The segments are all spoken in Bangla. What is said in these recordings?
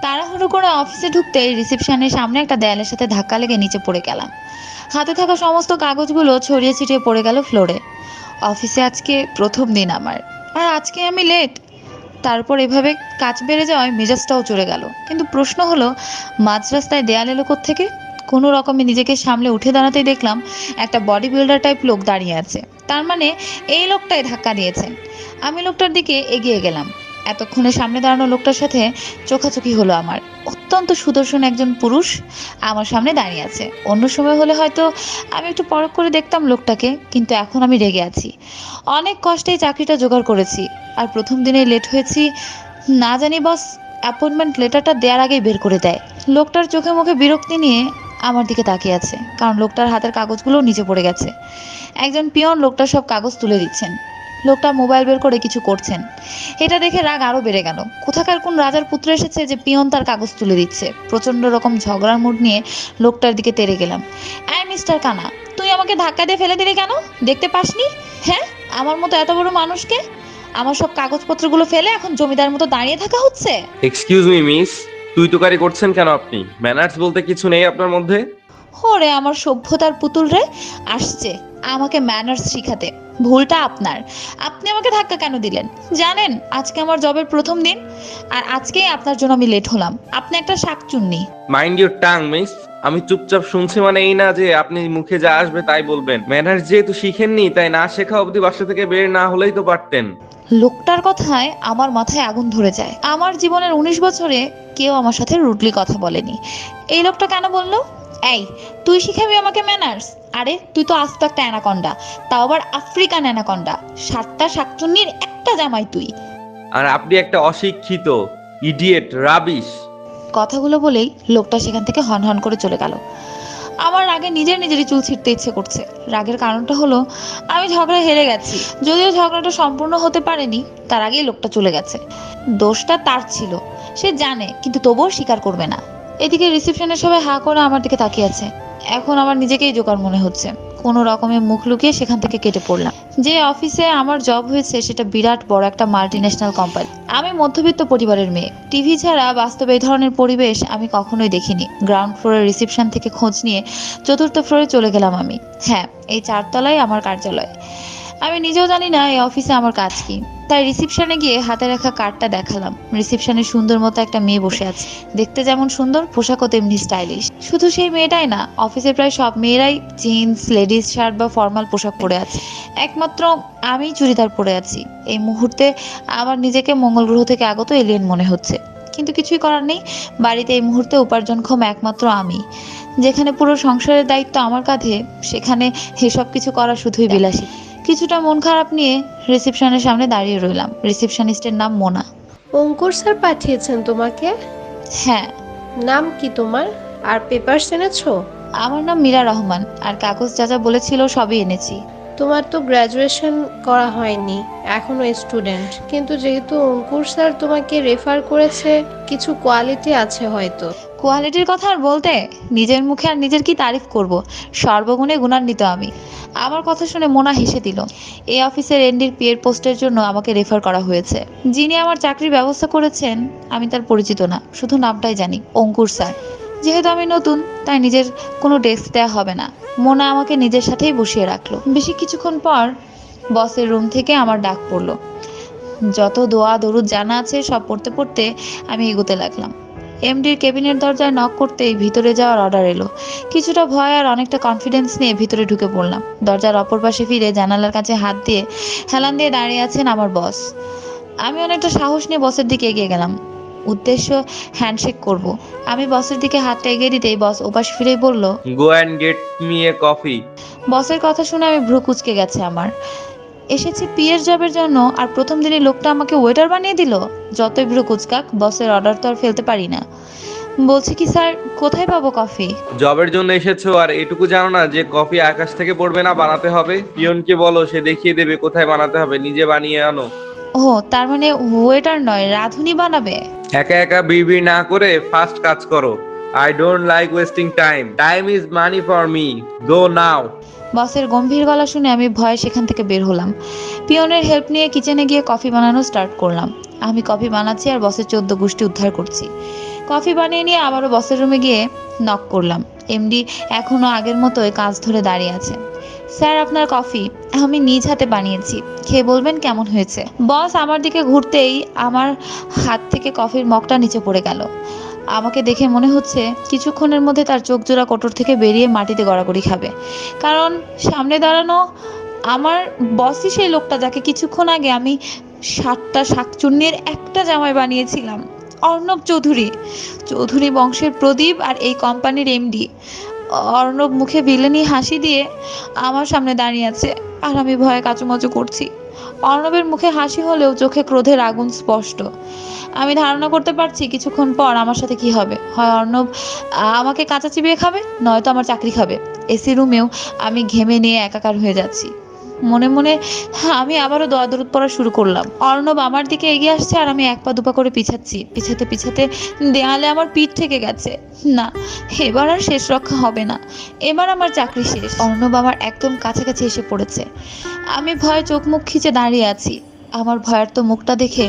তাড়াহুড়ো করে অফিসে ঢুকতেই রিসেপশনের সামনে একটা দেয়ালের সাথে ধাক্কা লেগে নিচে পড়ে গেলাম। হাতে থাকা সমস্ত কাগজগুলো ছড়িয়ে ছিটিয়ে পড়ে গেল ফ্লোরে। অফিসে আজকে প্রথম দিন আমার, আর আজকে আমি লেট। তারপর এভাবে কাজ বেড়ে যাওয়ায় মেজাজটাও চড়ে গেল। কিন্তু প্রশ্ন হলো, মাঝ রাস্তায় দেয়াল এলো কোত্থেকে? কোনো রকমে নিজেকে সামলে উঠে দাঁড়াতেই দেখলাম একটা বডি বিল্ডার টাইপ লোক দাঁড়িয়ে আছে। তার মানে এই লোকটাই ধাক্কা দিয়েছেন। আমি লোকটার দিকে এগিয়ে গেলাম। এতক্ষণে সামনে দাঁড়ানো লোকটার সাথে চোখাচোখি হলো আমার। অত্যন্ত সুদর্শন একজন পুরুষ আমার সামনে দাঁড়িয়ে আছে। অন্য সময় হলে হয়তো আমি একটু পরখ করে দেখতাম লোকটাকে, কিন্তু এখন আমি রেগে আছি। অনেক কষ্টেই চাকরিটা জোগাড় করেছি, আর প্রথম দিনেই লেট হয়েছি। না জানি বস অ্যাপয়েন্টমেন্ট লেটারটা দেওয়ার আগেই বের করে দেয়। লোকটার চোখে মুখে বিরক্তি নিয়ে আমার দিকে তাকিয়ে আছে, কারণ লোকটার হাতের কাগজগুলো নিচে পড়ে গেছে। একজন পিয়ন লোকটার সব কাগজ তুলে দিচ্ছেন। লোকটা মোবাইল বের করে কিছু করছেন। এটা দেখে রাগ আরো বেড়ে গেল। কোথাকার কোন রাজার পুত্র এসেছে যে পিয়ন তার কাগজ তুলে দিচ্ছে? প্রচন্ড রকম ঝগড়ার মুড নিয়ে লোকটার দিকে তেড়ে গেলাম। এই মিস্টার কানা, তুই আমাকে ধাক্কা দিয়ে ফেলে দিলি কেন? দেখতে পাসনি? হ্যাঁ, আমার মতো এত বড় মানুষকে আমার সব কাগজপত্রগুলো ফেলে এখন জমিদার মতো দাঁড়িয়ে থাকা হচ্ছে? এক্সকিউজ মি মিস, তুই তোকারি করছেন কেন আপনি? ম্যানার্স বলতে কিছু নেই আপনার মধ্যে? ওরে আমার সভ্যতার পুতুল রে, আসছে আমাকে ম্যানার্স শিখাতে। ভুলটা আপনার। আপনি আমাকে ধাক্কা কেন দিলেন? জানেন আজকে আমার জবের প্রথম দিন, আর আজকেই আপনার জন্য আমি লেট হলাম। আপনি একটা শাকচুন্নি। Mind your tongue miss. আমি চুপচাপ শুনছি মানে এই না যে আপনি মুখে যা আসবে তাই বলবেন। ম্যানার্স যেহেতু শিখেননি, তাই না শেখা অবধি বাসা থেকে বের না হলেই তো পারতেন। লোকটার কথায় আমার মাথায় আগুন ধরে যায়। আমার জীবনের 19 বছরে কেউ আমার সাথে রুডলি কথা বলেনি। এই লোকটা কেন বললো? এই, তুই শিখাবি আমাকে ম্যানার্স? আরে তুই তো আস্ত একটা অ্যানাকন্ডা, তাও আবার আফ্রিকান অ্যানাকন্ডা। 7টা শাকচুন্নির একটা জামাই তুই। আর আপনি একটা অশিক্ষিত ইডিয়েট, রাবিশ। কথাগুলো বলেই লোকটা সেখান থেকে হন হন করে চলে গেল। আমার রাগে নিজেরই চুল ছিঁড়তে ইচ্ছে করছে। রাগের কারণটা হলো আমি ঝগড়ায় হেরে গেছি। যদিও ঝগড়াটা সম্পূর্ণ হতে পারেনি, তার আগেই লোকটা চলে গেছে। দোষটা তার ছিল, সে জানে, কিন্তু তবুও স্বীকার করবে না। এদিকে রিসেপশনের সবাই হাঁ করে আমার দিকে তাকিয়ে আছে। এখন আমার নিজেকেই জোকার মনে হচ্ছে। কোনো রকমে মুখ লুকিয়ে সেখান থেকে কেটে পড়লাম। যে অফিসে আমার জব হয়েছে সেটা বিরাট বড় একটা মাল্টিন্যাশনাল কোম্পানি। আমি মধ্যবিত্ত পরিবারের মেয়ে। টিভি ছাড়া বাস্তবে এই ধরনের পরিবেশ আমি কখনোই দেখিনি। গ্রাউন্ড ফ্লোরের রিসেপশন থেকে খোঁজ নিয়ে 4র্থ ফ্লোরে চলে গেলাম আমি। হ্যাঁ, এই 4তলায় আমার কার্যালয়। আমি নিজেও জানি না এই অফিসে আমার কাজ কি। তাই রিসেপশনে গিয়ে হাতে রাখা কার্ডটা দেখালাম। রিসেপশনে সুন্দর মতো একটা মেয়ে বসে আছে। দেখতে যেমন সুন্দর, পোশাকও তেমনি স্টাইলিশ। শুধু সেই মেয়েটাই না, অফিসের প্রায় সব মেয়েরাই জিন্স, লেডিস শার্ট বা ফর্মাল পোশাক পরে আছে। একমাত্র আমি চুড়িদার পরে আছি। এই মুহূর্তে আমার নিজেকে মঙ্গল গ্রহ থেকে আগত এলিয়েন মনে হচ্ছে। কিন্তু কিছুই করার নেই। বাড়িতে এই মুহূর্তে উপার্জনক্ষম একমাত্র আমি। যেখানে পুরো সংসারের দায়িত্ব আমার কাঁধে, সেখানে এসব কিছু করা শুধুই বিলাসী। কিছুটা মন খারাপ নিয়ে রিসেপশনের সামনে দাঁড়িয়ে রইলাম। রিসেপশনিস্টের নাম মোনা। অঙ্কুর স্যার পাঠিয়েছেন তোমাকে? হ্যাঁ। নাম কি তোমার? আর পেপারস এনেছো? আমার নাম মীরা রহমান, আর কাগজ যা যা বলেছিল সবই এনেছি। তোমার তো গ্র্যাজুয়েশন করা হয়নি, এখনো স্টুডেন্ট। কিন্তু যেহেতু অঙ্কুর স্যার তোমাকে রেফার করেছে, কিছু কোয়ালিটি আছে হয়তো। কোয়ালিটির কথা আর বলতে, নিজের মুখে আর নিজের কি তারিফ করব? সর্বগুণে গুণান্বিত আমি। আমার কথা শুনে মোনা হেসে দিল। এই অফিসের এনডির পিএর পোস্টের জন্য আমাকে রেফার করা হয়েছে। যিনি আমার চাকরির ব্যবস্থা করেছেন আমি তার পরিচিত না, শুধু নামটাই জানি, অঙ্কুর স্যার। যেহেতু আমি নতুন, তাই নিজের কোনো ডেস্ক দেওয়া হবে না। মোনা আমাকে নিজের সাথেই বসিয়ে রাখলো। বেশি কিছুক্ষণ পর বসের রুম থেকে আমার ডাক পড়লো। যত দোয়া দরুদ জানা আছে সব পড়তে পড়তে আমি এগোতে লাগলাম। এমডির কেবিনের দরজায় নক করতেই ভিতরে যাওয়ার অর্ডার এলো। কিছুটা ভয় আর অনেকটা কনফিডেন্স নিয়ে ভিতরে ঢুকে পড়লাম। দরজার অপর পাশে ফিরে জানালার কাছে হাত দিয়ে হেলান দিয়ে দাঁড়িয়ে আছেন আমার বস। আমি অনেকটা সাহস নিয়ে বসের দিকে এগিয়ে গেলাম। উদ্দেশ্য হ্যান্ডশেক করব। আমি বসের দিকে হাতটা এগিয়ে দিতেই বস ওপাশ ফিরেই বলল, go and get me a coffee. বসের কথা শুনে আমি ভ্রু কুঁচকে গেছে আমার। এসেছি পিএর জবের জন্য, আর প্রথম দিনই লোকটা আমাকে ওয়েটার বানিয়ে দিল। যতই ভ্রু কুচকাক, বসের অর্ডার তো আর ফেলতে পারি না। বলছি কি স্যার, কোথায় পাবো কফি? জবের জন্য এসেছো আর এটুকু জানো না যে কফি আকাশ থেকে পড়বে না, বানাতে হবে? পিয়নকে বলো, সে দেখিয়ে দেবে কোথায় বানাতে হবে, নিজে বানিয়ে আনো। ও, তার মানে ওয়েটার নয়, রাঁধুনি বানাবে? একা একা বিড়বিড় না করে ফাস্ট কাজ করো। I don't like wasting time. Time is money for me. Go now. বসের গম্ভীর গলা শুনে আমি ভয়ে সেখান থেকে বের হলাম। পিয়নের হেল্প নিয়ে কিচেনে গিয়ে কফি বানানো স্টার্ট করলাম। আমি কফি বানাচ্ছি আর বসের 14 গোষ্ঠী উদ্ধার করছি। কফি বানিয়ে নিয়ে আবারও বসের রুমে গিয়ে নক করলাম। এমডি এখনো আগের মতোই কাজ ধরে দাঁড়িয়ে আছে। স্যার, আপনার কফি আমি নিজ হাতে বানিয়েছি, খেয়ে বলবেন কেমন হয়েছে। বস আমার দিকে ঘুরতেই আমার হাত থেকে কফির মগটা নিচে পড়ে গেল। আমাকে দেখে মনে হচ্ছে কিছুক্ষণের মধ্যে তার চোখ জোড়া কোটর থেকে বেরিয়ে মাটিতে গড়াগড়ি খাবে, কারণ সামনে দাঁড়ানো আমার বসই সেই লোকটা যাকে কিছুক্ষণ আগে আমি 7টা শাকচুন্নির একটা জামাই বানিয়েছিলাম। অর্ণব চৌধুরী, চৌধুরী বংশের প্রদীপ আর এই কোম্পানির এমডি। অর্ণব মুখে ভিলেনি হাসি দিয়ে আমার সামনে দাঁড়িয়ে আছে, আর আমি ভয়ে কাচুমাচু করছি। অর্ণবের মুখে হাসি হলেও চোখে ক্রোধের আগুন স্পষ্ট। আমি ধারণা করতে পারছি কিছুক্ষণ পর আমার সাথে কি হবে। হয় অর্ণব আমাকে কাঁচা চিবিয়ে খাবে, নয়তো আমার চাকরি খাবে। এসি রুমেও আমি ঘেমে নিয়ে একাকার হয়ে যাচ্ছি। মনে মনে আমি আবারও দোয়া দরুদ পড়া শুরু করলাম। অর্ণব আমার দিকে এগিয়ে আসছে আর আমি এক পা দুপা করে পিছাচ্ছি। পিছাতে পিছাতে দেয়ালে আমার পিঠ থেকে গেছে। না, এবার আর শেষ রক্ষা হবে না, এবার আমার চাকরি শেষ। অর্ণব আমার একদম কাছাকাছি এসে পড়েছে। আমি ভয়ে চোখ মুখ খিচে দাঁড়িয়ে আছি। আমার ভয়ার্ত মুখটা দেখে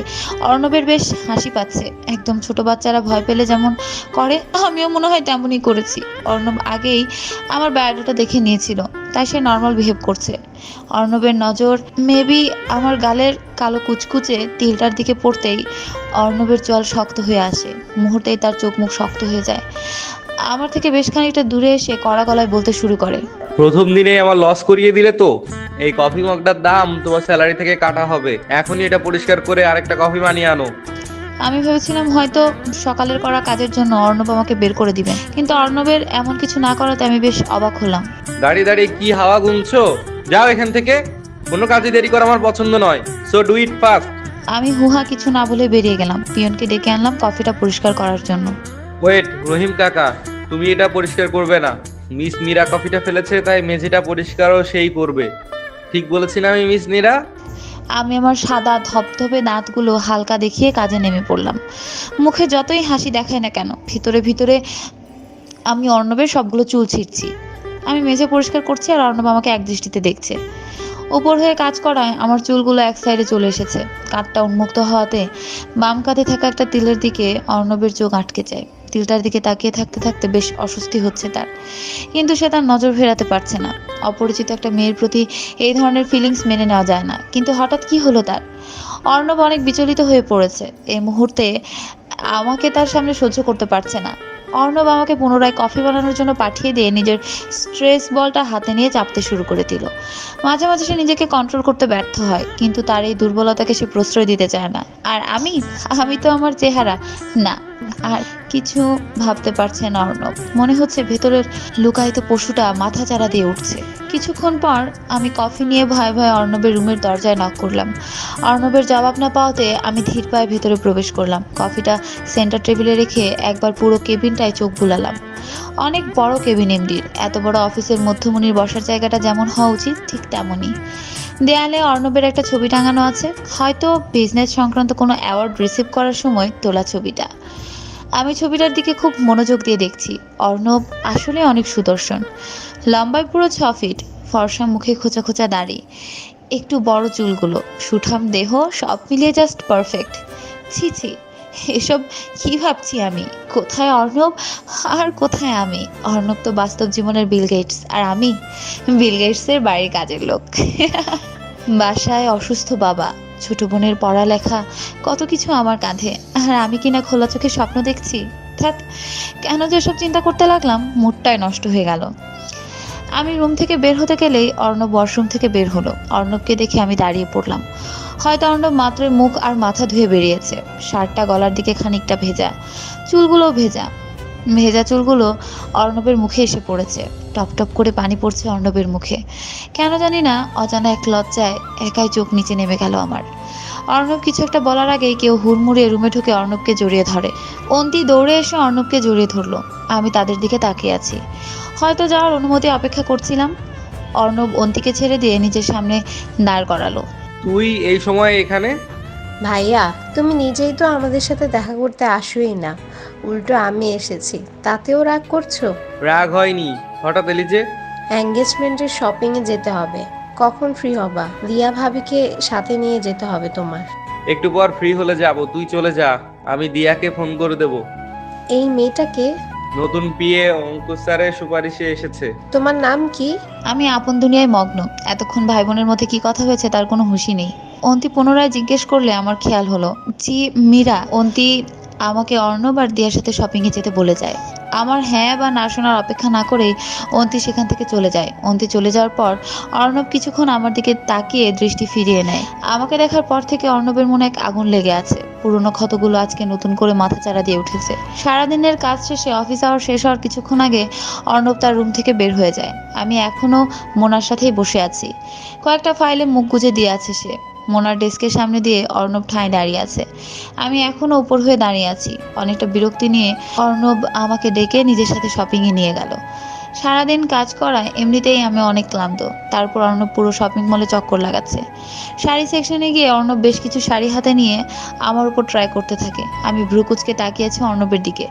অর্ণবের বেশ হাসি পাচ্ছে। একদম ছোট বাচ্চারা ভয় পেলে যেমন করে, আমিও মনে হয় তেমনই করেছি। অর্ণব আগেই আমার বায়োডাটা দেখে নিয়েছিল, তাই সে নর্মাল বিহেভ করছে। অর্ণবের নজর মেবি আমার গালের কালো কুচকুচে তিলটার দিকে পড়তেই অর্ণবের চোয়াল শক্ত হয়ে আসে। মুহূর্তেই তার চোখ মুখ শক্ত হয়ে যায়। আমার থেকে বেশ খানিকটা দূরে এসে কড়া গলায় বলতে শুরু করে, প্রথম দিনে আমার লস করিয়ে দিলে তো। এই কফি মগটার দাম তোমার স্যালারি থেকে কাটা হবে। এখনই এটা পরিষ্কার করে আরেকটা কফি বানিয়ে আনো। আমি ভেবেছিলাম হয়তো সকালের করা কাজের জন্য অর্ণব আমাকে বের করে দিবেন, কিন্তু অর্ণবের এমন কিছু না করাতে আমি বেশ অবাক হলাম। দাঁড়িয়ে দাঁড়িয়ে কি হাওয়া গুনছো? যাও এখান থেকে, কোনো কাজে দেরি করা আমার পছন্দ নয়। So do it fast. আমি হুহা কিছু না বলে বেরিয়ে গেলাম। পিয়নকে ডেকে আনলাম কফিটা পরিষ্কার করার জন্য। ওয়েট রহিম কাকা, তুমি এটা পরিষ্কার করবে না। মিস মীরা কফিটা ফেলেছে, তাই মেঝেটা পরিষ্কারও সেই করবে। ঠিক বলেছি না আমি মিস মীরা? আমি আমার সাদা ধপধপে দাঁতগুলো হালকা দেখিয়ে কাজে নেমে পড়লাম। মুখে যতই হাসি দেখায় না কেন, ভিতরে ভিতরে আমি অর্ণবের সবগুলো চুল ছিঁড়ছি। আমি মেঝে পরিষ্কার করছি আর অর্ণব আমাকে একদৃষ্টিতে দেখছে। উপর হয়ে কাজ করায় আমার চুলগুলো এক সাইডে চলে এসেছে। কাঁধটা উন্মুক্ত হওয়াতে বাম কাঁধে থাকা একটা তিলের দিকে অর্ণবের চোখ আটকে যায়। তিলটার দিকে তাকিয়ে থাকতে থাকতে বেশ অস্বস্তি হচ্ছে তার, কিন্তু সে তার নজর ফেরাতে পারছে না। অপরিচিত একটা মেয়ের প্রতি এই ধরনের ফিলিংস মেনে নেওয়া যায় না, কিন্তু হঠাৎ কি হলো তার? অর্ণব অনেক বিচলিত হয়ে পড়েছে। এই মুহূর্তে আমাকে তার সামনে সহ্য করতে পারছে না। অর্ণব আমাকে পুনরায় কফি বানানোর জন্য পাঠিয়ে দিয়ে নিজের স্ট্রেস বলটা হাতে নিয়ে চাপতে শুরু করে দিল। মাঝে মাঝে সে নিজেকে কন্ট্রোল করতে ব্যর্থ হয়, কিন্তু তার এই দুর্বলতাকে সে প্রশ্রয় দিতে চায় না। আর আমি তো আমার চেহারা না। আর কিছু ভাবতে পারছে না অর্ণব। মনে হচ্ছে ভেতরের লুকায়িত পশুটা মাথা চারা দিয়ে উঠছে। কিছুক্ষণ পর আমি কফি নিয়ে ভয়ে ভয়ে অর্ণবের রুমের দরজায় নক করলাম। অর্ণবের জবাব না পাওয়াতে আমি ধীর পায়ে ভেতরে প্রবেশ করলাম। কফিটা সেন্টার টেবিলে রেখে একবার পুরো কেবিনটায় চোখ বুলালাম। অনেক বড় কেবিন এমডির। এত বড় অফিসের মধ্যমণির বসার জায়গাটা যেমন হওয়া উচিত ঠিক তেমনই। দেয়ালে অর্ণবের একটা ছবি টাঙানো আছে, হয়তো বিজনেস সংক্রান্ত কোনো অ্যাওয়ার্ড রিসিভ করার সময় তোলা ছবিটা। আমি ছবিটার দিকে খুব মনোযোগ দিয়ে দেখছি। অর্ণব আসলে অনেক সুদর্শন। লম্বায় পুরো 6 ফিট, ফর্সা মুখে খোঁচা খোঁচা দাড়ি, একটু বড় চুলগুলো, সুঠাম দেহ, সব মিলিয়ে জাস্ট পারফেক্ট। ছি ছি, এসব কি ভাবছি আমি? কোথায় অর্ণব আর কোথায় আমি? অর্ণব তো বাস্তব জীবনের বিল গেটস, আর আমি বিল গেটসের বাড়ির কাজের লোক। বাসায় অসুস্থ বাবা, ছোট বোনের পড়ালেখা, কত কিছু আমার কাঁধে, আর আমি কিনা খোলা চোখে স্বপ্ন দেখছি। ধ্যাৎ, কেন যে সব চিন্তা করতে লাগলাম, মুডটাই নষ্ট হয়ে গেল। আমি রুম থেকে বের হতে গেলেই অর্ণব ওয়াশরুম থেকে বের হলো। অর্ণবকে দেখে আমি দাঁড়িয়ে পড়লাম। হয়তো অর্ণব মাত্রই মুখ আর মাথা ধুয়ে বেরিয়েছে। শার্টটা গলার দিকে খানিকটা ভেজা, চুলগুলোও ভেজা। ভেজা চুলগুলো অর্ণবের মুখে এসে পড়েছে। টপ টপ করে পানি পড়ছে অর্ণবের মুখে। কেন জানি না অজানা এক লজ্জায় একাই চোখ নিচে নেমে গেল আমার। অর্ণব কিছু একটা বলার আগেই কেউ হুড়মুড়িয়ে রুমে ঢুকে অর্ণবকে জড়িয়ে ধরে। অন্তি দৌড়ে এসে অর্ণবকে জড়িয়ে ধরলো। আমি তাদের দিকে তাকিয়ে আছি, হয়তো যাওয়ার অনুমতি অপেক্ষা করছিলাম। অর্ণব অন্তিকে ছেড়ে দিয়ে নিজের সামনে দাঁড় করালো। তুই এই সময় এখানে? ভাইয়া, তুমি নিজেই তো আমাদের সাথে দেখা করতে আসোই না, উল্টো আমি এসেছি, তাতেও রাগ করছো? রাগ হয়নি, হঠাৎ এলি যে? এঙ্গেজমেন্টের শপিংয়ে যেতে হবে। কখন ফ্রি হবা? লিয়া ভাবিকে সাথে নিয়ে যেতে হবে তোমার। একটু পর ফ্রি হলে যাব, তুই চলে যা, আমি দিয়াকে ফোন করে দেব। এই মেয়েটাকে? নতুন বিয়ে অঙ্কুশ স্যারের সুপারিশে এসেছে। তোমার নাম কি? আমি আপন দুনিয়ায় মগ্ন। এতক্ষণ ভাই বোনের মধ্যে কি কথা হয়েছে তার কোনো হুঁশই নেই। অন্তি পুনরায় জিজ্ঞেস করলে আমার খেয়াল হলো, জি মীরা। অন্তি আমাকে অর্ণব আর দিয়ার সাথে শপিংয়ে যেতে বলে যায়। আমার হ্যাঁ বা না শোনার অপেক্ষা না করেই অন্তি সেখান থেকে চলে যায়। অন্তি চলে যাওয়ার পর অর্ণব কিছুক্ষণ আমার দিকে তাকিয়ে দৃষ্টি ফিরিয়ে নেয়। আমাকে দেখার পর থেকে অর্ণবের মনে এক আগুন লেগে আছে। পুরনো ক্ষতগুলো আজকে নতুন করে মাথাচাড়া দিয়ে উঠেছে। সারাদিনের কাজ শেষে অফিস আওয়ার শেষ হওয়ার কিছুক্ষণ আগে অর্ণব তার রুম থেকে বের হয়ে যায়। আমি এখনো মোনার সাথেই বসে আছি। কয়েকটা ফাইলে মুখ গুজে দিয়ে আছে সে। মোনার ডেস্কের সামনে দিয়ে অর্ণব ঠাঁই দাঁড়িয়ে আছে। আমি এখনো উপর হয়ে দাঁড়িয়ে আছি। অনেকটা বিরক্তি নিয়ে অর্ণব আমাকে ডেকে নিজের সাথে শপিংয়ে নিয়ে গেল। সারাদিন কাজ করায় এমনিতেই আমি অনেক ক্লান্ত। তারপর অর্ণব পুরো শপিং মলে চক্কর লাগাচ্ছে। শাড়ি সেকশনে গিয়ে অর্ণব বেশ কিছু শাড়ি হাতে নিয়ে আমার উপর ট্রাই করতে থাকে। আমি ভ্রুকুচকে তাকিয়েছি অর্ণবের দিকে।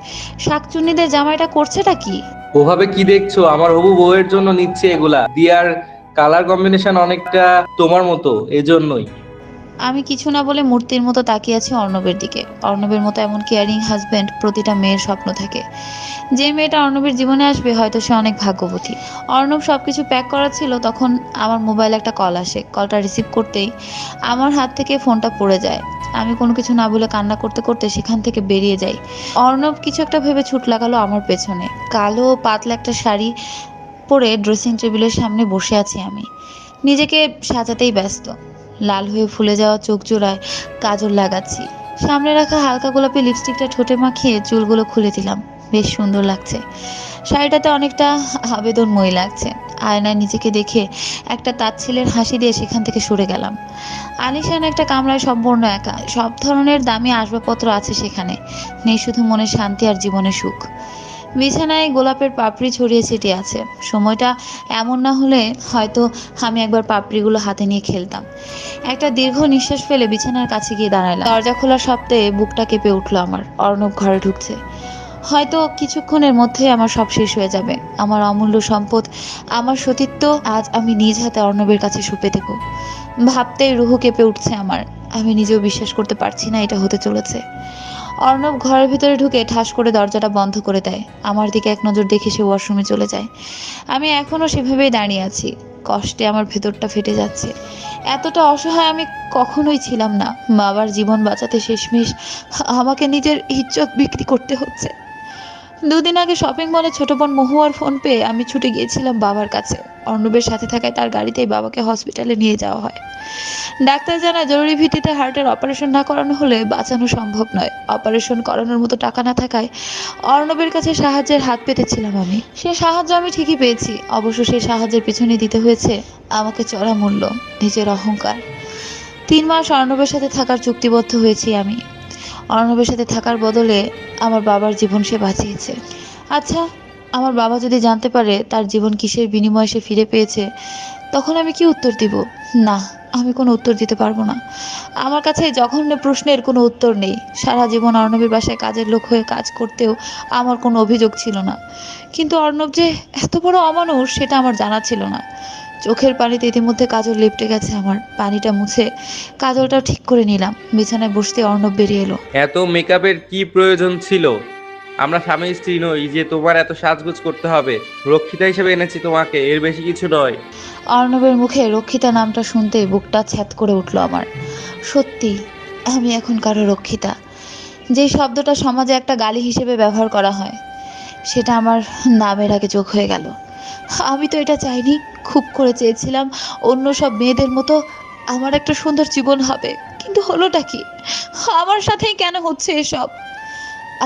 শাকচুন্নিদের জামাইটা করছেটা কি? ওভাবে কি দেখছো? আমার হবু বউয়ের জন্য নিচ্ছে এগুলা। দিয়ার কালার কম্বিনেশন অনেকটা তোমার মতো, এজন্যই। আমি কিছু না বলে মূর্তির মতো তাকিয়ে আছি অর্ণবের দিকে। অর্ণবের মতো এমন কেয়ারিং হাজবেন্ড প্রতিটা মেয়ের স্বপ্ন থাকে। যে মেয়েটা অর্ণবের জীবনে আসবে হয়তো সে অনেক ভাগ্যবতী। অর্ণব সবকিছু প্যাক করা ছিল, তখন আমার মোবাইলে একটা কল আসে। কলটা রিসিভ করতেই আমার হাত থেকে ফোনটা পড়ে যায়। আমি কোনো কিছু না বলে কান্না করতে করতে সেখান থেকে বেরিয়ে যাই। অর্ণব কিছু একটা ভেবে ছুট লাগালো আমার পেছনে। কালো পাতলা একটা শাড়ি পরে ড্রেসিং টেবিলের সামনে বসে আছি আমি। নিজেকে সাজাতেই ব্যস্ত। লাল হয়ে ফুলে যাওয়া চোখ জোড়ায় কাজল লাগাচ্ছি। সামনে রাখা হালকা গোলাপি লিপস্টিকটা ঠোঁটে মাখিয়ে চুলগুলো খুলে দিলাম। বেশ সুন্দর লাগছে। শাড়িটাতে অনেকটা আবেদনময়ী লাগছে। আয়নায় নিজেকে দেখে একটা তাচ্ছিলের হাসি দিয়ে সেখান থেকে সরে গেলাম। আলিশান একটা কামরায় সম্পূর্ণ একা। সব ধরনের দামি আসবাবপত্র আছে সেখানে। নেই শুধু মনের শান্তি আর জীবনের সুখ। বিছানায় গোলাপের পাপড়ি ছড়িয়ে ছিটিয়ে আছে। সময়টা এমন না হলে হয়তো আমি একবার পাপড়িগুলো হাতে নিয়ে খেলতাম। একটা দীর্ঘ নিঃশ্বাস ফেলে বিছানার কাছে গিয়ে দাঁড়ালাম। দরজা খোলার শব্দে বুকটা কেঁপে উঠলো আমার। অর্ণব ঘরে ঢুকছে। হয়তো কিছুক্ষণের মধ্যেই আমার সব শেষ হয়ে যাবে। আমার অমূল্য সম্পদ, আমার সতীত্ব আজ আমি নিজ হাতে অর্ণবের কাছে সঁপে দেব। ভাবতেই রুহু কেঁপে উঠছে আমার। আমি নিজেও বিশ্বাস করতে পারছি না এটা হতে চলেছে। অর্ণব ঘরের ভিতরে ঢুকে ঠাস করে দরজাটা বন্ধ করে দেয়। আমার দিকে এক নজর দেখে সে ওয়াশরুমে চলে যায়। আমি এখনো সেভাবেই দাঁড়িয়ে আছি। কষ্টে আমার ভেতরটা ফেটে যাচ্ছে। এতটা অসহায় আমি কখনোই ছিলাম না। বাবার জীবন বাঁচাতে শেষমেশ আমাকে নিজের ইজ্জত বিক্রি করতে হচ্ছে। দুদিন আগে শপিং মলে ছোট বোন মহুয়ার ফোন পেয়ে আমি ছুটে গিয়েছিলাম বাবার কাছে। অর্ণবের সাথে থাকায় তার গাড়িতেই বাবাকে হসপিটালে নিয়ে যাওয়া হয়। ডাক্তার জানায় জরুরি ভিত্তিতে হার্টের অপারেশন না করানো হলে বাঁচানো সম্ভব নয়। অপারেশন করানোর মতো টাকা না থাকায় অর্ণবের কাছে সাহায্যের হাত পেতেছিলাম আমি। সে সাহায্য আমি ঠিকই পেয়েছি। অবশ্য সেই সাহায্যের পিছনে দিতে হয়েছে আমাকে চড়া মূল্য, নিজের অহংকার। 3 মাস অর্ণবের সাথে থাকার চুক্তিবদ্ধ হয়েছি আমি। অর্ণবের সাথে থাকার বদলে আমার বাবার জীবন সে বাঁচিয়েছে। আচ্ছা, আমার বাবা যদি জানতে পারে তার জীবন কিসের বিনিময়ে সে ফিরে পেয়েছে, তখন আমি কি উত্তর দিব? না, আমি কোনো উত্তর দিতে পারবো না। আমার কাছে এই জঘন্য প্রশ্নের কোনো উত্তর নেই। সারা জীবন অর্ণবের বাসায় কাজের লোক হয়ে কাজ করতেও আমার কোনো অভিযোগ ছিল না। কিন্তু অর্ণব যে এত বড় অমানুষ সেটা আমার জানা ছিল না। চোখের পানিতে ইতিমধ্যে কাজল লেপটে গেছে আমার। পানিটা মুছে কাজলটা ঠিক করে নিলাম। বিছানায় বসতে অর্ণব বেরিয়ে এলো। এত মেকআপের কি প্রয়োজন ছিল? আমরা স্বামী স্ত্রী নই যে তোমার এত সাজগোজ করতে হবে। রক্ষিতা হিসেবে এনেছি তোমাকে, এর বেশি কিছু নয়। অর্ণবের মুখে রক্ষিতা নামটা শুনতে বুকটা ছ্যাদ করে উঠল আমার। সত্যি, আমি এখন কারো রক্ষিতা। যেই শব্দটা সমাজে একটা গালি হিসেবে ব্যবহার করা হয়, সেটা আমার নামের আগে যোগ হয়ে গেল। আমি তো এটা চাইনি। খুব করে চেয়েছিলাম অন্য সব মেয়েদের মতো আমার একটা সুন্দর জীবন হবে। কিন্তু হলোটা কি? আমার সাথেই কেন হচ্ছে এসব?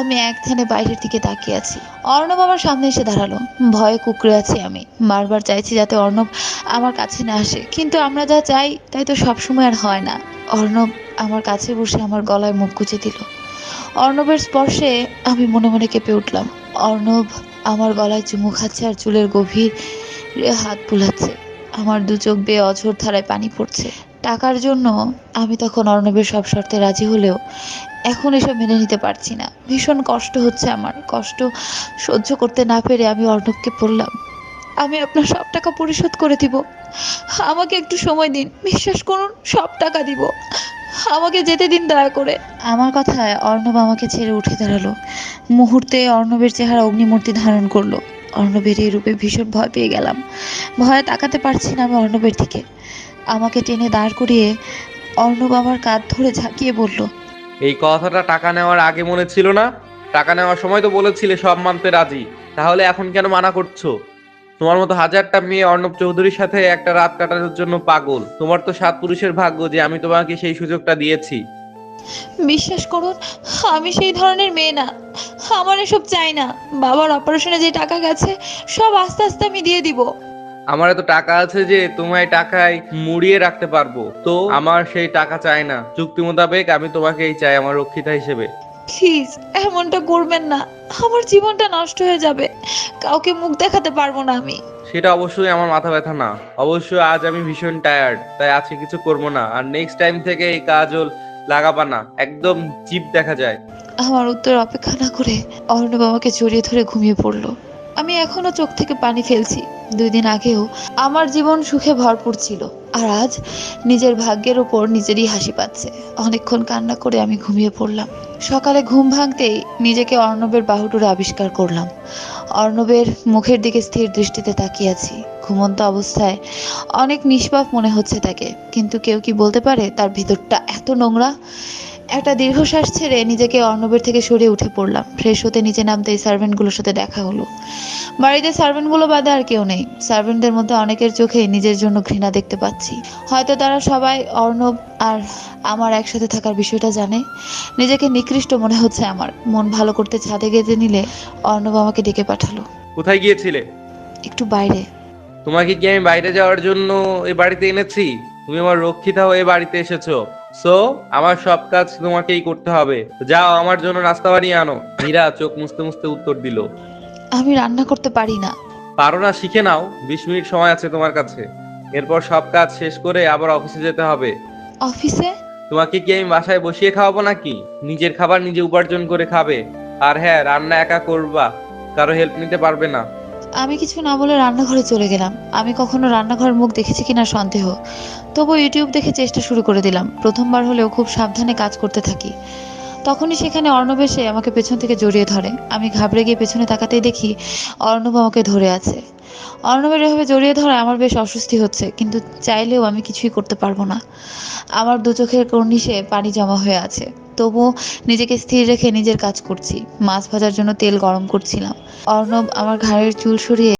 আমি এক ধ্যানে বাইরের দিকে তাকিয়ে আছি। অর্ণব আমার সামনে এসে দাঁড়ালো। ভয়ে কুঁকড়ে আছি আমি। বারবার চাইছি যাতে অর্ণব আমার কাছে না আসে, কিন্তু আমরা যা চাই তাই তো সবসময় আর হয় না। অর্ণব আমার কাছে বসে আমার গলায় মুখ গুজে দিল। অর্ণবের স্পর্শে আমি মনে মনে কেঁপে উঠলাম। অর্ণব আমার গলায় চুমু খাচ্ছে আর চুলের গভীর হাত বুলাচ্ছে। আমার দু চোখ বেয়ে অঝোর ধারায় পানি পড়ছে। টাকার জন্য আমি তখন অর্ণবের সব শর্তে রাজি হলেও এখন এসব মেনে নিতে পারছি না। ভীষণ কষ্ট হচ্ছে আমার। কষ্ট সহ্য করতে না পেরে আমি অর্ণবকে বললাম, আমি আপনার সব টাকা পরিশোধ করে দিব। আমাকে একটু সময় দিন। বিশ্বাস করুন, সব টাকা দিব। আমাকে যেতে দিন দয়া করে। আমার কথায় অর্ণব আমাকে ছেড়ে উঠে দাঁড়ালো। মুহূর্তে অর্ণবের চেহারা অগ্নিমূর্তি ধারণ করলো। অর্ণবের এই রূপে ভীষণ ভয় পেয়ে গেলাম। ভয়ে তাকাতে পারছি না আমি অর্ণবের দিকে। আমাকে টেনে দাঁড় করিয়ে অর্ণব আমার কাঁধ ধরে ঝাঁকিয়ে বলল, এই কথাটা টাকা নেওয়ার আগে মনে ছিল না? টাকা নেওয়ার সময় তো বলেছিলে সব মানতে রাজি, তাহলে এখন কেন মানা করছো? তোমার মতো হাজারটা মেয়ে অর্ণব চৌধুরীর সাথে একটা রাত কাটানোর জন্য পাগল। তোমার তো সাত পুরুষের ভাগ্য যে আমি তোমাকে সেই সুযোগটা দিয়েছি। বিশ্বাস করুন, আমি সেই ধরনের মেয়ে না। আমার এসব চাই না। বাবার অপারেশনে যে টাকা গেছে সব আস্তে আস্তে আমি দিয়ে দিব। আমার এত টাকা আছে যে তোমায় টাকায় মুড়িয়ে রাখতে পারবো, তো আমার সেই টাকা চাই না। চুক্তি মোতাবেক আমি তোমাকেই চাই আমার রক্ষিতা হিসেবে। প্লিজ এমনটা করবেন না। আমার জীবনটা নষ্ট হয়ে যাবে। কাউকে মুখ দেখাতে পারবো না আমি। সেটা অবশ্যই আমার মাথা ব্যথা না। অবশ্যই আজ আমি ভীষণ টায়ার্ড, তাই আজকে কিছু করবো না। আর নেক্সট টাইম থেকে এই কাজল লাগাবা না, একদম চিপ দেখা যায়। আমার উত্তর অপেক্ষা না করে অর্ণব আমাকে জড়িয়ে ধরে ঘুমিয়ে পড়লো। আমি এখনো চোখ থেকে পানি ফেলছি। 2 দিন আগেও আমার জীবন সুখে ভরপুর ছিল, আর আজ নিজের ভাগ্যের ওপর নিজেরই হাসি পাচ্ছে। অনেকক্ষণ কান্না করে আমি ঘুমিয়ে পড়লাম। সকালে ঘুম ভাঙতেই নিজেকে অর্ণবের বাহুডোরে আবিষ্কার করলাম। অর্ণবের মুখের দিকে স্থির দৃষ্টিতে তাকিয়ে আছি। ঘুমন্ত অবস্থায় অনেক নিষ্পাপ মনে হচ্ছে তাকে, কিন্তু কেউ কি বলতে পারে তার ভিতরটা এত নোংরা? একটা দীর্ঘশ্বাস ছেড়ে নিজেকে অর্ণবের থেকে সরিয়ে উঠে পড়লাম। ফ্রেশ হতে নিচে নামতেই সার্ভেন্টগুলোর সাথে দেখা হলো। বাড়িতে সার্ভেন্টগুলো বাদে আর কেউ নেই। সার্ভেন্টদের মধ্যে অনেকের চোখে নিজের জন্য ঘৃণা দেখতে পাচ্ছি। হয়তো তারা সবাই অর্ণব আর আমার একসাথে থাকার বিষয়টা জানে। নিজেকে নিকৃষ্ট মনে হচ্ছে আমার। মন ভালো করতে ছাদে গেতে নিলে অর্ণব আমাকে ডেকে পাঠালো। কোথায় গিয়েছিলে? একটু বাইরে। তোমাকে কি আমি বাইরে যাওয়ার জন্য এই বাড়িতে এনেছি? তুমি আমার রক্ষিতা হয়ে বাড়িতে এসেছো, সো আমার সব কাজ তোমাকেই করতে হবে। যাও আমার জন্য নাস্তা বানিয়ে আনো। মীরা চোখ মুছতে মুছতে উত্তর দিল, আমি রান্না করতে পারি না। পারো না? শিখে নাও, 20 মিনিট সময় আছে তোমার কাছে। এরপর সব কাজ শেষ করে আবার অফিসে যেতে হবে। অফিসে? তোমাকে কি আমি বাসায় বসিয়ে খাওয়াবো নাকি? নিজের খাবার নিজে উপার্জন করে খাবে। আর হ্যাঁ, রান্না একা করবা, কারো হেল্প নিতে পারবে না। আমি কিছু না বলে রান্নাঘরে চলে গেলাম। আমি কখনো রান্নাঘরের মুখ দেখেছি কিনা সন্দেহ, তবু ইউটিউব দেখে চেষ্টা শুরু করে দিলাম। প্রথমবার হলেও খুব সাবধানে কাজ করতে থাকি। তখনই সেখানে অর্ণব এসে আমাকে পেছন থেকে জড়িয়ে ধরে। আমি ঘাবড়ে গিয়ে পেছনে তাকাতেই দেখি অর্ণব আমাকে ধরে আছে। অর্ণবের এভাবে জড়িয়ে ধরা আমার বেশ অস্বস্তি হচ্ছে, কিন্তু চাইলেও আমি কিছুই করতে পারবো না। আমার দু চোখের কর্নিশে পানি জমা হয়ে আছে, তবুও নিজেকে স্থির রেখে নিজের কাজ করছি। মাছ ভাজার জন্য তেল গরম করছিলাম। অর্ণব আমার ঘাড়ের চুল সরিয়ে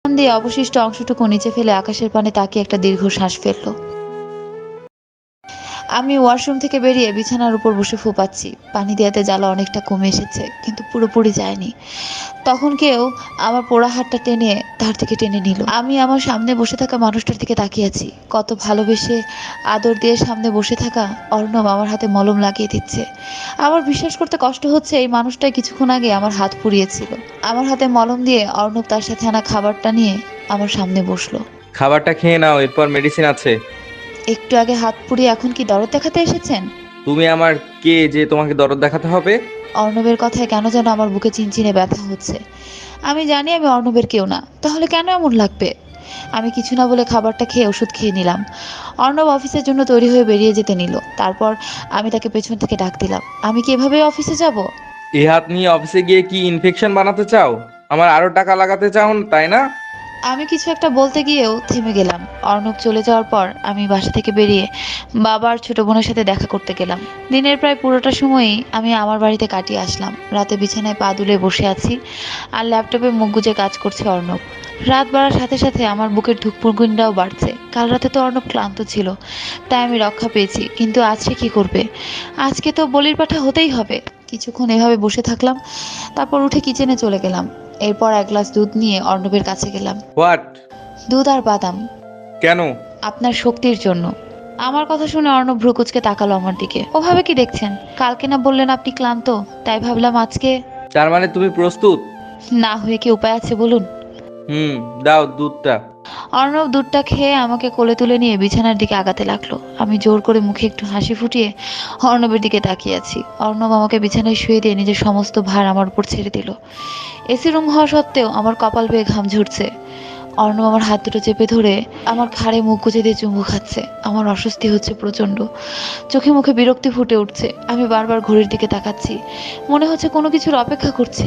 দিয়ে অবশিষ্ট অংশটুকু নিচে ফেলে আকাশের পানে তাকিয়ে একটা দীর্ঘ শ্বাস ফেললো। আমি ওয়াশরুম থেকে বেরিয়ে বিছানার উপর বসে ফুপাচ্ছি। পানি দেওয়াতে জ্বালা অনেকটা কমে এসেছে, কিন্তু পুরোপুরি যায়নি। তখন কেউ আমার পোড়া হাতটা টেনে তার থেকে টেনে নিল। আমি আমার সামনে বসে থাকা মানুষটার দিকে তাকিয়ে আছি। কত ভালোবেসে আদর দিয়ে সামনে বসে থাকা অর্ণব আমার হাতে মলম লাগিয়ে দিচ্ছে। আমার বিশ্বাস করতে কষ্ট হচ্ছে এই মানুষটাই কিছুক্ষণ আগে আমার হাত পুড়িয়েছিল। আমার হাতে মলম দিয়ে অর্ণব তার সাথে আনা খাবারটা নিয়ে আমার সামনে বসলো। খাবারটা খেয়ে নাও, এরপর মেডিসিন আছে। একটু আগে হাত পুড়িয়ে এখন কি দরদ দেখাতে এসেছেন? তুমি আমার কে যে তোমাকে দরদ দেখাতে হবে? অর্ণবের কথায় কেন যেন আমার বুকে চিনচিনে ব্যথা হচ্ছে। আমি জানি আমি অর্ণবের কেউ না, তাহলে কেন এমন লাগবে? আমি কিছু না বলে খাবারটা খেয়ে ওষুধ খেয়ে নিলাম। অর্ণব অফিসের জন্য তৈরি হয়ে বেরিয়ে যেতে নিল। তারপর আমি তাকে পেছন থেকে ডাক দিলাম। আমি কি এভাবে অফিসে যাব? এই হাত নিয়ে অফিসে গিয়ে কি ইনফেকশন বানাতে চাও? আমার আরো টাকা লাগাতে চাও তাই না? আমি কিছু একটা বলতে গিয়েও থেমে গেলাম। অর্ণব চলে যাওয়ার পর আমি বাসা থেকে বেরিয়ে বাবা আর ছোট বোনের সাথে দেখা করতে গেলাম। দিনের প্রায় পুরোটা সময়ই আমি আমার বাড়িতে কাটিয়ে আসলাম। রাতে বিছানায় পা দুলে বসে আছি আর ল্যাপটপে মুখ গুজে কাজ করছে অর্ণব। রাত বাড়ার সাথে সাথে আমার বুকের ধুকপুকুন্ডাও বাড়ছে। কাল রাতে তো অর্ণব ক্লান্ত ছিল, তাই আমি রক্ষা পেয়েছি, কিন্তু আজ সে কি করবে? আজকে তো বলির পাঠা হতেই হবে। কিছুক্ষণ এভাবে বসে থাকলাম, তারপর উঠে কিচেনে চলে গেলাম। এরপর এক গ্লাস দুধ নিয়ে অর্ণবের কাছে গেলাম। হোয়াট? দুধ আর বাদাম। কেন? আপনার শক্তির জন্য। আমার কথা শুনে অর্ণব ভ্রুকুচকে তাকালো আমার দিকে। ওভাবে কি দেখছেন? কালকে না বললেন আপনি ক্লান্ত, তাই ভাবলাম আজকে। তার মানে তুমি প্রস্তুত? না হয়ে কি উপায় আছে বলুন? হুম, দাও দুধটা। অর্ণব দুধটা খেয়ে আমাকে কোলে তুলে নিয়ে বিছানার দিকে আগাতে লাগলো। আমি জোর করে মুখে একটু হাসি ফুটিয়ে অর্ণবের দিকে তাকিয়ে আছি। অর্ণব আমাকে বিছানায় শুয়ে দিয়ে নিজের সমস্ত ভার আমার উপর ছেড়ে দিল। এসি রুম হওয়া সত্ত্বেও আমার কপাল বেয়ে ঘাম ঝরছে। অর্ণব আমার হাত দুটো চেপে ধরে আমার ঘাড়ে মুখ গুজে দিয়ে চুমু খাচ্ছে। আমার অস্বস্তি হচ্ছে প্রচন্ড, চোখে মুখে বিরক্তি ফুটে উঠছে। আমি বারবার ঘড়ির দিকে তাকাচ্ছি, মনে হচ্ছে কোনো কিছুর অপেক্ষা করছে।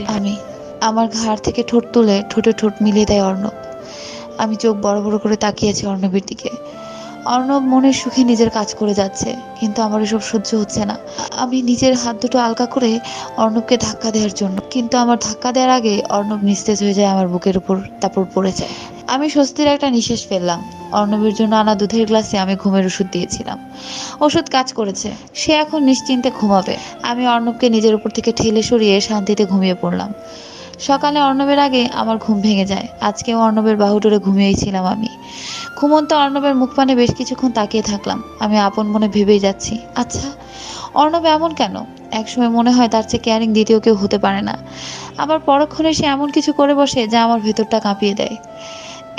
আমার ঘাড় থেকে ঠোঁট তুলে ঠোঁটে ঠোঁট মিলিয়ে দেয় অর্ণব। আমি চোখ বড় বড় করে তাকিয়েছি অর্ণবের দিকে। অর্ণব মনের সুখে নিজের কাজ করে যাচ্ছে, কিন্তু আমার এসব সহ্য হচ্ছে না। আমি নিজের হাত দুটো আলগা করে অর্ণবকে ধাক্কা দেওয়ার জন্য, কিন্তু আমার ধাক্কা দেওয়ার আগে অর্ণব নিস্তেজ হয়ে যায় আমার বুকের উপর, তারপর পড়ে যায়। আমি স্বস্তির একটা নিঃশ্বাস ফেললাম। অর্ণবের জন্য আনা দুধের গ্লাসে আমি ঘুমের ওষুধ দিয়েছিলাম। ওষুধ কাজ করেছে, সে এখন নিশ্চিন্তে ঘুমাবে। আমি অর্ণবকে নিজের উপর থেকে ঠেলে সরিয়ে শান্তিতে ঘুমিয়ে পড়লাম। সকালে অর্ণবের আগে আমার ঘুম ভেঙে যায়। আজকেও অর্ণবের বাহু ধরে ঘুমিয়েছিলাম আমি। ঘুমন্ত অর্ণবের মুখ পানে বেশ কিছুক্ষণ তাকিয়ে থাকলাম। আমি আপন মনে ভেবেই যাচ্ছি, আচ্ছা অর্ণব এমন কেন? একসময় মনে হয় তার চেয়ে কেয়ারিং দ্বিতীয় কেউ হতে পারে না। আবার পরক্ষণে সে এমন কিছু করে বসে যা আমার ভেতরটা কাঁপিয়ে দেয়।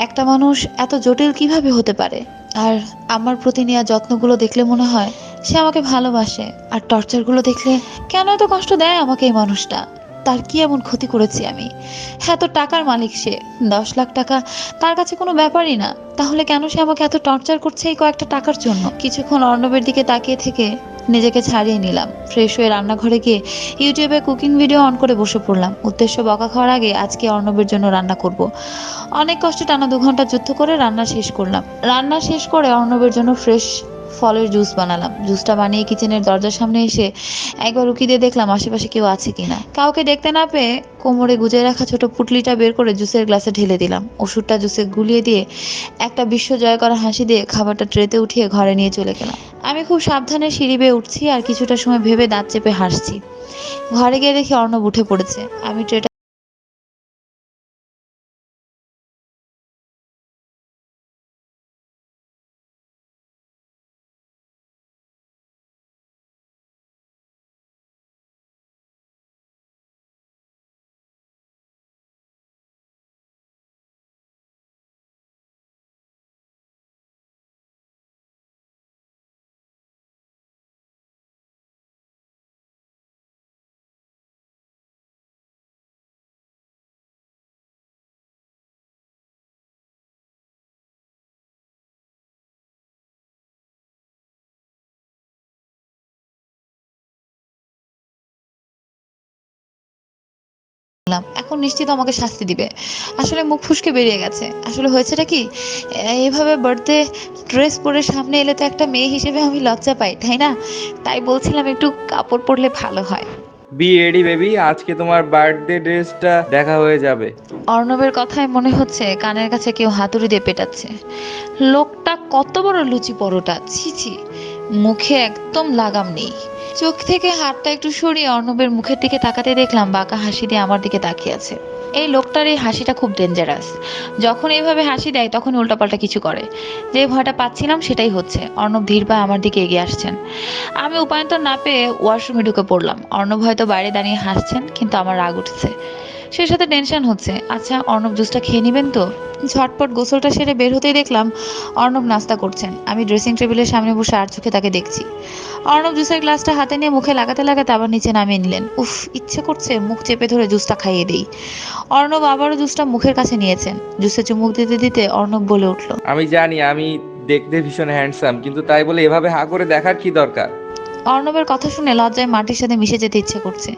একটা মানুষ এত জটিল কিভাবে হতে পারে? আর আমার প্রতি নেওয়া যত্নগুলো দেখলে মনে হয় সে আমাকে ভালোবাসে। আর টর্চারগুলো দেখলে কেন এত কষ্ট দেয় আমাকে এই মানুষটা? তার কি এমন ক্ষতি করেছি আমি? হ্যাঁ, তো টাকার মালিক সে, 10 লাখ টাকা তার কাছে কোনো ব্যাপারই না। তাহলে কেন সে আমাকে এত টর্চার করছে এই কয়েকটা টাকার জন্য? কিছুক্ষণ অর্ণবের দিকে তাকিয়ে থেকে নিজেকে ছাড়িয়ে নিলাম। ফ্রেশ হয়ে রান্নাঘরে গিয়ে ইউটিউবে কুকিং ভিডিও অন করে বসে পড়লাম। উদ্দেশ্য বকা খাওয়ার আগে আজকে অর্ণবের জন্য রান্না করব। অনেক কষ্টে টানা 2 ঘন্টা যুদ্ধ করে রান্না শেষ করলাম। রান্না শেষ করে অর্ণবের জন্য ফ্রেশ ফলের জুস বানালাম। জুসটা বানিয়ে কিচেনের দরজার সামনে এসে একবার উকি দিয়ে দেখলাম আশেপাশে কেউ আছে কিনা। কাউকে দেখতে না পেয়ে কোমরে গুজে রাখা ছোট পুটলিটা বের করে জুসের গ্লাসে ঢেলে দিলাম। ওষুধটা জুসে গুলিয়ে দিয়ে একটা বিশ্ব জয় করা হাসি দিয়ে খাবারটা ট্রেতে উঠিয়ে ঘরে নিয়ে চলে গেলাম। আমি খুব সাবধানে সিঁড়ি বেয়ে উঠছি আর কিছুটা সময় ভেবে দাঁত চেপে হাসছি। ঘরে গিয়ে দেখি অর্ণব উঠে পড়েছে। আমি ট্রেটা দিলাম। এখন নিশ্চিত আমাকে শাস্তি দিবে। আসলে মুখ ফুসকে বেরিয়ে গেছে। আসলে হয়েছেটা কি, এভাবে বার্থডে ড্রেস পরে সামনে এলে তো একটা মেয়ে হিসেবে আমি লজ্জা পাই, তাই না? তাই বলছিলাম একটু কাপড় পরলে ভালো হয়। বি রেডি বেবি, আজকে তোমার বার্থডে ড্রেসটা দেখা হয়ে যাবে। অর্ণবের কথায় মনে হচ্ছে কানের কাছে কেউ হাতুড়ি দিয়ে পেটাচ্ছে। লোকটা কত বড় লুচি পরোটা, ছি ছি। মুখে একদম লাগাম নেই। চোখ থেকে হাতটা একটু সরিয়ে অর্ণবের মুখের দিকে তাকাতে দেখলাম বাঁকা হাসি দিয়ে আমার দিকে তাকিয়ে আছে। এই লোকটার এই হাসিটা খুব ডেঞ্জারাস। যখন এইভাবে হাসি দেয় তখন উল্টাপাল্টা কিছু করে। যে ভয়টা পাচ্ছিলাম সেটাই হচ্ছে। অর্ণব ধীর পায়ে আমার দিকে এগিয়ে আসছেন। আমি উপায়ন্তর না পেয়ে ওয়াশরুমে ঢুকে পড়লাম। অর্ণব হয়তো বাইরে দাঁড়িয়ে হাসছেন, কিন্তু আমার রাগ উঠছে, সেই সাথে টেনশন হচ্ছে। আচ্ছা অর্ণব জুসটা খেয়ে নেবেন তো? ঝটপট গোসলটা সেরে বের হতেই দেখলাম অর্ণব নাস্তা করছেন। আমি ড্রেসিং টেবিলের সামনে বসে আর চোখে তাকে দেখছি। অর্ণব জুসের গ্লাসটা হাতে নিয়ে মুখে লাগাতে লাগাতে আবার নিচে নামিয়ে নিলেন। উফ, ইচ্ছে করছে মুখ চেপে ধরে জুসটা খাইয়ে দেই। অর্ণব আবারও জুসটা মুখের কাছে নিয়েছেন। জুসে চুমুক দিতে দিতে অর্ণব বলে উঠল, আমি জানি আমি দেখতে ভীষণ হ্যান্ডসাম, কিন্তু তাই বলে এভাবে হা করে দেখার কি দরকার? অর্ণবের কথা শুনে লজ্জায় মাটির সাথে মিশে যেতে ইচ্ছে করছে।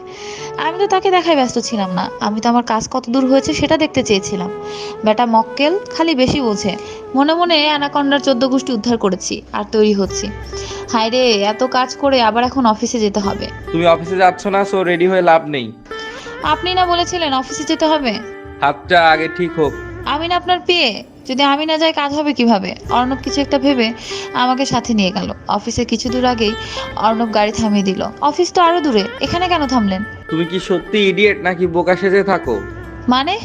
আমি তো তাকে দেখায় ব্যস্ত ছিলাম না, আমি তো আমার কাজ কত দূর হয়েছে সেটা দেখতে চেয়েছিলাম। বেটা মক্কেল খালি বেশি বোঝে। মনে মনে অ্যানাকন্ডার 14 গোষ্ঠী উদ্ধার করেছি আর তৈরি হচ্ছি। হায় রে, এত কাজ করে আবার এখন অফিসে যেতে হবে। তুমি অফিসে যাচ্ছ না, সো রেডি হয়ে লাভ নেই। আপনি না বলেছিলেন অফিসে যেতে হবে? হাতটা আগে ঠিক হোক। আমি না আপনার পেয়ে, যদি আমি না যাই কাজ হবে কিভাবে? অর্ণব কিছু একটা ভেবে আমাকে সাথে নিয়ে গেল। অফিসের কিছু দূর আগেই অর্ণব গাড়ি থামিয়ে দিল। অফিস তো আরো দূরে, এখানে কেন থামলেন? তুমি কি সত্যি ইডিয়েট নাকি বোকা সেজে থাকো? মানে?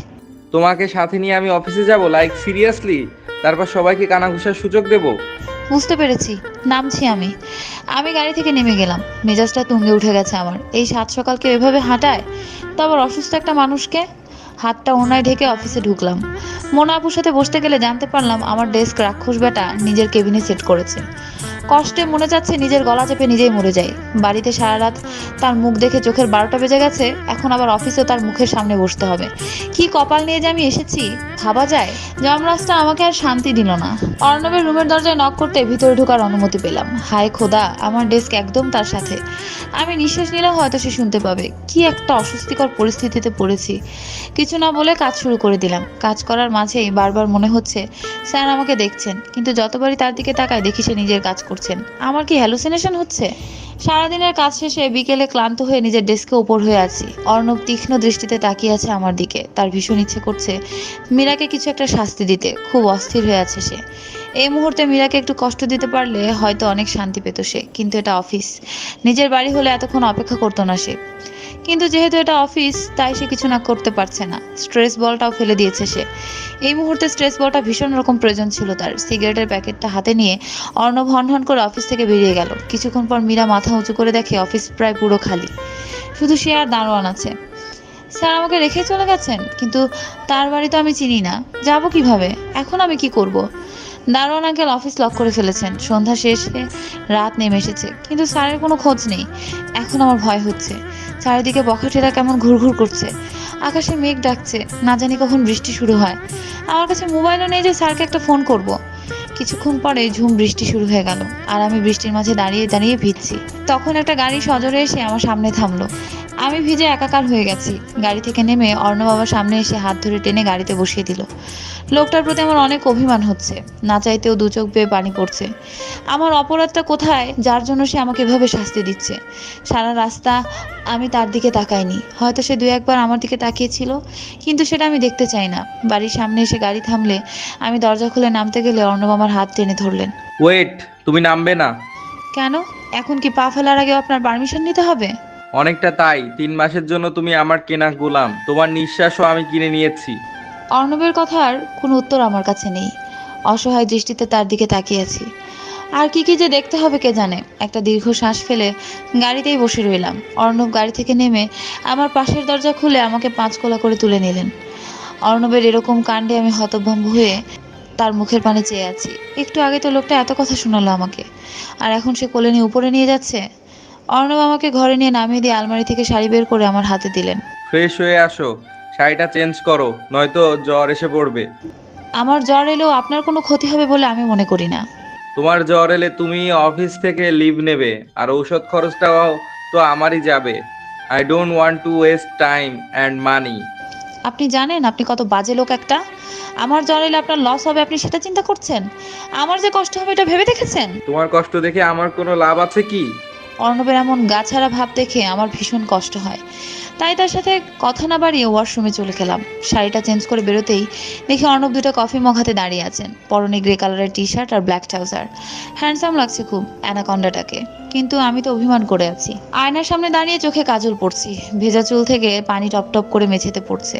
তোমাকে সাথে নিয়ে আমি অফিসে যাব, লাইক সিরিয়াসলি? তারপর সবাইকে কানাঘুষার সুযোগ দেব? বুঝতে পেরেছি, নামছি আমি। আমি গাড়ি থেকে নেমে গেলাম। মেজাজটা তুঙ্গে উঠে গেছে আমার। এই সাত সকালকে এভাবে হাঁটায়, তো আবার অসুস্থ একটা মানুষকে। হাতটা ওনায় ঢেকে অফিসে ঢুকলাম। মোনা আপুর সাথে বসতে গেলে জানতে পারলাম আমার ডেস্ক রাক্ষস বেটা নিজের কেবিনে সেট করেছে। কষ্টে মনে যাচ্ছে নিজের গলা চেপে নিজেই মরে যায়। বাড়িতে সারা রাত তার মুখ দেখে চোখের 12টা বেজে গেছে, এখন আবার অফিসেও তার মুখের সামনে বসতে হবে। কি কপাল নিয়ে যে আমি এসেছি, ভাবা যায়? যমরাজটা আমাকে আর শান্তি দিল না। অর্ণবের রুমের দরজায় নক করতে ভিতরে ঢোকার অনুমতি পেলাম। হায় খোদা, আমার ডেস্ক একদম তার সাথে। আমি নিঃশ্বাস নিলেও হয়তো সে শুনতে পাবে। কি একটা অস্বস্তিকর পরিস্থিতিতে পড়েছি। কিছু না বলে কাজ শুরু করে দিলাম। কাজ করার মাঝেই বারবার মনে হচ্ছে স্যার আমাকে দেখছেন, কিন্তু যতবারই তার দিকে তাকাই দেখি সে নিজের কাজ করছেন। আমার কি হ্যালুসিনেশন হচ্ছে? সারাদিনের কাজ শেষে বিকেলে ক্লান্ত হয়ে নিজের ডেস্কে উপর হয়ে আছি। অর্ণব তীক্ষ্ণ দৃষ্টিতে তাকিয়ে আছে আমার দিকে। তার ভীষণ ইচ্ছে করছে মীরাকে কিছু একটা শাস্তি দিতে। খুব অস্থির হয়ে আছে সে। এই মুহূর্তে মীরাকে একটু কষ্ট দিতে পারলে হয়তো অনেক শান্তি পেত সে, কিন্তু এটা অফিস। নিজের বাড়ি হলে এতক্ষণ অপেক্ষা করতো না সে, কিন্তু যেহেতু এটা অফিস তাই সে কিছু না করতে পারছে না। স্ট্রেস বলটাও ফেলে দিয়েছে সে। এই মুহূর্তে স্ট্রেস বলটা ভীষণ রকম প্রয়োজন ছিল তার। সিগারেটের প্যাকেটটা হাতে নিয়ে অর্ণব হন করে অফিস থেকে বেরিয়ে গেল। কিছুক্ষণ পর মীরা মাথা উঁচু করে দেখে অফিস প্রায় পুরো খালি, শুধু সে আর দারোয়ান আছে। স্যার আমাকে রেখে চলে গেছেন, কিন্তু তার বাড়ি তো আমি চিনি না, যাব কিভাবে? এখন আমি কি করব? দারোয়ান আঙ্কেল অফিস লক করে ফেলেছেন। সন্ধ্যা শেষে রাত নেমে এসেছে, কিন্তু স্যারের কোনো খোঁজ নেই। এখন আমার ভয় হচ্ছে। চারিদিকে বখাটেরা কেমন ঘুরঘুর করছে। আকাশে মেঘ ডাকছে, না জানি কখন বৃষ্টি শুরু হয়। আমার কাছে মোবাইলও নেই যে স্যারকে একটা ফোন করব। কিছুক্ষণ পরে ঝুম বৃষ্টি শুরু হয়ে গেল, আর আমি বৃষ্টির মাঝে দাঁড়িয়ে দাঁড়িয়ে ভিজছি। তখন একটা গাড়ি সজোরে এসে আমার সামনে থামলো। আমি ভিজে একাকার হয়ে গেছি। গাড়ি থেকে নেমে অর্ণব বাবার সামনে এসে হাত ধরে টেনে গাড়িতে বসিয়ে দিল। লোকটার প্রতি আমার অনেক অভিমান হচ্ছে। না চাইতেও দু চোখ বেয়ে পানি পড়ছে। আমার অপরাধটা কোথায় যার জন্য সে আমাকে এভাবে শাস্তি দিচ্ছে? সারা রাস্তা আমি তার দিকে তাকাইনি। হয়তো সে দু একবার আমার দিকে তাকিয়েছিল, কিন্তু সেটা আমি দেখতে চাই না। বাড়ির সামনে এসে গাড়ি থামলে আমি দরজা খুলে নামতে গেলে অর্ণব আমার হাত টেনে ধরলেন। ওয়েট, তুমি নামবে না? কেন? এখন কি পা ফেলার আগে আপনার পারমিশন নিতে হবে? অনেকটা তাই। 3 মাসের জন্য তুমি আমার কেনা গোলাম। তোমার নিঃশ্বাসও আমি কিনে নিয়েছি। অর্ণবের কথার কোনো উত্তর আমার কাছে নেই। অসহায় দৃষ্টিতে তার দিকে তাকিয়ে আছি। আর কি কি যে দেখতে হবে কে জানে। একটা দীর্ঘ শ্বাস ফেলে গাড়িতেই বসে রইলাম। অর্ণব গাড়ি থেকে নেমে আমার পাশের দরজা খুলে আমাকে 5 কোলা করে তুলে নিলেন। অর্ণবের এরকম কাণ্ডে আমি হতভম্ব হয়ে তার মুখের পানে চেয়ে আছি। একটু আগে তো লোকটা এত কথা শোনালো আমাকে, আর এখন সে কোলে নিয়ে উপরে নিয়ে যাচ্ছে। অর্ণব আমাকে ঘরে নিয়ে নামিয়ে দিয়ে আলমারি থেকে শাড়ি বের করে আমার হাতে দিলেন। ফ্রেশ হয়ে আসো, শাড়িটা চেঞ্জ করো, নয়তো জ্বর এসে পড়বে। আমার জ্বর এলেও আপনার কোনো ক্ষতি হবে বলে আমি মনে করি না। তোমার জ্বর এলে তুমি অফিস থেকে লিভ নেবে, আর ঔষধ খরচটাও তো আমারই যাবে। I don't want to waste time and money. আপনি জানেন আপনি কত বাজে লোক একটা? আমার জ্বর এলে আপনার লস হবে আপনি সেটা চিন্তা করছেন? আমার যে কষ্ট হবে এটা ভেবে দেখেছেন? তোমার কষ্ট দেখে আমার কোনো লাভ আছে কি? অর্ণবের এমন গাছাড়া ভাব দেখে আমার ভীষণ কষ্ট হয়। তাই তার সাথে কথা না বাড়িয়ে ওয়াশরুমে চলে গেলাম। শাড়িটা চেঞ্জ করে বেরোতেই দেখি অর্ণব দুটো কফি মগ হাতে দাঁড়িয়ে আছেন। পরনে গ্রে কালারের টি শার্ট আর ব্ল্যাক ট্রাউজার। হ্যান্ডসাম লাগছে খুব অ্যানাকন্ডাটাকে, কিন্তু আমি তো অভিমান করে আছি। আয়নার সামনে দাঁড়িয়ে চোখে কাজল পড়ছি। ভেজা চুল থেকে পানি টপ টপ করে মেঝেতে পড়ছে।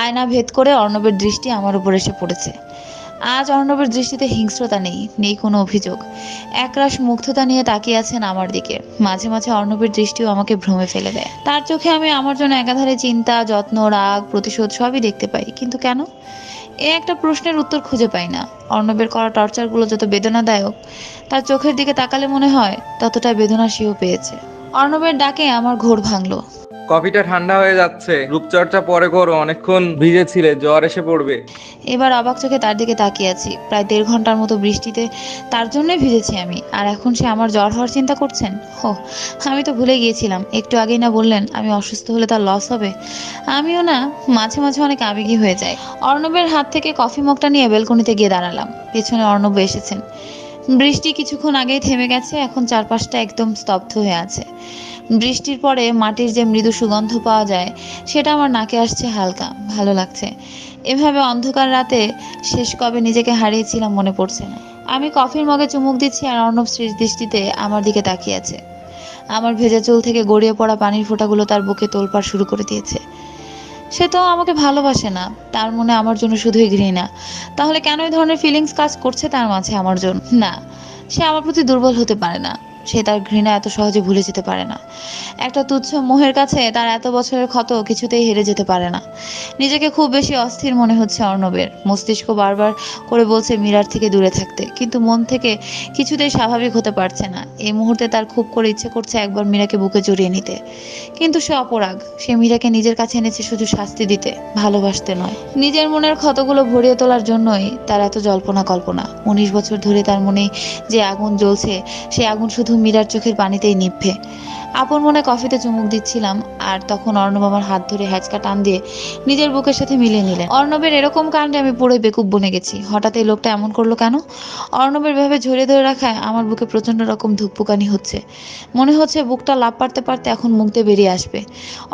আয়না ভেদ করে অর্ণবের দৃষ্টি আমার উপর এসে পড়েছে। আজ অর্ণবের দৃষ্টিতে হিংস্রতা নেই, নেই কোনো অভিযোগ। একরাশ মুগ্ধতা নিয়ে তাকিয়ে আছেন আমার দিকে। মাঝে মাঝে অর্ণবের দৃষ্টিও আমাকে ভ্রমে ফেলে দেয়। তার চোখে আমি আমার জন্য একাধারে চিন্তা, যত্ন, রাগ, প্রতিশোধ সবই দেখতে পাই, কিন্তু কেন? এ একটা প্রশ্নের উত্তর খুঁজে পাই না। অর্ণবের করা টর্চারগুলো যত বেদনাদায়ক, তার চোখের দিকে তাকালে মনে হয় ততটা বেদনা সেও পেয়েছে। অর্ণবের ডাকে আমার ঘোর ভাঙলো। কফিটা ঠান্ডা হয়ে যাচ্ছে, রূপচর্চা পরে করো, অনেকক্ষণ ভিজেছিলে, জ্বর এসে পড়বে। এবার অবাক চোখে তার দিকে তাকিয়ে আছি। প্রায় 1.5 ঘন্টার মতো বৃষ্টিতে তার জন্যই ভিজেছি আমি, আর এখন সে আমার জ্বর হওয়ার চিন্তা করছেন। হো, আমি তো ভুলে গিয়েছিলাম, একটু আগেই না বললেন আমি অসুস্থ হলে তার লস হবে। আমিও না মাঝে মাঝে অনেক আবেগী হয়ে যাই। অর্ণবের হাত থেকে কফি মগটা নিয়ে বেলকনিতে গিয়ে দাঁড়ালাম। পেছনে অর্ণব এসেছেন। বৃষ্টি কিছুক্ষণ আগেই থেমে গেছে, এখন চারপাশটা একদম স্তব্ধ হয়ে আছে। বৃষ্টির পরে মাটির যে মৃদু সুগন্ধ পাওয়া যায় সেটা আমার নাকে আসছে হালকা, ভালো লাগছে। এভাবে অন্ধকার রাতে শেষ কবে নিজেকে হারিয়েছিলাম মনে পড়ছে না। আমি কফির মগে চুমুক দিচ্ছি আর অর্ণব শেষ দৃষ্টিতে আমার দিকে তাকিয়ে আছে। আমার ভেজা চুল থেকে গড়িয়ে পড়া পানির ফোঁটাগুলো তার বুকে তোলপাড় শুরু করে দিয়েছে। সে তো আমাকে ভালোবাসে না, তার মনে আমার জন্য শুধুই ঘৃণা। তাহলে কেন এই ধরনের ফিলিংস কাজ করছে তার মাঝে আমার জন্য? না, সে আমার প্রতি দুর্বল হতে পারে না, সে তার ঘৃণা এত সহজে ভুলে যেতে পারে না। একটা তুচ্ছ মোহের কাছে তার এত বছরের ক্ষত কিছুতেই হেরে যেতে পারে না। নিজেকে খুব বেশি অস্থির মনে হচ্ছে অর্ণবের। মস্তিষ্ক বারবার করে বলছে মীরার থেকে দূরে থাকতে, কিন্তু মন থেকে কিছুতেই স্বাভাবিক হতে পারছে না। এই মুহূর্তে তার খুব করে ইচ্ছে করছে একবার মীরাকে বুকে জড়িয়ে নিতে, কিন্তু সে অপরাগ। সে মীরাকে নিজের কাছে এনেছে শুধু শাস্তি দিতে, ভালোবাসতে নয়। নিজের মনের ক্ষতগুলো ভরিয়ে তোলার জন্যই তার এত জল্পনা কল্পনা। 19 বছর ধরে তার মনে যে আগুন জ্বলছে, সে আগুন শুধু মীরার চোখের পানিতেই নিভবে। আপন মনে কফিতে চুমুক দিচ্ছিলাম, আর তখন অর্ণব আমার হাত ধরে হ্যাচকা টান দিয়ে নিজের বুকের সাথে মিলিয়ে নিলেন। অর্ণবের এরকম কাণ্ডে আমি পুরোই বেকুব বনে গেছি। হঠাৎ এই লোকটা এমন করলো কেন? অর্ণবের ভাবে ঝরিয়ে ধরে রাখায় আমার বুকে প্রচন্ড রকম ধুকপুকানি হচ্ছে। মনে হচ্ছে বুকটা লাফ পারতে পারতে এখন মুখ দিয়ে বেরিয়ে আসবে।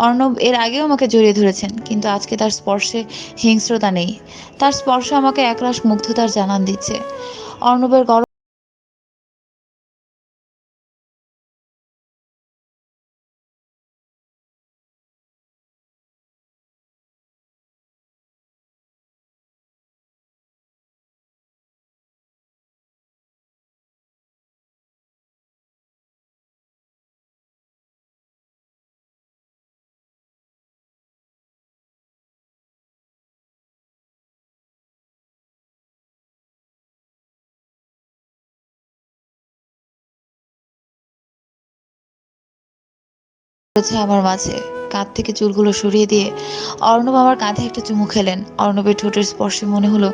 অর্ণব এর আগেও আমাকে জড়িয়ে ধরেছেন, কিন্তু আজকে তার স্পর্শে হিংস্রতা নেই। তার স্পর্শ আমাকে একরাশ মুগ্ধতার জানান দিচ্ছে। অর্ণবের গরম করেছে আমার মাঝে। কাঁধ থেকে চুলগুলো সরিয়ে দিয়ে অর্ণব আমার কাঁধে একটা চুমু খেলেন। অর্ণবের ঠোঁটের স্পর্শে মনে হলো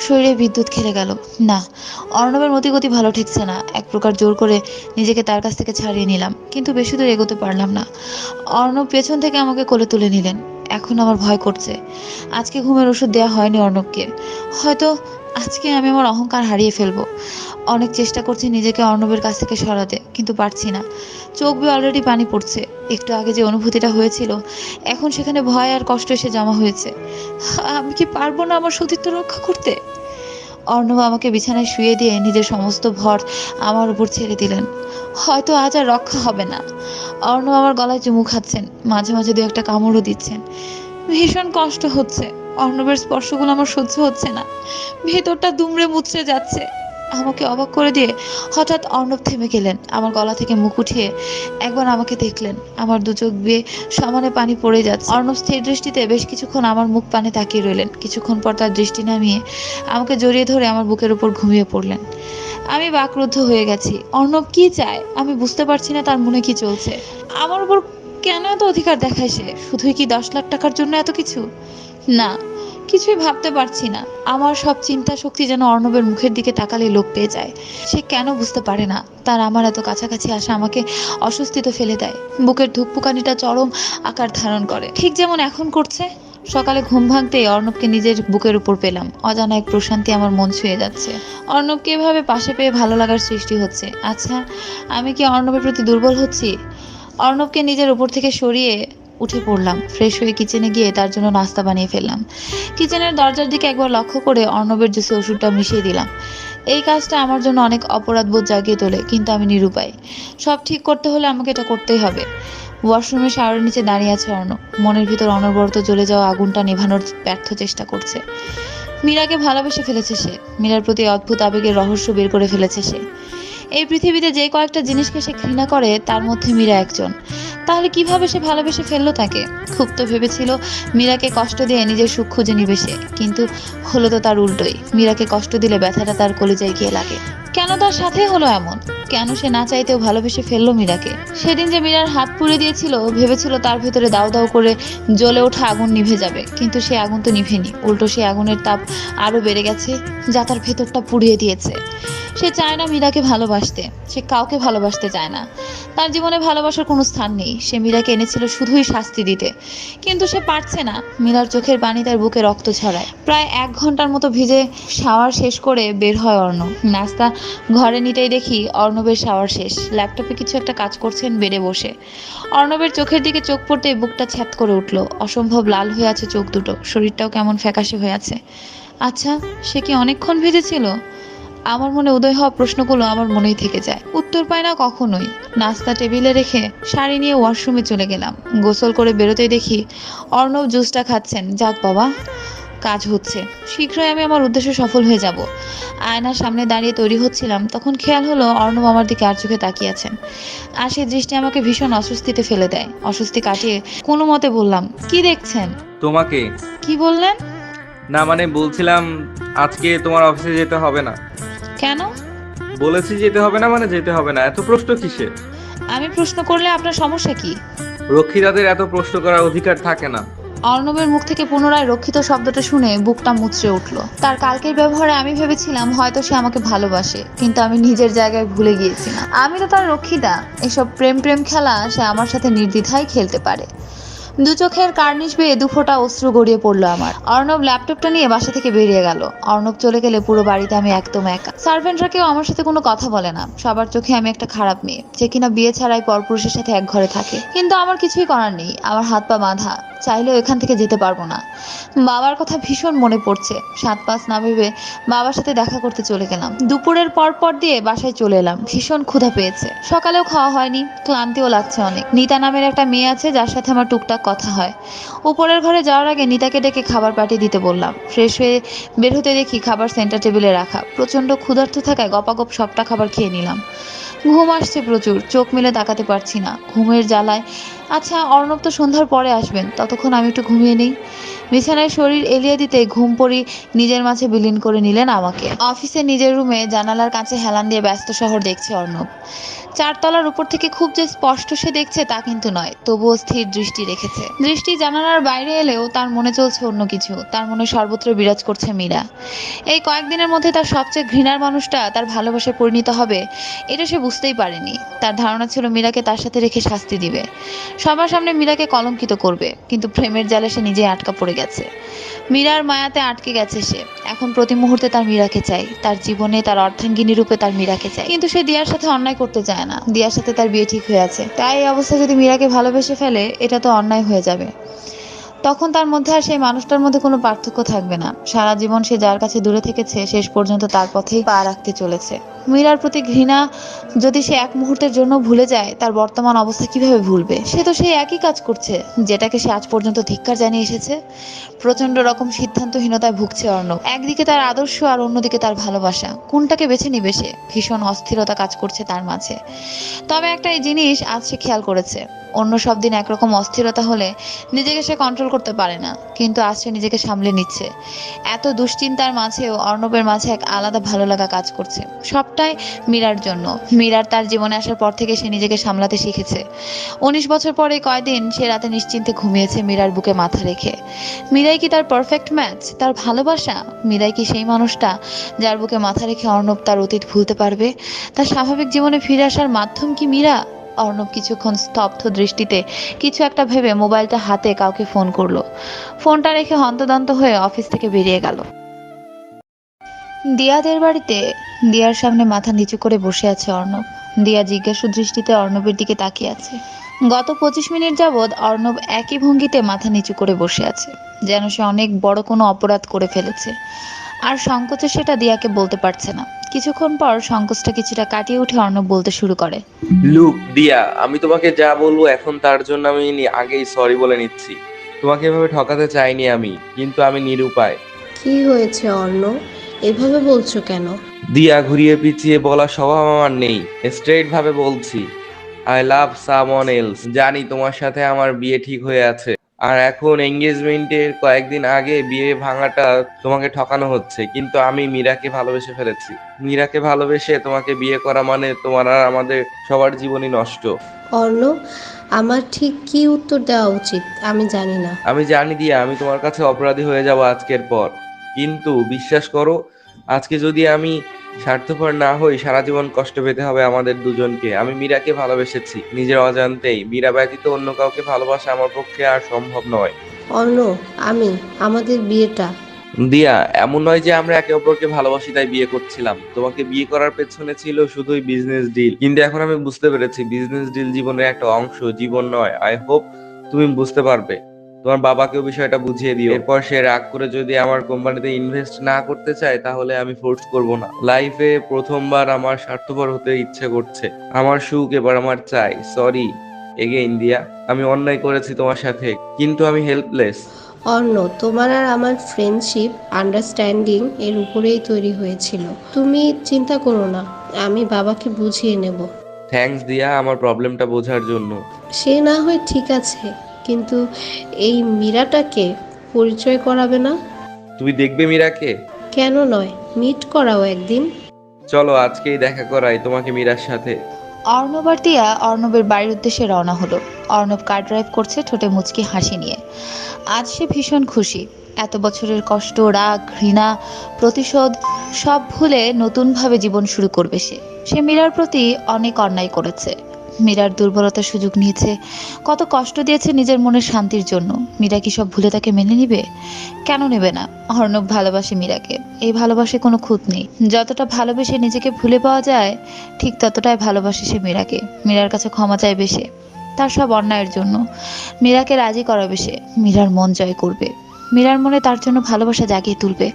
শরীরে বিদ্যুৎ খেলে গেল। না, অর্ণবের মতিগতি ভালো ঠেকছে না। এক প্রকার জোর করে নিজেকে তার কাছ থেকে ছাড়িয়ে নিলাম, কিন্তু বেশি দূর এগোতে পারলাম না। অর্ণব পেছন থেকে আমাকে কোলে তুলে নিলেন। এখন আমার ভয় করছে। আজকে ঘুমের ওষুধ দেওয়া হয়নি অর্ণবকে। হয়তো আজকে আমি আমার অহংকার হারিয়ে ফেলবো। অনেক চেষ্টা করছি নিজেকে অর্ণবের কাছ থেকে সরাতে, কিন্তু পারছি না। চোখ বেয়ে অলরেডি পানি পড়ছে। একটু আগে যে অনুভূতিটা হয়েছিল, এখন সেখানে ভয় আর কষ্ট এসে জমা হয়েছে। আমি কি পারবো না আমার সতীত্ব রক্ষা করতে? অর্ণব আমাকে বিছানায় শুয়ে দিয়ে নিজের সমস্ত ভর আমার উপর ছেড়ে দিলেন। হয়তো আজ আর রক্ষা হবে না। অর্ণব আমার গলায় চুমু খাচ্ছেন, মাঝে মাঝে দু একটা কামড়ও দিচ্ছেন। ভীষণ কষ্ট হচ্ছে। অর্ণবের স্পর্শগুলো আমার সহ্য হচ্ছে না। ভেতরটা দুমড়ে মুচড়ে যাচ্ছে। আমাকে অবাক করে দিয়ে হঠাৎ অর্ণব থেমে গেলেন। আমার গলা থেকে মুখ উঠিয়ে একবার আমাকে দেখলেন। আমার দু চোখ বেয়ে সমানে পানি পড়ে যাচ্ছে। অর্ণব স্থির দৃষ্টিতে বেশ কিছুক্ষণ আমার মুখ পানে তাকিয়ে রইলেন। কিছুক্ষণ পর তার দৃষ্টি নামিয়ে আমাকে জড়িয়ে ধরে আমার বুকের উপর ঘুমিয়ে পড়লেন। আমি বাকরুদ্ধ হয়ে গেছি। অর্ণব কি চায় আমি বুঝতে পারছি না। তার মনে কি চলছে? আমার উপর কেন এত অধিকার দেখায় সে? শুধুই কি 10 লাখ টাকার জন্য এত কিছু? না, কিছুই ভাবতে পারছি না। আমার সব চিন্তা শক্তি যেন অর্ণবের মুখের দিকে তাকালে লোপ পেয়ে যায়। সে কেন বুঝতে পারে না তার আমার এত কাছাকাছি আসা আমাকে অস্বস্তিতে ফেলে দেয়। বুকের ধুকপুকানিটা চরম আকার ধারণ করে, ঠিক যেমন এখন করছে। সকালে ঘুম ভাঙতেই অর্ণবকে নিজের বুকের উপর পেলাম। অজানা এক প্রশান্তি আমার মন ছুঁয়ে যাচ্ছে। অর্ণবকে এভাবে পাশে পেয়ে ভালো লাগার সৃষ্টি হচ্ছে। আচ্ছা, আমি কি অর্ণবের প্রতি দুর্বল হচ্ছি? অর্ণবকে নিজের উপর থেকে সরিয়ে উঠে পড়লাম। ফ্রেশ হয়ে কিচেনে গিয়ে তার জন্য নাস্তা বানিয়ে ফেললাম। কিচেনের দরজার দিকে একবার লক্ষ্য করে অর্ণবের জুসে ওষুধটা মিশিয়ে দিলাম। এই কাজটা আমার জন্য অনেক অপরাধবোধ জাগিয়ে তোলে, কিন্তু আমি নিরুপায়। সব ঠিক করতে হলে আমাকে এটা করতেই হবে। ওয়াশরুমে শাওয়ারের নিচে দাঁড়িয়ে আছে অর্ণব। মনের ভিতর অনবরত জ্বলে যাওয়া আগুনটা নেভানোর ব্যর্থ চেষ্টা করছে। মীরাকে ভালোবেসে ফেলেছে সে। মীরার প্রতি অদ্ভুত আবেগের রহস্য বের করে ফেলেছে সে। এই পৃথিবীতে যে কয়েকটা জিনিসকে সে ঘৃণা করে তার মধ্যে মীরা একজন। তাহলে কিভাবে সে ভালোবেসে ফেললো তাকে? খুব তো ভেবেছিল মীরাকে কষ্ট দিয়ে নিজের সুখ খুঁজে নিবে সে, কিন্তু হলো তো তার উল্টোই। মীরাকে কষ্ট দিলে ব্যথাটা তার কলিজায় গিয়ে লাগে। কেন তার সাথে হলো এমন? কেন সে না চাইতেও ভালোবেসে ফেললো মীরাকে। সেদিন যে মীরার হাত পুড়ে দিয়েছিল, ভেবেছিল তার ভেতরে দাউ দাউ করে জ্বলে ওঠা আগুন নিভে যাবে, কিন্তু সে আগুন তো নিভেনি, উল্টো সে আগুনের তাপ আরো বেড়ে গেছে, যা তার ভেতরটা পুড়িয়ে দিয়েছে। সে চায় না মীরাকে ভালোবাসতে, সে কাউকে ভালোবাসতে চায় না, তার জীবনে ভালোবাসার কোনো স্থান নেই। সে মীরাকে এনেছিল শুধুই শাস্তি দিতে, কিন্তু সে পারছে না। মীরার চোখের পানি তার বুকে রক্ত ছড়ায়। প্রায় 1 ঘন্টার মতো ভিজে শাওয়ার শেষ করে বের হয় অর্ণব। নাস্তা ঘরে নিতেই দেখি অর্ণবের শাওয়ার শেষ, ল্যাপটপে কিছু একটা কাজ করছেন বেডে বসে। অর্ণবের চোখের দিকে চোখ পড়তেই বুকটা ছ্যাদ করে উঠল। অসম্ভব লাল হয়ে আছে চোখ দুটো, শরীরটাও কেমন ফ্যাকাশে হয়ে আছে। আচ্ছা, সে কি অনেকক্ষণ ভিজেছিল? আমার মনে উদয় হওয়া প্রশ্নগুলো আমার মনেই থেকে যায়, উত্তর পায় না কখনোই। নাস্তা টেবিলে রেখে শাড়ি নিয়ে ওয়াশরুমে চলে গেলাম। গোসল করে বেরোতেই দেখি অর্ণব জুসটা খাচ্ছেন। যাক বাবা, কাজ হচ্ছে, শীঘ্রই আমি আমার উদ্দেশ্য সফল হয়ে যাব। আয়নার সামনে দাঁড়িয়ে তৈরি হচ্ছিলাম, তখন খেয়াল হলো অর্ণব আমার দিকে আর চোখে তাকিয়ে আছেন। আর সেই দৃষ্টি আমাকে ভীষণ অস্বস্তিতে ফেলে দেয়। অস্বস্তি কাটিয়ে কোনো মতে বললাম, কি দেখছেন? তোমাকে। কি বললেন? না মানে বলছিলাম, আজকে তোমার অফিসে যেতে হবে না। কেন? বলেছি যেতে হবে না মানে যেতে হবে না, এত প্রশ্ন কিসে? আমি প্রশ্ন করলে আপনার সমস্যা কি? রক্ষীতাদের এত প্রশ্ন করার অধিকার থাকে না। অর্ণবের মুখ থেকে পুনরায় রক্ষিত শব্দটা শুনে বুকটা মুচড়ে উঠল। তার কালকের ব্যবহারে আমি ভেবেছিলাম হয়তো সে আমাকে ভালোবাসে, কিন্তু আমি নিজের জায়গায় ভুলে গিয়েছিলাম আমি তো তার রক্ষিতা। এসব প্রেম প্রেম খেলা সে আমার সাথে নির্দ্বিধায় খেলতে পারে। দু চোখের কার্নিশ বেয়ে 2 ফোঁটা অশ্রু গড়িয়ে পড়লো আমার। অর্ণব ল্যাপটপটা নিয়ে বাসা থেকে বেরিয়ে গেল। অর্ণব চলে গেলে পুরো বাড়িতে আমি একদম একা। সার্ভেন্টরা কেউ আমার সাথে কোনো কথা বলে না। সবার চোখে আমি একটা খারাপ মেয়ে, যে কিনা বিয়ে ছাড়াই পরপুরুষের সাথে এক ঘরে থাকে। কিন্তু আমার কিছুই করার নেই, আমার হাত পা বাঁধা, চাইলেও এখান থেকে যেতে পারবো না। বাবার কথা ভীষণ মনে পড়ছে। 7-5 না ভেবে বাবার সাথে দেখা করতে চলে গেলাম। দুপুরের পর দিয়ে বাসায় চলে এলাম। ভীষণ ক্ষুধা পেয়েছে, সকালেও খাওয়া হয়নি, ক্লান্তিও লাগছে অনেক। নিতা নামের একটা মেয়ে আছে যার সাথে আমার টুকটাক কথা হয়। উপরের ঘরে যাওয়ার আগে নিতাকে ডেকে খাবার পাঠিয়ে দিতে বললাম। ফ্রেশ হয়ে বের হতে দেখি খাবার সেন্টার টেবিলে রাখা। প্রচন্ড ক্ষুধার্ত থাকায় গপাগপ সবটা খাবার খেয়ে নিলাম। ঘুম আসছে প্রচুর, চোখ মেলে তাকাতে পারছি না ঘুমের জ্বালায়। আচ্ছা, অর্ণব তো সন্ধ্যার পরে আসবেন, ততক্ষণ আমি একটু ঘুমিয়ে নেই। বিছানায় শরীর এলিয়ে দিতে ঘুম পড়ি নিজের মাঝে বিলীন করে নিলেন আমাকে। অফিসে নিজের রুমে জানালার কাছে হেলান দিয়ে ব্যস্ত শহর দেখছে অর্ণব। 4 তলার উপর থেকে খুব যে স্পষ্ট সে দেখছে তা কিন্তু নয়, তবুও স্থির দৃষ্টি রেখেছে। দৃষ্টি জানালার বাইরে এলেও তার মনে চলছে অন্য কিছু। তার মনে সর্বত্র বিরাজ করছে মীরা। এই কয়েকদিনের মধ্যে তার সবচেয়ে ঘৃণার মানুষটা তার ভালোবাসায় পরিণত হবে, এটা সে বুঝতেই পারেনি। তার ধারণা ছিল মীরাকে তার সাথে রেখে শাস্তি দিবে, সবার সামনে মীরাকে কলঙ্কিত করবে, কিন্তু প্রেমের জালে সে নিজেই আটকা পড়ে গেছে। মীরার মায়াতে আটকে গেছে সে। এখন প্রতি মুহূর্তে তার মীরাকে চাই, তার জীবনে তার অর্ধাঙ্গিনী রূপে তার মীরাকে চাই। কিন্তু সে দিয়ার সাথে অন্যায় করতে চায় না। দিয়ার সাথে তার বিয়ে ঠিক হয়ে আছে, তাই এই অবস্থায় যদি মীরাকে ভালোবেসে ফেলে, এটা তো অন্যায় হয়ে যাবে। তখন তার মধ্যে আর সেই মানুষটার মধ্যে কোনো পার্থক্য থাকবে না। সারা জীবন সে যার কাছে দূরে থেকেছে, শেষ পর্যন্ত তার পথেই পা রাখতে চলেছে। মীরার প্রতি ঘৃণা যদি সে এক মুহূর্তের জন্য ভুলে যায়, তার বর্তমান অবস্থা কিভাবে ভুলবে? সে তো সেই একই কাজ করছে যেটাকে সে আজ পর্যন্ত ধিক্কার জানিয়ে এসেছে। প্রচন্ড রকম সিদ্ধান্তহীনতায় ভুগছে অর্ণব। একদিকে তার আদর্শ আর অন্যদিকে তার ভালোবাসা, কোনটাকে বেছে নিবে সে? ভীষণ অস্থিরতা কাজ করছে তার মাঝে। তবে একটা এই জিনিস আজ সে খেয়াল করেছে, অন্য সব দিন একরকম অস্থিরতা হলে নিজেকে সে কন্ট্রোল করতে পারে না, কিন্তু আজ সে নিজেকে সামলে নিচ্ছে। এত দুশ্চিন্তার মাঝেও অর্ণবের মাঝে এক আলাদা ভালো লাগা কাজ করছে। সবটাই মীরার জন্য। মীরার তার জীবনে আসার পর থেকে সে নিজেকে সামলাতে শিখেছে। 19 বছর পরে কয়দিন সে রাতে নিশ্চিন্তে ঘুমিয়েছে মীরার বুকে মাথা রেখে। মীরাই কি তার পারফেক্ট ম্যাচ, তার ভালোবাসা? মীরাই কি সেই মানুষটা যার বুকে মাথা রেখে অর্ণব তার অতীত ভুলতে পারবে? তার স্বাভাবিক জীবনে ফিরে আসার মাধ্যম কি মীরা? অর্ণব কিছুক্ষণ স্তব্ধ দৃষ্টিতে কিছু একটা ভেবে মোবাইলটা হাতে কাউকে ফোন করলো। ফোনটা রেখে হন্তদন্ত হয়ে অফিস থেকে বেরিয়ে গেল। দিয়াদের বাড়িতে দিয়ার সামনে মাথা নিচু করে বসে আছে অর্ণব। দিয়া জিজ্ঞাসু দৃষ্টিতে অর্ণবের দিকে তাকিয়ে আছে। গত 25 মিনিট যাবৎ অর্ণব একই ভঙ্গিতে মাথা নিচু করে বসে আছে, যেন সে অনেক বড় কোনো অপরাধ করে ফেলেছে, আর সংকোচে সেটা দিয়াকে বলতে পারছে না। কিছুক্ষণ পর সংকোচটা কিছুটা কাটিয়ে উঠে অর্ণব বলতে শুরু করে। লুক দিয়া, আমি তোমাকে যা বলবো এখন তার জন্য আমি আগেই সরি বলে নিচ্ছি। তোমাকে এভাবে ঠকাতে চাইনি আমি, কিন্তু আমি নিরুপায়। কি হয়েছে অর্ণ, এভাবে বলছো কেন? দিয়া, ঘুরিয়ে পিছিয়ে বলা স্বভাব আমার নেই, স্ট্রেট ভাবে বলছি। I love someone else. জানি তোমার সাথে আমার বিয়ে ঠিক হয়ে আছে, আর এখন এঙ্গেজমেন্টের কয়েকদিন আগে বিয়ে ভাঙাটা তোমাকে ঠকানো হচ্ছে, কিন্তু আমি মীরাকে ভালোবেসে ফেলেছি। মীরাকে ভালোবেসে তোমাকে বিয়ে করা মানে তোমার আর আমাদের সবার জীবনই নষ্ট। অর্ণব, আমার ঠিক কি উত্তর দেওয়া উচিত আমি জানি না। আমি জানি দিয়া, আমি তোমার কাছে অপরাধী হয়ে যাব আজকের পর, কিন্তু বিশ্বাস করো, আজকে যদি আমি স্বার্থপর না হই সারা জীবন কষ্ট পেতে হবে আমাদের দুজনকে। আমি মীরাকে ভালোবেসেছি নিজের অজান্তেই। মীরা ব্যতীত অন্য কাউকে ভালোবাসা আমার পক্ষে আর সম্ভব নয়। অর্ণব, আমাদের বিয়েটা। দিয়া, এমন নয় যে আমরা একে অপরকে ভালোবাসি তাই বিয়ে করছিলাম। তোমাকে বিয়ে করার পেছনে ছিল শুধুই বিজনেস ডিল, কিন্তু এখন আমি বুঝতে পেরেছি বিজনেস ডিল জীবনের একটা অংশ, জীবন নয়। আই হোপ তুমি বুঝতে পারবে। তোমার বাবাকেও বিষয়টা বুঝিয়ে দিও। এরপর সে রাগ করে যদি আমার কোম্পানিতে ইনভেস্ট না করতে চায় তাহলে আমি ফোর্স করব না। লাইফে প্রথমবার আমার স্বার্থপর হতে ইচ্ছে করছে। আমার সুখ এবার আমার চাই। সরি এগেইন দিয়া, আমি অন্যায় করেছি তোমার সাথে, কিন্তু আমি হেল্পলেস। অর্ণব, তোমার আর আমার ফ্রেন্ডশিপ আন্ডারস্ট্যান্ডিং এর উপরেই তৈরি হয়েছিল। তুমি চিন্তা করো না, আমি বাবাকে বুঝিয়ে নেব। থ্যাঙ্কস দিয়া আমার প্রবলেমটা বোঝার জন্য। সে না হয় ঠিক আছে, কিন্তু এই মীরাটাকে পরিচয় করাবে না? তুমি দেখবে মীরাকে? কেন নয়, মিট করাও একদিন। চলো আজকেই দেখা করাই তোমাকে মীরার সাথে। অর্ণব আর দিয়া অর্ণবের বাড়ির উদ্দেশ্যে রওনা হলো। অর্ণব কার ড্রাইভ করছে ঠোঁটে মুচকি হাসি নিয়ে। আজ সে ভীষণ খুশি। এত বছরের কষ্ট, রাগ, ঘৃণা, প্রতিশোধ সব ভুলে নতুনভাবে জীবন শুরু করবে সে। সে মীরার প্রতি অনেক অন্যায় করেছে। মীরার দুর্বলতার সুযোগ নিয়েছে, কত কষ্ট দিয়েছে নিজের মনের শান্তির জন্য। মীরা কি সব ভুলে তাকে মেনে নিবে? কেন নেবে না? অর্ণব ভালোবাসে মীরাকে, এই ভালোবাসে কোনো খুঁত নেই। যতটা ভালোবেসে নিজেকে ভুলে পাওয়া যায় ঠিক ততটাই ভালোবাসে সে মীরাকে। মীরার কাছে ক্ষমা চাইবে সে তার সব অন্যায়ের জন্য। মীরাকে রাজি করাবে সে, মীরার মন জয় করবে, মীরার মনে তার জন্য ভালোবাসা জাগিয়ে তুলবে।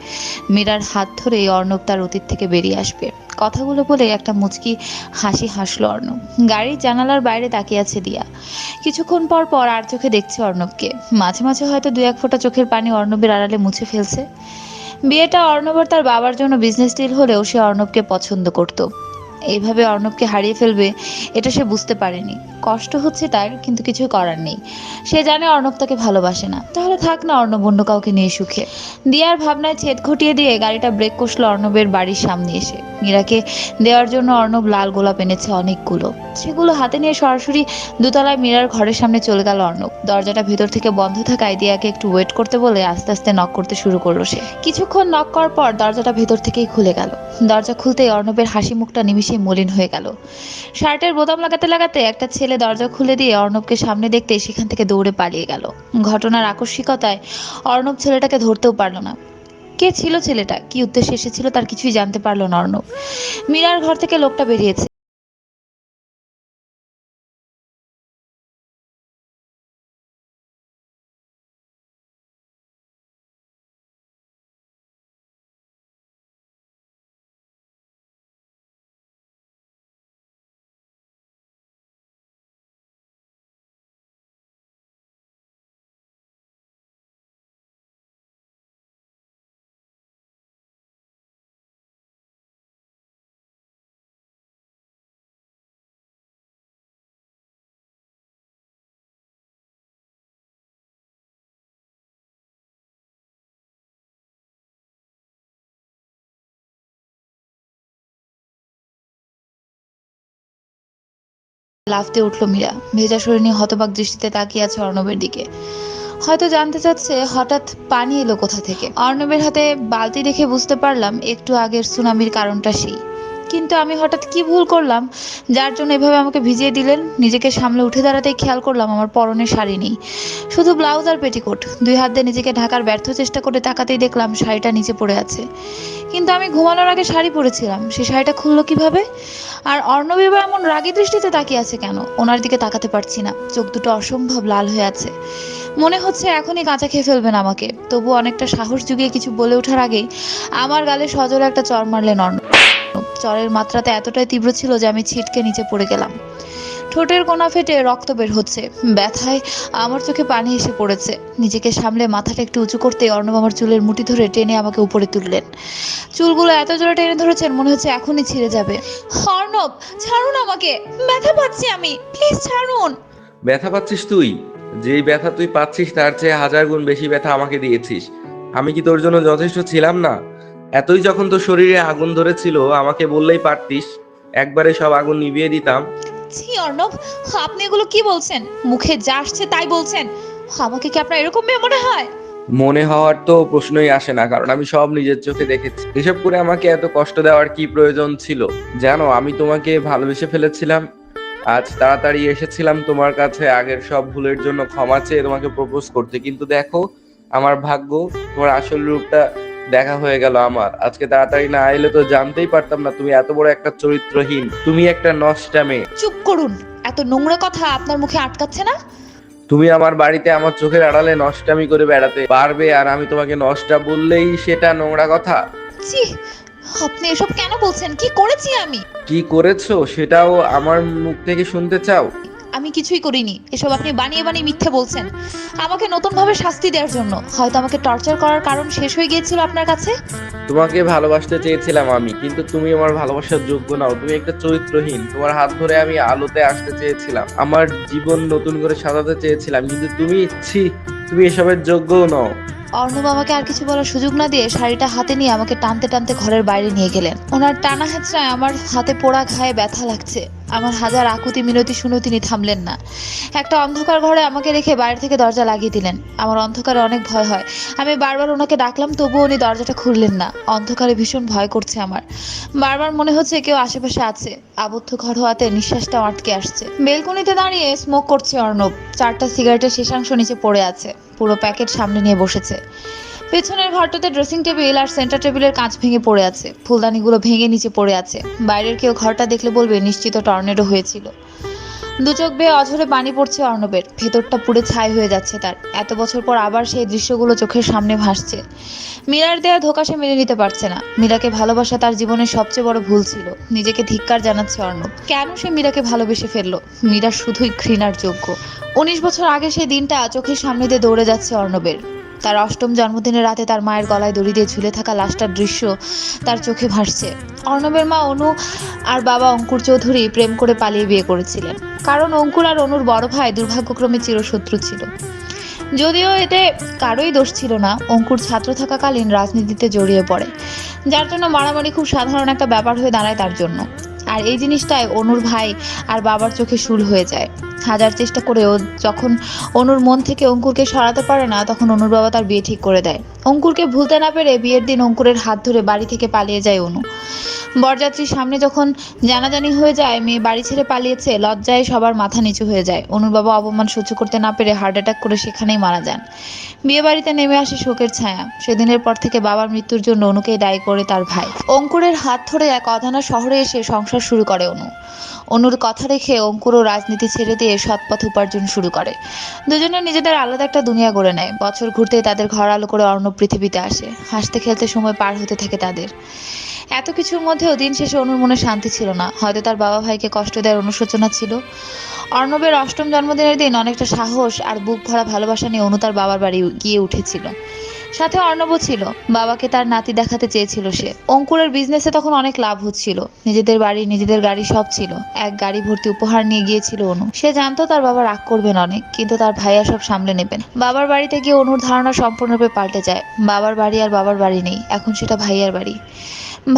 মীরার হাত ধরে অর্ণব তার অতীত থেকে বেরিয়ে আসবে। কথাগুলো বলে একটা মুচকি হাসি হাসলো অর্ণব। গাড়ির জানালার বাইরে তাকিয়ে আছে দিয়া। কিছুক্ষণ পর পর আর চোখে দেখছে অর্ণবকে। মাঝে মাঝে হয়তো দু এক ফোঁটা চোখের পানি অর্ণবের আড়ালে মুছে ফেলছে। বিয়েটা অর্ণব আর তার বাবার জন্য বিজনেস ডিল হলেও সে অর্ণবকে পছন্দ করত। এইভাবে অর্ণবকে হারিয়ে ফেলবে এটা সে বুঝতে পারেনি। কষ্ট হচ্ছে তার, কিন্তু কিছু করার নেই। সে জানে অর্ণব তাকে ভালোবাসে না, তাহলে থাক না অর্ণব অন্য কাউকে নিয়ে সুখে। দিয়ার ভাবনায় ছেদ ঘটিয়ে দিয়ে গাড়িটা ব্রেক কষলো অর্ণবের বাড়ির সামনে এসে। মীরাকে দেওয়ার জন্য অর্ণব লাল গোলাপ এনেছে অনেকগুলো। সেগুলো হাতে নিয়ে সরাসরি দোতলায় মীরার ঘরের সামনে চলে গেল অর্ণব। দরজাটা ভেতর থেকে বন্ধ থাকায় দিয়াকে একটু ওয়েট করতে বলে আস্তে আস্তে নক করতে শুরু করলো সে। কিছুক্ষণ নক করার পর দরজাটা ভেতর থেকেই খুলে গেল। দরজা খুলতেই অর্ণবের হাসি মুখটা নিমিষেই মলিন হয়ে গেল। শার্টের বোতাম লাগাতে লাগাতে একটা ছেলে দরজা খুলে দিয়ে অর্ণবকে সামনে দেখতে সেখান থেকে দৌড়ে পালিয়ে গেল। ঘটনার আকস্মিকতায় অর্ণব ছেলেটাকে ধরতেও পারল না। কে ছিল ছেলেটা, কি উদ্দেশ্যে এসেছিল তার কিছুই জানতে পারলো না অর্ণব। মীরার ঘর থেকে লোকটা বেরিয়েছে। লাফতে উঠল মীরা। ভেজা শরীর নিয়ে হতবাক দৃষ্টিতে তাকিয়ে আছে অর্ণবের দিকে। হয়তো জানতে চাচ্ছে হঠাৎ পানি এলো কোথা থেকে। অর্ণবের হাতে বালতি দেখে বুঝতে পারলাম একটু আগের সুনামির কারণটা সেই। কিন্তু আমি হঠাৎ কি ভুল করলাম যার জন্য এভাবে আমাকে ভিজিয়ে দিলেন? নিজেকে সামলে উঠে দাঁড়াতেই খেয়াল করলাম আমার পরনে শাড়ি নেই, শুধু ব্লাউজ আর পেটিকোট। দুই হাত দিয়ে নিজেকে ঢাকার ব্যর্থ চেষ্টা করে তাকাতেই দেখলাম শাড়িটা নিচে পড়ে আছে। কিন্তু আমি ঘুমানোর আগে শাড়ি পরেছিলাম, সেই শাড়িটা খুললো কিভাবে? আর অর্ণব এবার এমন রাগী দৃষ্টিতে তাকিয়ে আছে কেন? ওনার দিকে তাকাতে পারছি না, চোখ দুটো অসম্ভব লাল হয়ে আছে। মনে হচ্ছে এখনই কাঁচা খেয়ে ফেলবেন আমাকে। তবু অনেকটা সাহস জুগিয়ে কিছু বলে ওঠার আগেই আমার গালে সজোরে একটা চর মারলেন অর্ণব। চরের মাত্রাটা এতটাই তীব্র ছিল যে আমি ছিটকে নিচে পড়ে গেলাম। ঠোঁটের কোণা ফেটে রক্ত বের হচ্ছে। ব্যথায় আমার চোখে পানি এসে পড়েছে। নিজেকে সামলে মাথাটা একটু উঁচু করতে অর্ণব আমার চুলের মুঠি ধরে টেনে আমাকে উপরে তুললেন। চুলগুলো এত জোরে টেনে ধরেছেন মনে হচ্ছে এখনই ছিঁড়ে যাবে। অর্ণব, ছাড়ুন আমাকে, ব্যথা পাচ্ছি আমি, প্লিজ ছাড়ুন। ব্যথা পাচ্ছিস তুই? যেই ব্যথা তুই পাচ্ছিস তার চেয়ে 1000 গুণ বেশি ব্যথা আমাকে দিয়েছিস। আমি কি তোর জন্য যথেষ্ট ছিলাম না? এতই যখন তোর শরীরে আগুন ধরেছিল আমাকে বললেই পারতিস, একবারে সব আগুন নিভিয়ে দিতাম। ছি অর্ণব, আপনি এগুলো কি বলছেন? মুখে যা আসছে তাই বলছেন। আমাকে কি আপনার এরকম মেয়ে মনে হয়? মনে হওয়ার তো প্রশ্নই আসে না, কারণ আমি সব নিজের চোখে দেখেছি। এসব করে আমাকে এত কষ্ট দেওয়ার কি প্রয়োজন ছিল? জানো, আমি তোমাকে ভালোবেসে ফেলেছিলাম। আজ তাড়াতাড়ি এসেছিলাম তোমার কাছে আগের সব ভুলের জন্য ক্ষমা চেয়ে তোমাকে প্রপোজ করতে, কিন্তু দেখো আমার ভাগ্য, তোমার আসল রূপটা দেখা হয়ে গেল আমার। আজকে তাড়াতাড়ি না এলে তো জানতেই পারতাম না তুমি এত বড় একটা চরিত্রহীন, তুমি একটা নষ্টা মেয়ে। চুপ করুন, এত নোংরা কথা আপনার মুখে আটকাচ্ছে না? তুমি আমার বাড়িতে আমার চোখের আড়ালে নষ্টামি করে বেড়াতে পারবে, আর আমি তোমাকে নষ্টা বললেই সেটা নোংরা কথা? ছি, আপনি এসব কেন বলছেন? কি করেছি আমি? কি করেছো সেটাও আমার মুখ থেকে শুনতে চাও? আমি কিছুই করিনি। এসব আপনি বানিয়ে বানিয়ে মিথ্যে বলছেন আমাকে নতুন ভাবে শাস্তি দেওয়ার জন্য। হয়তো আমাকে টর্চার করার কারণ শেষ হয়ে গিয়েছিল আপনার কাছে। তোমাকে ভালোবাসতে চেয়েছিলাম আমি, কিন্তু তুমি আমার ভালোবাসার যোগ্য নাও। তুমি একটা চরিত্রহীন। তোমার হাত ধরে আমি আলোতে আসতে চেয়েছিলাম, আমার জীবন নতুন করে সাজাতে চেয়েছিলাম, কিন্তু তুমি এসবের যোগ্যও নও। অর্ণব আমাকে আর কিছু বলার সুযোগ না দিয়ে শাড়িটা হাতে নিয়ে আমাকে টানতে টানতে ঘরের বাইরে নিয়ে গেলেন। ওনার টানা হেঁচড়ায় আমার হাতে পোড়া ঘায়ে ব্যথা লাগছে। আমার হাজার আকুতি মিনতি শুনেও তিনি থামলেন না। একটা অন্ধকার ঘরে আমাকে রেখে বাইরে থেকে দরজা লাগিয়ে দিলেন। আমার অন্ধকারে অনেক ভয় হয়। আমি বারবার ওনাকে ডাকলাম, তবুও উনি দরজাটা খুললেন না। অন্ধকারে ভীষণ ভয় করছে আমার। বারবার মনে হচ্ছে কেউ আশেপাশে আছে। আবদ্ধ ঘর হওয়াতে নিঃশ্বাসটা আটকে আসছে। বেলকনিতে দাঁড়িয়ে স্মোক করছে অর্ণব। 4টা সিগারেটের শেষাংশ নিচে পড়ে আছে। পুরো প্যাকেট সামনে নিয়ে বসেছে। পেছনের ঘরটাতে ড্রেসিং টেবিল আর সেন্টার টেবিলের কাঁচ ভেঙে পড়ে আছে। ফুলদানিগুলো ভেঙে নিচে পড়ে আছে। বাইরের কেউ ঘরটা দেখলে বলবে নিশ্চিত টর্নেডো হয়েছিল। দু চোখ বেয়ে অঝরে পানি পড়ছে অর্ণবের। ভেতরটা পুড়ে ছাই হয়ে যাচ্ছে তার। এত বছর পর আবার সেই দৃশ্যগুলো চোখের সামনে ভাসছে। মীরার দেয়া ধোঁকা সে মেনে নিতে পারছে না। মীরাকে ভালোবাসা তার জীবনের সবচেয়ে বড় ভুল ছিল। নিজেকে ধিক্কার জানাচ্ছে অর্ণব। কেন সে মীরাকে ভালোবেসে ফেললো? মীরা শুধুই ঘৃণার যোগ্য। 19 বছর আগে সেই দিনটা চোখের সামনে দিয়ে দৌড়ে যাচ্ছে অর্ণবের। তার 8ম জন্মদিনের রাতে তার মায়ের গলায় দড়ি দিয়ে ঝুলে থাকা লাশটার দৃশ্য তার চোখে ভাসছে। অর্ণবের মা অনু আর বাবা অঙ্কুর চৌধুরী প্রেম করে পালিয়ে বিয়ে করেছিলেন, কারণ অঙ্কুর আর অনুর বড় ভাই দুর্ভাগ্যক্রমে চিরশত্রু ছিল। যদিও এতে কারোই দোষ ছিল না। অঙ্কুর ছাত্র থাকাকালীন রাজনীতিতে জড়িয়ে পড়ে, যার জন্য মারামারি খুব সাধারণ একটা ব্যাপার হয়ে দাঁড়ায় তার জন্য। আর এই জিনিসটাই অনুর ভাই আর বাবার চোখে শুল হয়ে যায়। হাজার চেষ্টা করেও যখন অনুর মন থেকে অঙ্কুরকে সরাতে পারে না, তখন অনুর বাবা তার বিয়ে ঠিক করে দেয়। অঙ্কুরকে ভুলতে না পেরে বিয়ের দিন অঙ্কুরের হাত ধরে বাড়ি থেকে পালিয়ে যায় অনু। বরযাত্রীর সামনে যখন জানাজানি হয়ে যায় মেয়ে বাড়ি ছেড়ে পালিয়েছে, লজ্জায় সবার মাথা নিচু হয়ে যায়। অনুর বাবা অপমান সহ্য করতে না পেরে হার্ট অ্যাটাক করে সেখানেই মারা যান। বিয়ে বাড়িতে নেমে আসে শোকের ছায়া। সেদিনের পর থেকে বাবার মৃত্যুর জন্য অনুকেই দায়ী করে তার ভাই। অঙ্কুরের হাত ধরে এক অজানা শহরে এসে সংসার শুরু করে অনু। অনুর কথা রেখে অঙ্কুরও রাজনীতি ছেড়ে দিয়ে সৎপথ উপার্জন শুরু করে। দুজনে নিজেদের আলাদা একটা দুনিয়া গড়ে নেয়। বছর ঘুরতেই তাদের ঘর আলো করে অর্ণব পৃথিবীতে আসে। হাসতে খেলতে সময় পার হতে থাকে তাদের। এত কিছুর মধ্যেও দিন শেষে অনুর মনে শান্তি ছিল না। হয়তো তার বাবা ভাইকে কষ্ট দেওয়ার অনুশোচনা ছিল। অর্ণবের 8ম জন্মদিনের দিন অনেকটা সাহস আর বুক ভরা ভালোবাসা নিয়ে অনু তার বাবার বাড়ি গিয়ে উঠেছিল। সাথে অর্ণবও ছিল। বাবাকে তার নাতি দেখাতে চেয়েছিল সে। অঙ্কুরের বিজনেসে তখন অনেক লাভ হচ্ছিল। নিজেদের বাড়ি নিজেদের গাড়ি সব ছিল। এক গাড়ি ভর্তি উপহার নিয়ে গিয়েছিল অনু। সে জানতো তার বাবা রাগ করবেন অনেক, কিন্তু তার ভাইয়া সব সামলে নেবেন। বাবার বাড়িতে গিয়ে অনুর ধারণা সম্পূর্ণরূপে পাল্টে যায়। বাবার বাড়ি আর বাবার বাড়ি নেই, এখন সেটা ভাইয়ার বাড়ি।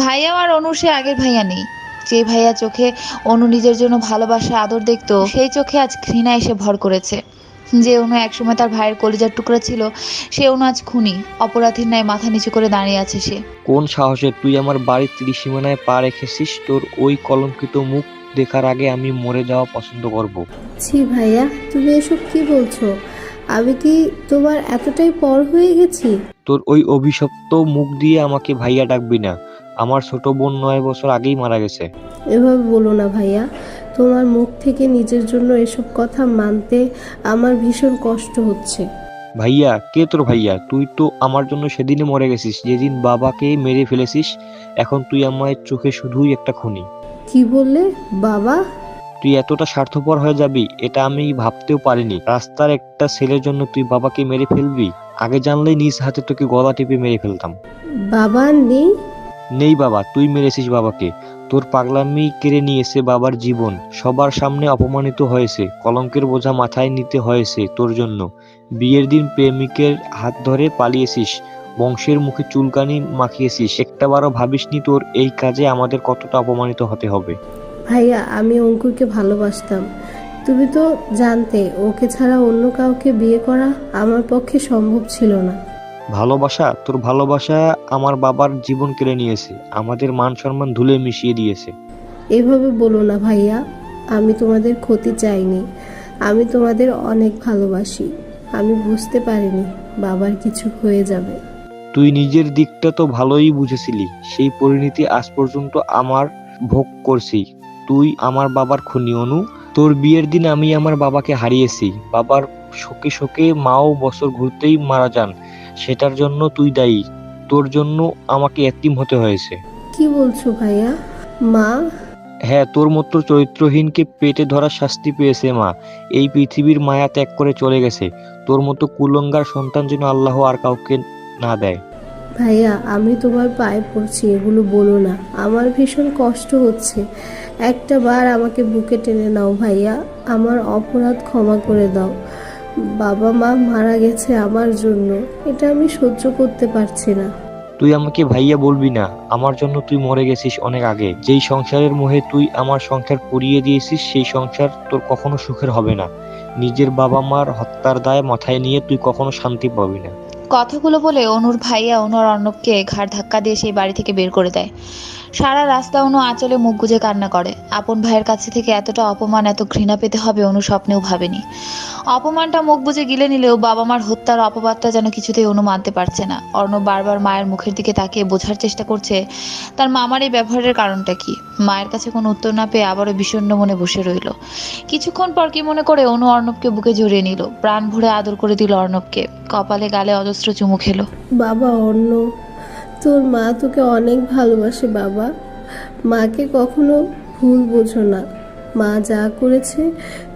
ভাইয়া আর অনুর সে আগের ভাইয়া নেই। যে ভাইয়া চোখে অনু নিজের জন্য ভালোবাসা আদর দেখতো, সেই চোখে আজ ঘৃণা এসে ভর করেছে। যে অনু একসময় তার ভাইয়ের কলিজার টুকরা ছিল, সে অনু আজ খুনি। অপরাধীর ন্যায় মাথা নিচু করে দাঁড়িয়ে আছে সে। কোন সাহসে তুই আমার বাড়ির ত্রিসীমানায় পা রেখেছিস? তোর ওই কলঙ্কিত মুখ দেখার আগে আমি মরে যাওয়া পছন্দ করব। ছি ভাইয়া, তুমি এসব কি বলছো? আমি কি তোমার এতটাই পর হয়ে গেছি? তোর ওই অভিশপ্ত মুখ দিয়ে আমাকে ভাইয়া ডাকবি না। আমার ছোট বোন 9 বছর আগেই মারা গেছে। এভাবে বলো না ভাইয়া। তোমার মুখ থেকে নিজের জন্য এসব কথা মানতে আমার ভীষণ কষ্ট হচ্ছে। ভাইয়া? কে তোর ভাইয়া? তুই তো আমার জন্য সেদিনে মরে গেছিস, যেদিন বাবাকে মেরে ফেলেছিস। এখন তুই আমার চোখে শুধুই একটা খুনি। কি বললে? বাবা? তুই এতটা স্বার্থপর হয়ে যাবি এটা আমি ভাবতেও পারিনি। রাস্তার একটা ছেলের জন্য তুই বাবাকে মেরে ফেলবি? আগে জানলেই নিজ হাতে তোকে গলা টিপে মেরে ফেলতাম। বাবা নেই? নেই বাবা, তুই মেরেছিস বাবাকে। তোর পাগলামি কেড়ে নিয়েছে বাবার জীবন, সবার সামনে অপমানিত হয়েছে, কলঙ্কের বোঝা মাথায় নিতে হয়েছে তোর জন্য। বিয়ের দিন প্রেমিকের হাত ধরে পালিয়েছিস, বংশের মুখে চুলকানি মাখিয়েছিস, একটাবারও ভাবিসনি তোর এই কাজে আমাদের কতটা অপমানিত হতে হবে। ভাইয়া, আমি অঙ্কুরকে ভালোবাসতাম। তুমি তো জানতে ওকে ছাড়া অন্য কাউকে বিয়ে করা আমার পক্ষে সম্ভব ছিল না। ভালোবাসা? তোর ভালোবাসা আমার বাবার জীবন কেড়ে নিয়েছে, আমাদের মান সম্মান ধুলে মিশিয়ে দিয়েছে। এভাবে বলো না ভাইয়া, আমি তোমাদের ক্ষতি চাইনি, আমি তোমাদের অনেক ভালোবাসি। আমি বুঝতে পারিনি বাবার কিছু হয়ে যাবে। তুই নিজের দিকটা তো ভালোই বুঝেছিলি, সেই পরিণতি আজ পর্যন্ত আমার ভোগ করছি। তুই আমার বাবার খুনি অনু। তোর বিয়ের দিন আমি আমার বাবাকে হারিয়েছি, বাবার শোকে শোকে মাও বছর ঘুরতেই মারা যান, সেটার জন্য তুই দায়ী। তোর জন্য আমাকে এতিম হতে হয়েছে। কি বলছো ভাইয়া? মা? হ্যাঁ, তোর মতো চরিত্রহীনকে পেটে ধরার শাস্তি পেয়েছে মা, এই পৃথিবীর মায়া ত্যাগ করে চলে গেছে। তোর মতো কুলঙ্গার সন্তান যেন আল্লাহ আর কাউকে না দেয়। ভাইয়া, আমি তোমার পায়ে পড়ছি, এগুলো বলো না। আমার ভীষণ কষ্ট হচ্ছে। একটা বার আমাকে বুকে টেনে নাও ভাইয়া, আমার অপরাধ ক্ষমা করে দাও। বাবা মা মারা গেছে আমার জন্য, এটা আমি সহ্য করতে পারছি না। তুই আমাকে ভাইয়া বলবি না, আমার জন্য তুই মরে গেছিস অনেক আগে। যেই সংসারের মোহে তুই আমার সংসার পুড়িয়ে দিয়েছিস, সেই সংসার তোর কখনো সুখের হবে না। নিজের বাবা মার হত্যার দায় মাথায় নিয়ে তুই কখনো শান্তি পাবি না। কথাগুলো বলে অনুর ভাইয়া অনু আর অর্ণবকে ঘাড় ধাক্কা দিয়ে সেই বাড়ি থেকে বের করে দেয়। সারা রাস্তা অনু আঁচলে মুখ গুজে কান্না করে। আপন ভাইয়ের কাছে থেকে এতটা অপমান, এত ঘৃণা পেতে হবে অনু স্বপ্নেও ভাবেনি। অপমানটা মুখ বুজে গিলে নিলেও বাবা মার হত্যার অপবাদটা যেন কিছুতেই অনু মানতে পারছে না। অর্ণব বারবার মায়ের মুখের দিকে তাকিয়ে বোঝার চেষ্টা করছে তার মামার এই ব্যবহারের কারণটা কি। মায়ের কাছে কোনো উত্তর না পেয়ে আবারও বিষণ্ণ মনে বসে রইল। কিছুক্ষণ পর কি মনে করে অনু অর্ণবকে বুকে জড়িয়ে নিল, প্রাণ ভরে আদর করে দিল অর্ণবকে, কপালে গালে অজস্র চুমু খেলো। বাবা অন্য, তোর মা তোকে অনেক ভালোবাসে বাবা। মাকে কখনো ভুল বোঝো না। মা যা করেছে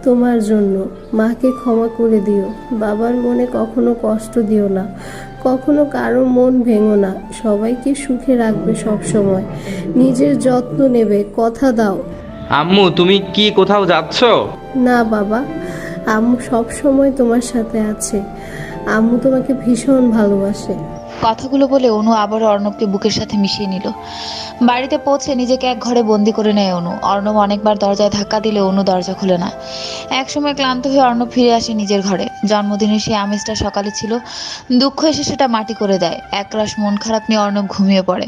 তোমার জন্য, মাকে ক্ষমা করে দিও। বাবার মনে কখনো কষ্ট দিও না, কখনো কারো মন ভেঙো না। সবাইকে সুখে রাখবে সব সময়, নিজের যত্ন নেবে, কথা দাও। আম্মু, তুমি কি কোথাও যাচ্ছ? না বাবা, আম্মু সব সময় তোমার সাথে আছে। আম্মু তোমাকে ভীষণ ভালোবাসে। কথাগুলো বলে অনু আবারও অর্ণবকে বুকের সাথে মিশিয়ে নিল। বাড়িতে পৌঁছে নিজেকে এক ঘরে বন্দি করে নেয় অনু। অর্ণব অনেকবার দরজায় ধাক্কা দিলে অনু দরজা খুলে না। একসময় ক্লান্ত হয়ে অর্ণব ফিরে আসে নিজের ঘরে। জন্মদিনের সেই আমেজটা সকালে ছিল, দুঃখ এসে সেটা মাটি করে দেয়। একরাশ মন খারাপ নিয়ে অর্ণব ঘুমিয়ে পড়ে।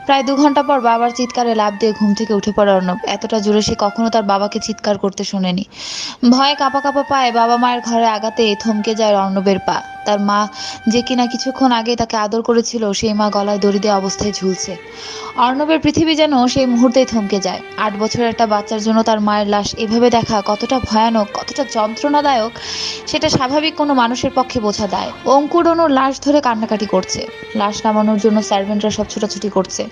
প্রায় 2 ঘন্টা পর বাবার চিৎকারে লাফ দিয়ে ঘুম থেকে উঠে পড়ে অর্ণব। এতটা জোরে সে কখনো তার বাবাকে চিৎকার করতে শোনেনি। ভয়ে কাঁপা কাঁপা পায়ে বাবা মায়ের ঘরে আগাতে থমকে যায় অর্ণবের পা। তার মা, যে কিনা কিছুক্ষণ আগে তাকে আদর করেছিল, সেই মা গলায় দড়ি দেওয়া অবস্থায় ঝুলছে। অর্ণবের পৃথিবী যেন সেই মুহূর্তেই থমকে যায়। 8 বছরের একটা বাচ্চার জন্য তার মায়ের লাশ এভাবে দেখা কতটা ভয়ানক, কতটা যন্ত্রণাদায়ক, সেটা স্বাভাবিক কোনো মানুষের পক্ষে বোঝা দায়। অঙ্কুর অনুর লাশ ধরে কান্নাকাটি করছে। লাশ নামানোর জন্য সার্ভেন্টরা সব ছোটাছুটি করছে,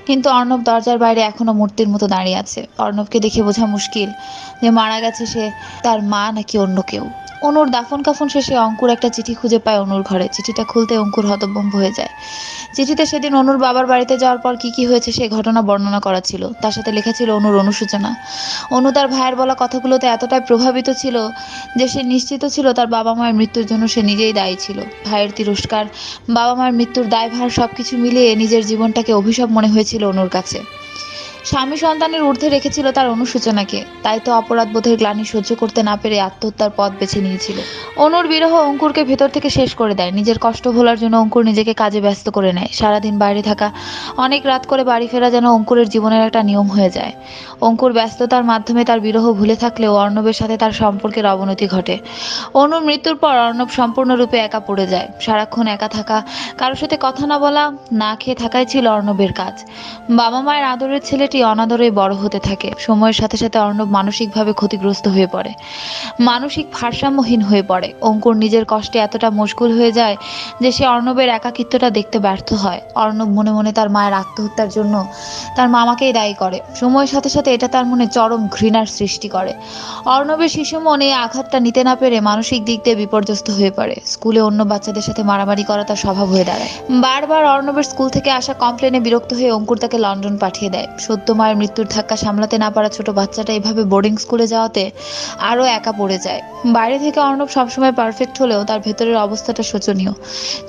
কিন্তু অর্ণব দরজার বাইরে এখনো মূর্তির মতো দাঁড়িয়ে আছে। অর্ণবকে দেখে বোঝা মুশকিল যে মারা গেছে সে তার মা নাকি অন্য কেউ। অনুর দাফন কাফন শেষে অঙ্কুর একটা চিঠি খুঁজে পায় অনুর ঘরে। চিঠিটা খুলতে অঙ্কুর হতভম্ব হয়ে যায়। চিঠিতে সেদিন অনুর বাবার বাড়িতে যাওয়ার পর কি কি হয়েছে সেই ঘটনা বর্ণনা করা ছিল। তার সাথে লেখা ছিল অনুর অনুশোচনা। অনু তার ভাইয়ের বলা কথাগুলোতে এতটাই প্রভাবিত ছিল যে সে নিশ্চিত ছিল তার বাবা মায়ের মৃত্যুর জন্য সে নিজেই দায়ী ছিল। ভাইয়ের তিরস্কার, বাবা মায়ের মৃত্যুর দায়ভার সবকিছু মিলিয়ে নিজের জীবনটাকে অভিশাপ মনে হয়েছিল অনুর কাছে। স্বামী সন্তানের ঊর্ধ্বে রেখেছিল তার অনুশোচনাকে, তাই তো অপরাধ বোধের গ্লানি সহ্য করতে না পেরে আত্মহত্যার পথ বেছে নিয়েছিল। অনুর বিরহ অঙ্কুরকে ভেতর থেকে শেষ করে দেয়। নিজের কষ্ট ভোলার জন্য অঙ্কুর নিজেকে কাজে ব্যস্ত করে নেয়। সারাদিন বাইরে থাকা, অনেক রাত করে বাড়ি ফেরা যেন অঙ্কুরের জীবনের একটা নিয়ম হয়ে যায়। অঙ্কুর ব্যস্ততার মাধ্যমে তার বিরহ ভুলে থাকলেও অর্ণবের সাথে তার সম্পর্কের অবনতি ঘটে। অনুর মৃত্যুর পর অর্ণব সম্পূর্ণরূপে একা পড়ে যায়। সারাক্ষণ একা থাকা, কারোর সাথে কথা না বলা, না খেয়ে থাকাই ছিল অর্ণবের কাজ। বাবা মায়ের আদরের ছেলেটি অনাদরে বড় হতে থাকে। সময়ের সাথে সাথে অর্ণব মানসিকভাবে ক্ষতিগ্রস্ত হয়ে পড়ে, মানসিক ভারসাম্যহীন হয়ে পড়ে। অঙ্কুর নিজের কষ্টে এতটা মশগুল হয়ে যায় যে সে অর্ণবের একাকিত্বটা দেখতে ব্যর্থ হয়। অর্ণব মনে মনে তার মায়ের আত্মহত্যার জন্য তার মামাকেই দায়ী করে। সময়ের সাথে সাথে এটা তার মনে চরম ঘৃণার সৃষ্টি করে। অর্ণবের শিশু মনে এই আঘাতটা নিতে না পেরে মানসিক দিক দিয়ে বিপর্যস্ত হয়ে পড়ে। স্কুলে অন্য বাচ্চাদের সাথে মারামারি করা তার স্বভাব হয়ে দাঁড়ায়। বারবার অর্ণবের স্কুল থেকে আসা কমপ্লেনে বিরক্ত হয়ে অঙ্কুর তাকে লন্ডন পাঠিয়ে দেয়। সদ্য বৃদ্ধ মায়ের মৃত্যুর ধাক্কা সামলাতে না পারা ছোট বাচ্চাটা এভাবে বোর্ডিং স্কুলে যাওয়াতে আরও একা পড়ে যায়। বাইরে থেকে অর্ণব সবসময় পারফেক্ট হলেও তার ভেতরের অবস্থাটা শোচনীয়।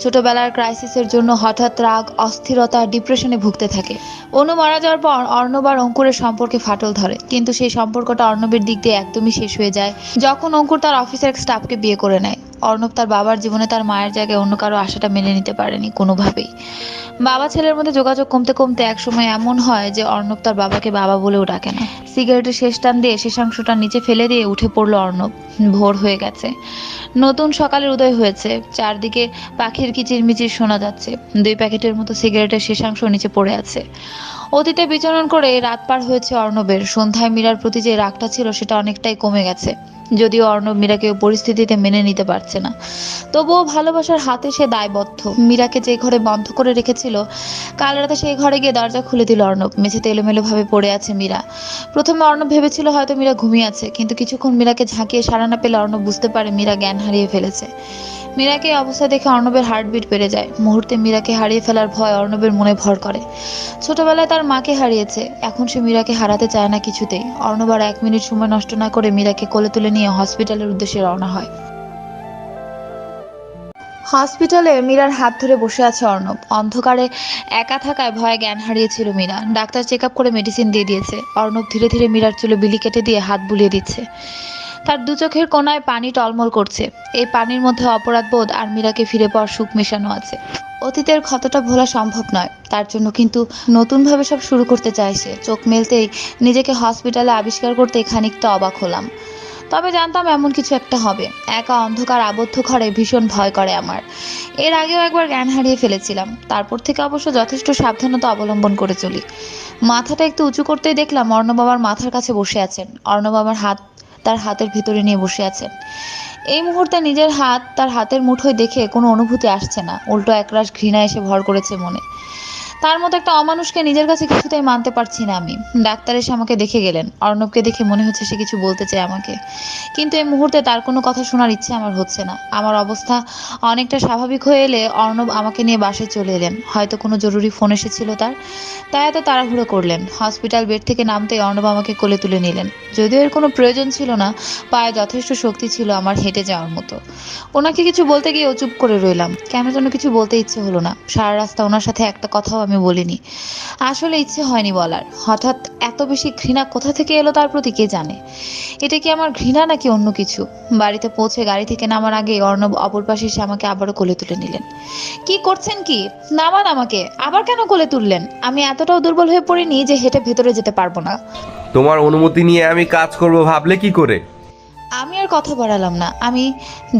ছোটবেলার ক্রাইসিসের জন্য হঠাৎ রাগ, অস্থিরতা, ডিপ্রেশনে ভুগতে থাকে। অনু মারা যাওয়ার পর অর্ণব আর অঙ্কুরের সম্পর্কে ফাটল ধরে, কিন্তু সেই সম্পর্কটা অর্ণবের দিক দিয়ে একদমই শেষ হয়ে যায় যখন অঙ্কুর তার অফিসের এক স্টাফকে বিয়ে করে নেয়। অর্ণব তার বাবার জীবনে তার মায়ের জায়গায় অন্য কারো আশাটা মেনে নিতে পারেনি কোনোভাবেই। বাবা ছেলের মধ্যে যোগাযোগ কমতে কমতে একসময় এমন হয় যে অর্ণব তার বাবাকে বাবা বলেও ডাকে না। সিগারেটের শেষ টান দিয়ে শেষাংশটা নিচে ফেলে দিয়ে উঠে পড়লো অর্ণব। ভোর হয়ে গেছে, নতুন সকালের উদয় হয়েছে। চারদিকে পাখির কিচিরমিচির শোনা যাচ্ছে। 2 প্যাকেটের মতো সিগারেটের শেষাংশ নিচে পড়ে আছে। অতীতে বিচরণ করে রাত পার হয়েছে অর্ণবের। সন্ধ্যায় মীরার প্রতি যে রাগটা ছিল সেটা অনেকটাই কমে গেছে। যদিও অর্ণব মীরাকে ওই পরিস্থিতিতে মেনে নিতে পারছে না, তবুও ভালোবাসার হাতে সে দায়বদ্ধ। মীরাকে যে ঘরে বন্ধ করে রেখেছিল, কাল রাতে সেই ঘরে গিয়ে দরজা খুলে দিল অর্ণব। মেঝেতে এলোমেলো ভাবে পড়ে আছে মীরা। প্রথমে অর্ণব ভেবেছিল হয়তো মীরা ঘুমিয়ে আছে, কিন্তু কিছুক্ষণ মীরাকে ঝাঁকিয়ে সাড়া না পেলে অর্ণব বুঝতে পারে মীরা জ্ঞান হারিয়ে ফেলেছে। মীরাকে এই অবস্থা দেখে অর্ণবের হার্টবিট বেড়ে যায়। মুহূর্তে মীরাকে হারিয়ে ফেলার ভয় অর্ণবের মনে ভর করে। ছোটবেলায় তার মাকে হারিয়েছে, এখন সে মীরাকে হারাতে চায় না কিছুতেই। অর্ণব আর 1 মিনিট সময় নষ্ট না করে মীরাকে কোলে তুলে নিয়ে হসপিটালের উদ্দেশ্যে রওনা হয়। হসপিটালে মীরার হাত ধরে বসে আছে অর্ণব। অন্ধকারে একা থাকায় ভয়ে জ্ঞান হারিয়েছিল মীরা। ডাক্তার চেক আপ করে মেডিসিন দিয়ে দিয়েছে। অর্ণব ধীরে ধীরে মীরার চুলে বিলি কেটে দিয়ে হাত বুলিয়ে দিচ্ছে। তার 2 চোখের কোণায় পানি টলমল করছে। এই পানির মধ্যে অপরাধবোধ আর মীরাকে ফিরে পাওয়ার সুখ মেশানো আছে। অতীতের ক্ষতটা ভোলা সম্ভব নয় তার জন্য, কিন্তু নতুনভাবে সব শুরু করতে চায় সে। চোখ মেলতেই নিজেকে হসপিটালে আবিষ্কার করতে খানিকটা অবাক হলাম। তবে জানতাম এমন কিছু একটা হবে। একা অন্ধকার আবদ্ধ ঘরে ভীষণ ভয় করে আমার। এর আগেও একবার জ্ঞান হারিয়ে ফেলেছিলাম, তারপর থেকে অবশ্য যথেষ্ট সাবধানতা অবলম্বন করে চলি। মাথাটা একটু উঁচু করতেই দেখলাম অর্ণব আমার মাথার কাছে বসে আছেন। অর্ণব আমার হাত তার হাতের ভিতরে নিয়ে বসে আছেন। এই মুহূর্তে নিজের হাত তার হাতের মুঠোয় দেখে কোনো অনুভূতি আসছে না, উল্টো একরাশ ঘৃণা এসে ভর করেছে মনে। তার মতো একটা অমানুষকে নিজের কাছে কিছুতেই মানতে পারছি না আমি। ডাক্তার এসে আমাকে দেখে গেলেন। অর্ণবকে দেখে মনে হচ্ছে সে কিছু বলতে চায় আমাকে, কিন্তু এই মুহূর্তে তার কোনো কথা শোনার ইচ্ছে আমার হচ্ছে না। আমার অবস্থা অনেকটা স্বাভাবিক হয়ে এলে অর্ণব আমাকে নিয়ে বাসায় চলে এলেন। হয়তো কোনো জরুরি ফোন এসেছিল তার, তাই এত তাড়াহুড়ো করলেন। হসপিটাল বেড থেকে নামতেই অর্ণব আমাকে কোলে তুলে নিলেন। যদিও এর কোনো প্রয়োজন ছিল না, পায়ে যথেষ্ট শক্তি ছিল আমার হেঁটে যাওয়ার মতো। ওনাকে কিছু বলতে গিয়ে ও চুপ করে রইলাম। কেন যেন কিছু বলতে ইচ্ছে হলো না। সারা রাস্তা ওনার সাথে একটা কথাও আমি বলিনি। আসলে ইচ্ছে হয়নি বলার। হঠাৎ এত বেশি ঘৃণা কোথা থেকে এলো তার প্রতি কে জানে। এটা কি আমার ঘৃণা নাকি অন্য কিছু? বাড়িতে পৌঁছে গাড়ি থেকে নামার আগে অর্ণব অপর পাশে এসে আমাকে আবারও কোলে তুলে নিলেন। কি করছেন কি? নামান আমাকে। আবার কেন কোলে তুললেন? আমি এতটাও দুর্বল হয়ে পড়িনি যে হেঁটে ভেতরে যেতে পারবো না। তোমার অনুমতি নিয়ে আমি কাজ করব ভাবলে কি করে? আমি আর কথা বাড়ালাম না। আমি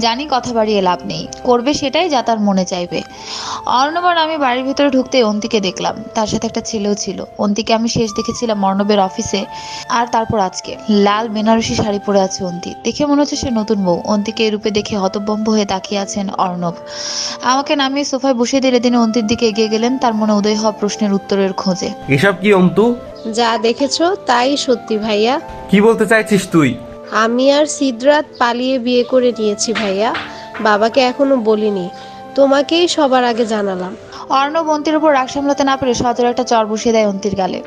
জানি কথা বাড়িয়ে লাভ নেই, করবে সেটাই যা তার মনে চাইবে। অর্ণব আর আমি বাড়ির ভিতরে ঢুকতে অন্তিকে দেখলাম, তার সাথে একটা ছেলেও ছিল। অন্তিকে আমি শেষ দেখেছিলাম অর্ণবের অফিসে, আর তারপর আজকে। লাল বেনারসি শাড়ি পরে আছে অন্তি, দেখে মনে হচ্ছে সে নতুন বউ। অন্তিকে এই রূপে দেখে হতভম্ব হয়ে তাকিয়ে আছেন অর্ণব। আমাকে নামিয়ে সোফায় বসিয়ে দিলে তিনি অন্তির দিকে এগিয়ে গেলেন, তার মনে উদয় হওয়া প্রশ্নের উত্তরের খোঁজে। এসব কি অন্তু? যা দেখেছো তাই সত্যি ভাইয়া। কি বলতে চাইছিস তুই? আমি আর সিদ্রাত পালিয়ে বিয়ে করে নিয়েছি ভাইয়া। বাবাকে এখনো বলিনি, তোমাকেই সবার আগে জানালাম। অর্ণব অন্তির উপর রাগ সামলাতে না পেরে সজোরে একটা চর বসিয়ে দেয় অন্তির গালে।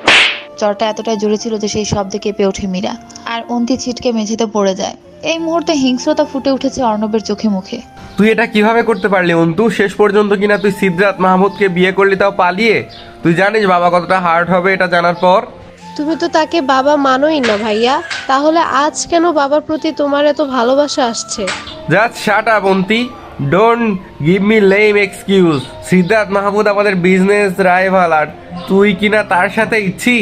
চরটা এতটাই জোরে ছিল যে সেই শব্দে কেঁপে ওঠে মীরা, আর অন্তি ছিটকে মেঝেতে পড়ে যায়। এই মুহূর্তে হিংস্রতা ফুটে উঠেছে অর্ণবের চোখে মুখে। তুই এটা কিভাবে করতে পারলি অন্তু? শেষ পর্যন্ত কিনা তুই সিদ্ধার্থ মাহমুদকে বিয়ে করলি, তাও পালিয়ে। তুই জানিস বাবা কতটা হার্ট হবে এটা জানার পর? তুমি তো তাকে বাবা মানোই না ভাইয়া, তাহলে আজ কেন বাবার প্রতি তোমার এত ভালোবাসা আসছে? Just shut up Anti, don't give me lame excuse. Siddharth Mahmud আমাদের বিজনেস রাইভাল, আর তুই কিনা তার সাথে ইচ্ছি।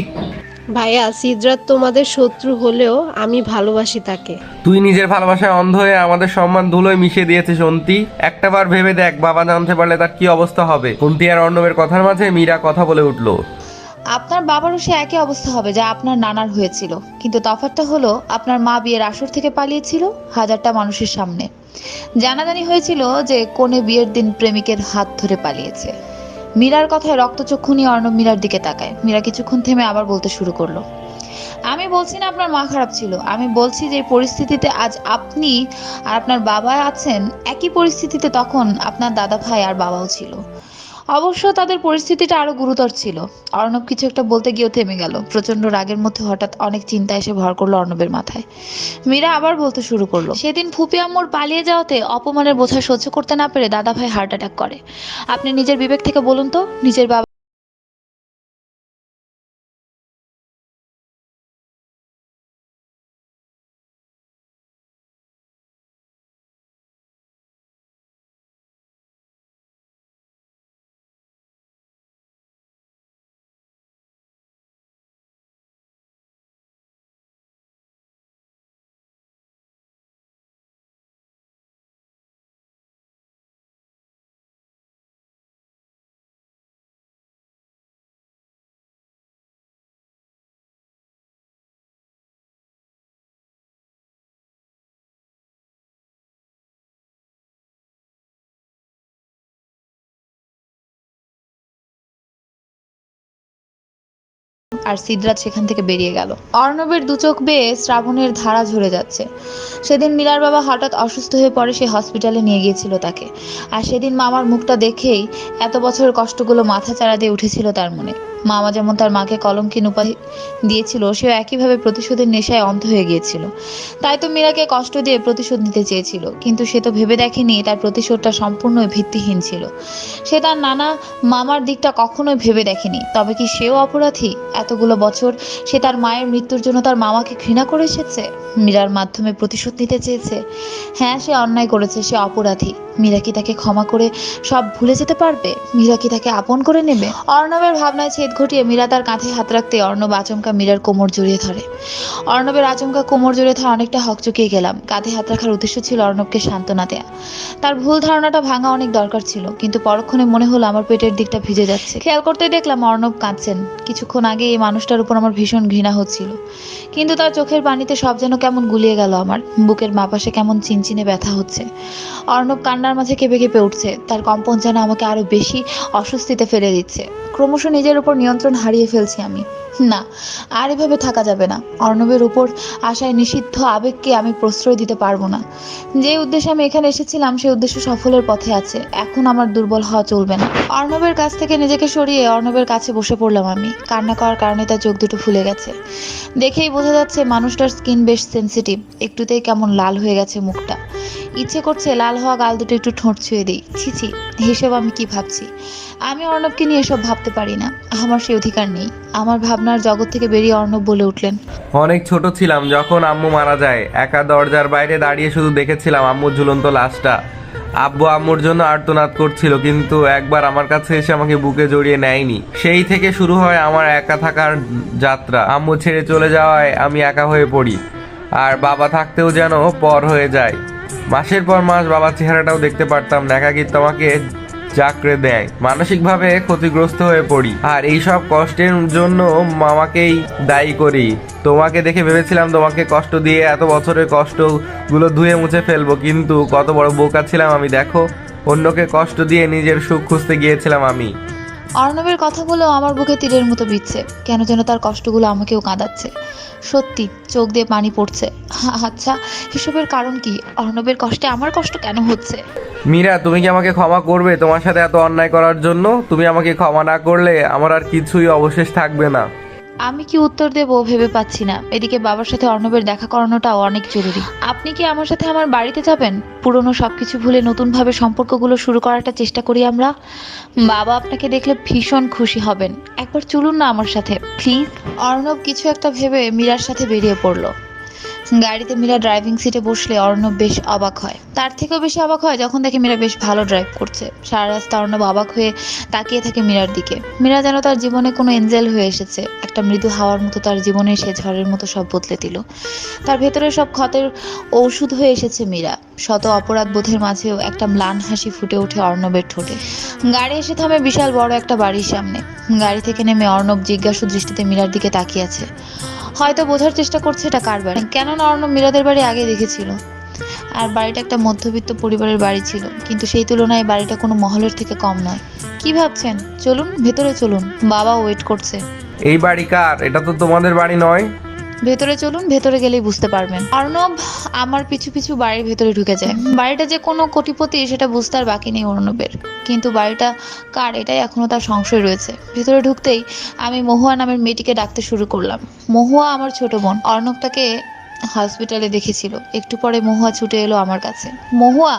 ভাইয়া, সিদ্রাত তোমাদের শত্রু হলেও আমি ভালোবাসি তাকে। তুই নিজের ভালোবাসায় অন্ধ হয়ে আমাদের সম্মান ধুলোয় মিশিয়ে দিয়েছিস অন্তি। একটাবার ভেবে দেখ বাবা জানতে পারলে তার কি অবস্থা হবে। অন্তি আর অর্ণবের কথার মাঝে মীরা কথা বলে উঠলো। আপনার বাবারও সে একই অবস্থা হবে যা আপনার নানার হয়েছিল, কিন্তু তফাৎটা হলো আপনার মা বিয়ের আসর থেকে পালিয়েছিল হাজারটা মানুষের সামনে। জানাজানি হয়েছিল যে কনে বিয়ের দিন প্রেমিকের হাত ধরে পালিয়েছে। মীরার কথায় রক্তচক্ষু নিয়ে অর্ণব মীরার দিকে তাকায়। মীরা কিছুক্ষণ থেমে আবার বলতে শুরু করলো। আমি বলছি না আপনার মা খারাপ ছিল, আমি বলছি যে পরিস্থিতিতে আজ আপনি আর আপনার বাবা আছেন, একই পরিস্থিতিতে তখন আপনার দাদা ভাই আর বাবাও ছিল। অবশ্য তাদের পরিস্থিতিটা আরো গুরুতর ছিল। অর্ণব কিছু একটা বলতে গিয়েও থেমে গেল। প্রচন্ড রাগের মধ্যে হঠাৎ অনেক চিন্তা এসে ভর করলো অর্ণবের মাথায়। মীরা আবার বলতে শুরু করলো, সেদিন ফুপি আম্মুর পালিয়ে যাওয়াতে অপমানের বোঝা সহ্য করতে না পেরে দাদা ভাই হার্ট অ্যাটাক করে। আপনি নিজের বিবেক থেকে বলুন তো, নিজের বাবা আর সিদ্ধার্থ সেখান থেকে বেরিয়ে গেল। অর্ণবের দু চোখ বেয়ে শ্রাবণের ধারা ঝরে যাচ্ছে। সেদিন মীরার বাবা হঠাৎ অসুস্থ হয়ে পড়ে, সে হসপিটালে নিয়ে গিয়েছিল তাকে। আর সেদিন মামার মুখটা দেখেই এত বছরের কষ্টগুলো মাথা চাড়া দিয়ে উঠেছিল তার মনে। মামা যেমন তার মাকে কলঙ্কিন উপাধি দিয়েছিল, সেও একইভাবে প্রতিশোধের নেশায় অন্ধ হয়ে গিয়েছিল। তাই তো মীরাকে কষ্ট দিয়ে প্রতিশোধ নিতে চেয়েছিল, কিন্তু সে তো ভেবে দেখেনি তার প্রতিশোধটা সম্পূর্ণই ভিত্তিহীন ছিল। সে তার নানা মামার দিকটা কখনোই ভেবে দেখেনি। তবে কি সেও অপরাধী? এতগুলো বছর সে তার মায়ের মৃত্যুর জন্য তার মামাকে ঘৃণা করে এসেছে, মীরার মাধ্যমে প্রতিশোধ নিতে চেয়েছে। হ্যাঁ, সে অন্যায় করেছে, সে অপরাধী। মীরা কি তাকে ক্ষমা করে সব ভুলে যেতে পারবে? মীরা কি তাকে আপন করে নেবে? অর্ণবের ভাবনায় ছেদ ঘটিয়ে মীরা তার কাঁধে হাত রাখতে অর্ণব আচমকা মীরার কোমর জড়িয়ে ধরে। অর্ণবের আচমকা কোমর জড়িয়ে ধরে অনেকটা হকচকিয়ে গেলাম। কাঁধে হাত রাখার উদ্দেশ্য ছিল অর্ণবকে সান্ত্বনা দেয়া। তার ভুল ধারণাটা ভাঙা অনেক দরকার ছিল, কিন্তু পরক্ষণে মনে হলো আমার পেটের দিকটা ভিজে যাচ্ছে। খেয়াল করতে দেখলাম অর্ণব কাঁদছেন। কিছুক্ষণ আগে এই মানুষটার উপর আমার ভীষণ ঘৃণা হচ্ছিল, কিন্তু তার চোখের পানিতে সব যেন কেমন গুলিয়ে গেল। আমার বুকের মাপাশে কেমন চিনচিনে ব্যথা হচ্ছে। অর্ণব কান্নার মাঝে কেঁপে কেঁপে উঠছে। তার কম্পন যেন আমাকে আরো বেশি অস্বস্তিতে ফেলে দিচ্ছে। ক্রমশ নিজের উপর নিয়ন্ত্রণ হারিয়ে ফেলছি আমি। না, আর এভাবে থাকা যাবে না। অর্ণবের উপর আশায় নিষিদ্ধ আবেগকে আমি প্রশ্রয় দিতে পারবো না। যে উদ্দেশ্যে আমি এখানে এসেছিলাম সেই উদ্দেশ্য সফলের পথে আছে। এখন আমার দুর্বল হওয়া চলবে না। অর্ণবের কাছ থেকে নিজেকে সরিয়ে অর্ণবের কাছে বসে পড়লাম আমি। কান্না করার কারণে তার চোখ দুটো ফুলে গেছে। দেখেই বোঝা যাচ্ছে মানুষটার স্কিন বেশ সেনসিটিভ। একটুতেই কেমন লাল হয়ে গেছে মুখটা। ইচ্ছে করছে লাল হওয়া গাল দুটো একটু ঠোঁট ছুঁয়ে দিই। ছিছি, এসব আমি কি ভাবছি? আমি অর্ণবকে নিয়ে এসব ভাবতে পারি না। আমার সেই অধিকার নেই। আমার ভাবনার জগৎ থেকে বেরিয়ে অর্ণব বলে উঠলেন, অনেক ছোট ছিলাম যখন আম্মু মারা যায়। একা দরজার বাইরে দাঁড়িয়ে শুধু দেখেছিলাম আম্মুর ঝুলন্ত লাশটা। আব্বু আম্মুর জন্য আর্তনাদ করছিল, কিন্তু একবার আমার কাছে এসে আমাকে বুকে জড়িয়ে নেয়নি। সেই থেকে শুরু হয় আমার একা থাকার যাত্রা। আম্মু ছেড়ে চলে যাওয়ায় আমি একা হয়ে পড়ি, আর বাবা থাকতেও যেন পর হয়ে যায়। মাসের পর মাস বাবার চেহারাটাও দেখতে পারতাম না। একাকিত্ব আমাকে জাকড়ে দেয়, মানসিকভাবে ক্ষতিগ্রস্ত হয়ে পড়ি, আর এই সব কষ্টের জন্য মামাকেই দায়ী করি। তোমাকে দেখে ভেবেছিলাম তোমাকে কষ্ট দিয়ে এত বছরের কষ্টগুলো ধুয়ে মুছে ফেলবো, কিন্তু কত বড় বোকা ছিলাম আমি। দেখো, অন্যকে কষ্ট দিয়ে নিজের সুখ খুঁজতে গিয়েছিলাম আমি। অর্ণবের কথাগুলো আমার বুকে তীরের মতো বিচ্ছে। কেন যেন তার কষ্টগুলো আমাকেও কাঁদাচ্ছে। সত্যি চোখ দিয়ে পানি পড়ছে। আচ্ছা, এসবের কারণ কি? অর্ণবের কষ্টে আমার কষ্ট কেন হচ্ছে? মীরা, তুমি কি আমাকে ক্ষমা করবে তোমার সাথে এত অন্যায় করার জন্য? তুমি আমাকে ক্ষমা না করলে আমার আর কিছুই অবশেষ থাকবে না। আমি কি উত্তর দেব ভেবে পাচ্ছি না। এদিকে বাবার সাথে অর্ণবের দেখা করানোটাও অনেক জরুরি। আপনি কি আমার সাথে আমার বাড়িতে যাবেন? পুরনো সবকিছু ভুলে নতুনভাবে সম্পর্কগুলো শুরু করাটা চেষ্টা করি আমরা। বাবা আপনাকে দেখলে ভীষণ খুশি হবেন। একবার চলুন না আমার সাথে, প্লিজ। অর্ণব কিছু একটা ভেবে মীরার সাথে বেরিয়ে পড়লো। গাড়িতে মীরা ড্রাইভিং সিটে বসলে অর্ণব বেশ অবাক হয়। তার থেকেও বেশি অবাক হয় যখন দেখে মীরা বেশ ভালো ড্রাইভ করছে। সারা রাস্তা অর্ণব অবাক হয়ে তাকিয়ে থাকে মীরার দিকে। মীরা যেন তার জীবনে কোনো এঞ্জেল হয়ে এসেছে। একটা মৃদু হাওয়ার মতো তার জীবনে সে ঝড়ের মতো সব বদলে দিল। তার ভেতরে সব ক্ষতের ঔষধ হয়ে এসেছে মীরা। শত অপরাধ বোধের মাঝেও একটা ম্লান হাসি ফুটে ওঠে অর্ণবের ঠোঁটে। গাড়ি এসে থামে বিশাল বড় একটা বাড়ির সামনে। গাড়ি থেকে নেমে অর্ণব জিজ্ঞাসু দৃষ্টিতে মীরার দিকে তাকিয়ে আছে। হয়তো বোঝার চেষ্টা করছে এটা কার বাড়ি, কেননা অর্ণব মীরাদের বাড়ি আগে দেখেছিল। আর বাড়িটা একটা মধ্যবিত্ত পরিবারের বাড়ি ছিল, কিন্তু সেই তুলনায় বাড়িটা কোনো মহলের থেকে কম নয়। কি ভাবছেন? চলুন ভেতরে চলুন, বাবা ওয়েট করছে। এই বাড়ি কার? এটা তো তোমাদের বাড়ি নয়। ভেতরে চলুন, ভেতরে গেলেই বুঝতে পারবেন। অর্ণব আমার পিছু পিছু বাড়ির ভেতরে ঢুকে যায়। বাড়িটা যে কোনো কোটিপতি সেটা বুঝতে আর বাকি নেই অর্ণবের, কিন্তু বাড়িটা কার এটাই এখনো তার সংশয় রয়েছে। ভেতরে ঢুকতেই আমি মহুয়া নামের মেয়েটিকে ডাকতে শুরু করলাম। মহুয়া আমার ছোট বোন। অর্ণব তাকে হসপিটালে দেখেছিল। একটু পরে মহুয়া ছুটে এলো আমার কাছে। মহুয়া,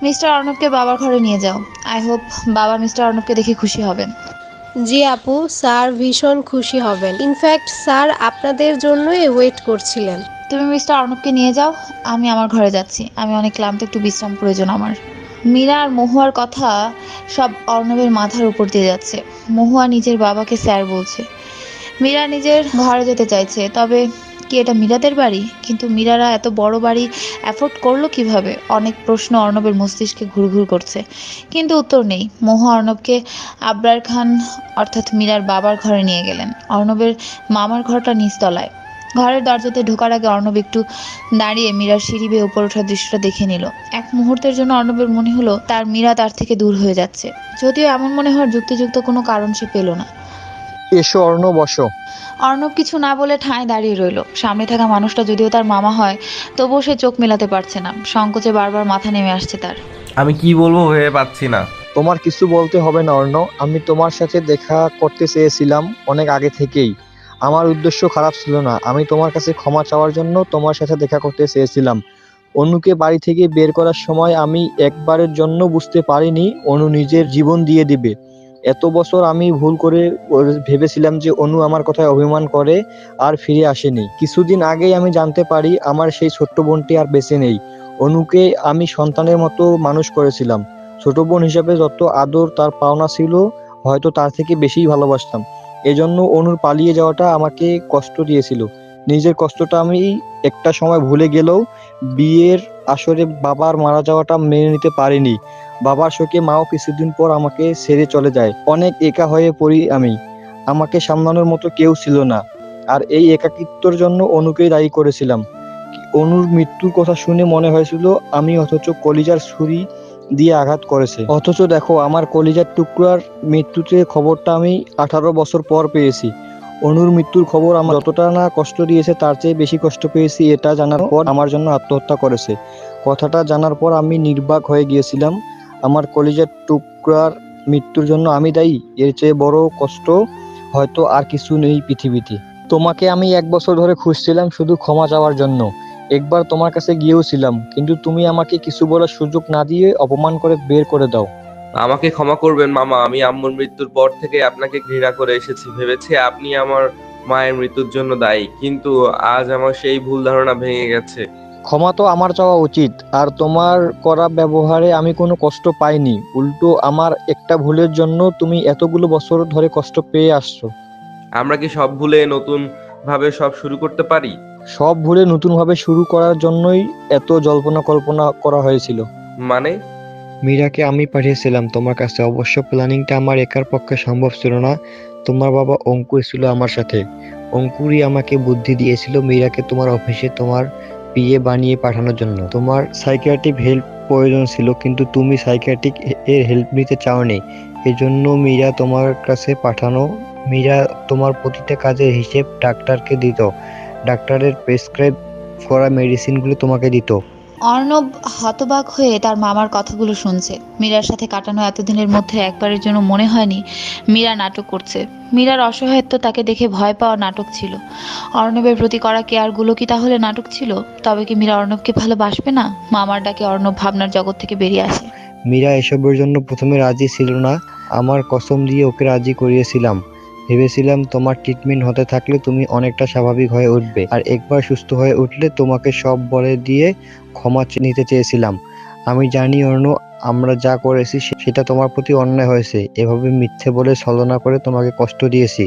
মিস্টার অর্ণবকে বাবার ঘরে নিয়ে যাও। আই হোপ বাবা মিস্টার অর্ণবকে দেখে খুশি হবেন। জি আপু, স্যার ভীষণ খুশি হবেন। ইনফ্যাক্ট স্যার আপনাদের জন্যই ওয়েট করছিলেন। তুমি মিস্টার অর্ণবকে নিয়ে যাও, আমি আমার ঘরে যাচ্ছি। আমি অনেক ক্লান্ত, একটু বিশ্রাম প্রয়োজন আমার। মীরা আর মহুয়ার কথা সব অর্ণবের মাথার উপর দিয়ে যাচ্ছে। মহুয়া নিজের বাবাকে স্যার বলছে। মীরা নিজের ঘরে যেতে চাইছে, তবে কি এটা মীরাদের বাড়ি? কিন্তু মীরারা এত বড় বাড়ি অ্যাফোর্ড করলো কিভাবে? অনেক প্রশ্ন অর্ণবের মস্তিষ্কে ঘুরঘুর করছে, কিন্তু উত্তর নেই। মহুয়া অর্ণবকে আবরার খান অর্থাৎ মীরার বাবার ঘরে নিয়ে গেলেন। অর্ণবের মামার ঘরটা নিচতলায়। ঘরের দরজাতে ঢোকার আগে অর্ণব একটু দাঁড়িয়ে মীরার সিঁড়ি বেয়ে উপর ওঠার দৃশ্যটা দেখে নিল। এক মুহূর্তের জন্য অর্ণবের মনে হলো তার মীরা তার থেকে দূর হয়ে যাচ্ছে, যদিও এমন মনে হওয়ার যুক্তিযুক্ত কোনো কারণ সে পেল না। এসো অর্ণ, বসো। অর্ণব কিছু না বলে ঠায় দাঁড়িয়ে রইল। সামনে থাকা মানুষটা যদিও তার মামা হয়, তবুও সে চোখ মেলাতে পারছে না। সংকোচে বারবার মাথা নেমে আসছে তার। আমি কি বলবো ভেবে পাচ্ছি না। তোমার কিছু বলতে হবে না অর্ণ, আমি তোমার সাথে দেখা করতে চেয়েছিলাম অনেক আগে থেকেই। আমার উদ্দেশ্য খারাপ ছিল না, আমি তোমার কাছে ক্ষমা চাওয়ার জন্য তোমার সাথে দেখা করতে চেয়েছিলাম। অনুকে বাড়ি থেকে বের করার সময় আমি একবারের জন্য বুঝতে পারিনি অনু নিজের জীবন দিয়ে দিবে। এত বছর আমি ভুল করে ভেবেছিলাম যে অনু আমার কথায় অভিমান করে আর ফিরে আসেনি। কিছুদিন আগেই আমি জানতে পারি আমার সেই ছোট্ট বোনটি আর বেঁচে নেই। অনুকে আমি সন্তানের মতো মানুষ করেছিলাম। ছোট বোন হিসেবে যত আদর তার পাওনা ছিল, হয়তো তার থেকে বেশিই ভালোবাসতাম। এজন্য অনুর পালিয়ে যাওয়াটা আমাকে কষ্ট দিয়েছিল। নিজের কষ্টটা আমি একটা সময় ভুলে গেলেও বিয়ের আসরে বাবার মারা যাওয়াটা মেনে নিতে পারিনি। বাবার শোকে মাও কিছুদিন পর আমাকে ছেড়ে চলে যায়। অনেক একা হয়ে পড়ি আমি। আমাকে সামলানোর মতো কেউ ছিল না। আর এই একাকিত্বর জন্য অনুকেই দায়ী করেছিলাম। অনুর মৃত্যুর কথা শুনে মনে হয়েছিল আমি অথচ কলিজার ছুরি দিয়ে আঘাত করেছে। অথচ দেখো আমার কলিজার টুকরার মৃত্যুতে খবরটা আমি 18 বছর পর পেয়েছি। অনুর মৃত্যুর খবর আমার যতটা না কষ্ট দিয়েছে তার চেয়ে বেশি কষ্ট পেয়েছি এটা জানার পর আমার জন্য আত্মহত্যা করেছে। কথাটা জানার পর আমি নির্বাক হয়ে গিয়েছিলাম। আমার কলিজার টুকরার মৃত্যুর জন্য আমি দায়ী, এর চেয়ে বড় কষ্ট হয়তো আর কিছু নেই পৃথিবীতে। তোমাকে আমি 1 বছর ধরে খুঁজছিলাম শুধু ক্ষমা চাওয়ার জন্য। একবার তোমার কাছে গিয়েও ছিলাম, কিন্তু তুমি আমাকে কিছু বলার সুযোগ না দিয়ে অপমান করে বের করে দাও। আমাকে ক্ষমা করবেন মামা, আমি আম্মুর মৃত্যুর পর থেকে আপনাকে ঘৃণা করে এসেছি। ভেবেছি আপনি আমার মায়ের মৃত্যুর জন্য দায়ী, কিন্তু আজ আমার সেই ভুল ধারণা ভেঙে গেছে। ক্ষমা তো আমার চাওয়া উচিত, আর তোমার করা ব্যবহারে আমি কোনো কষ্ট পাইনি। উল্টো আমার একটা ভুলের জন্য তুমি এতগুলো বছর ধরে কষ্ট পেয়ে আসছো। আমরা কি সব ভুলে নতুন ভাবে সব শুরু করতে পারি? সব ভুলে নতুনভাবে শুরু করার জন্যই এত জল্পনা কল্পনা করা হয়েছিল। মানে? মীরাকে আমি পাঠিয়েছিলাম তোমার কাছে। অবশ্য প্ল্যানিংটা আমার একার পক্ষে সম্ভব ছিল না। তোমার বাবা অঙ্কুর ছিল আমার সাথে। অঙ্কুরই আমাকে বুদ্ধি দিয়েছিল মীরাকে তোমার অফিসে তোমার পিএ বানিয়ে পাঠানোর জন্য। তোমার সাইকিয়াট্রিক হেল্প প্রয়োজন ছিল, কিন্তু তুমি সাইকিয়াট্রিক এর হেল্প নিতে চাওনি। এজন্য মীরা তোমার কাছে পাঠানো। মীরা তোমার প্রতিটা কাজের হিসেব ডাক্তারকে দিত। ডাক্তারের প্রেসক্রাইব করা মেডিসিনগুলো তোমাকে দিত। অর্ণব হতবাক হয়ে তার মামার কথাগুলো শুনছে। মীরার সাথে কাটানো এতদিনের মধ্যে একবারের জন্য মনে হয়নি মীরা নাটক করছে। মীরার অসহায়ত্ব তাকে দেখে ভয় পাওয়া নাটক ছিল। অর্ণবের প্রতি করা কেয়ারগুলো কি তাহলে নাটক ছিল? তবে কি মীরা অর্ণবকে ভালোবাসবে না? মামার ডাকে অর্ণব ভাবনার জগৎ থেকে বেরিয়ে আসে। মীরা এসবের জন্য প্রথমে রাজি ছিল না। আমার কসম দিয়ে ওকে রাজি করিয়েছিলাম। ভেবেছিলাম তোমার ট্রিটমেন্ট হতে থাকলে তুমি অনেকটা স্বাভাবিক হয়ে উঠবে, আর একবার সুস্থ হয়ে উঠলে তোমাকে সব বলে দিয়ে ক্ষমা নিতে চেয়েছিলাম। আমি জানি অর্ণ, আমরা যা করেছি সেটা তোমার প্রতি অন্যায় হয়েছে। এভাবে মিথ্যে বলে ছলনা করে তোমাকে কষ্ট দিয়েছি।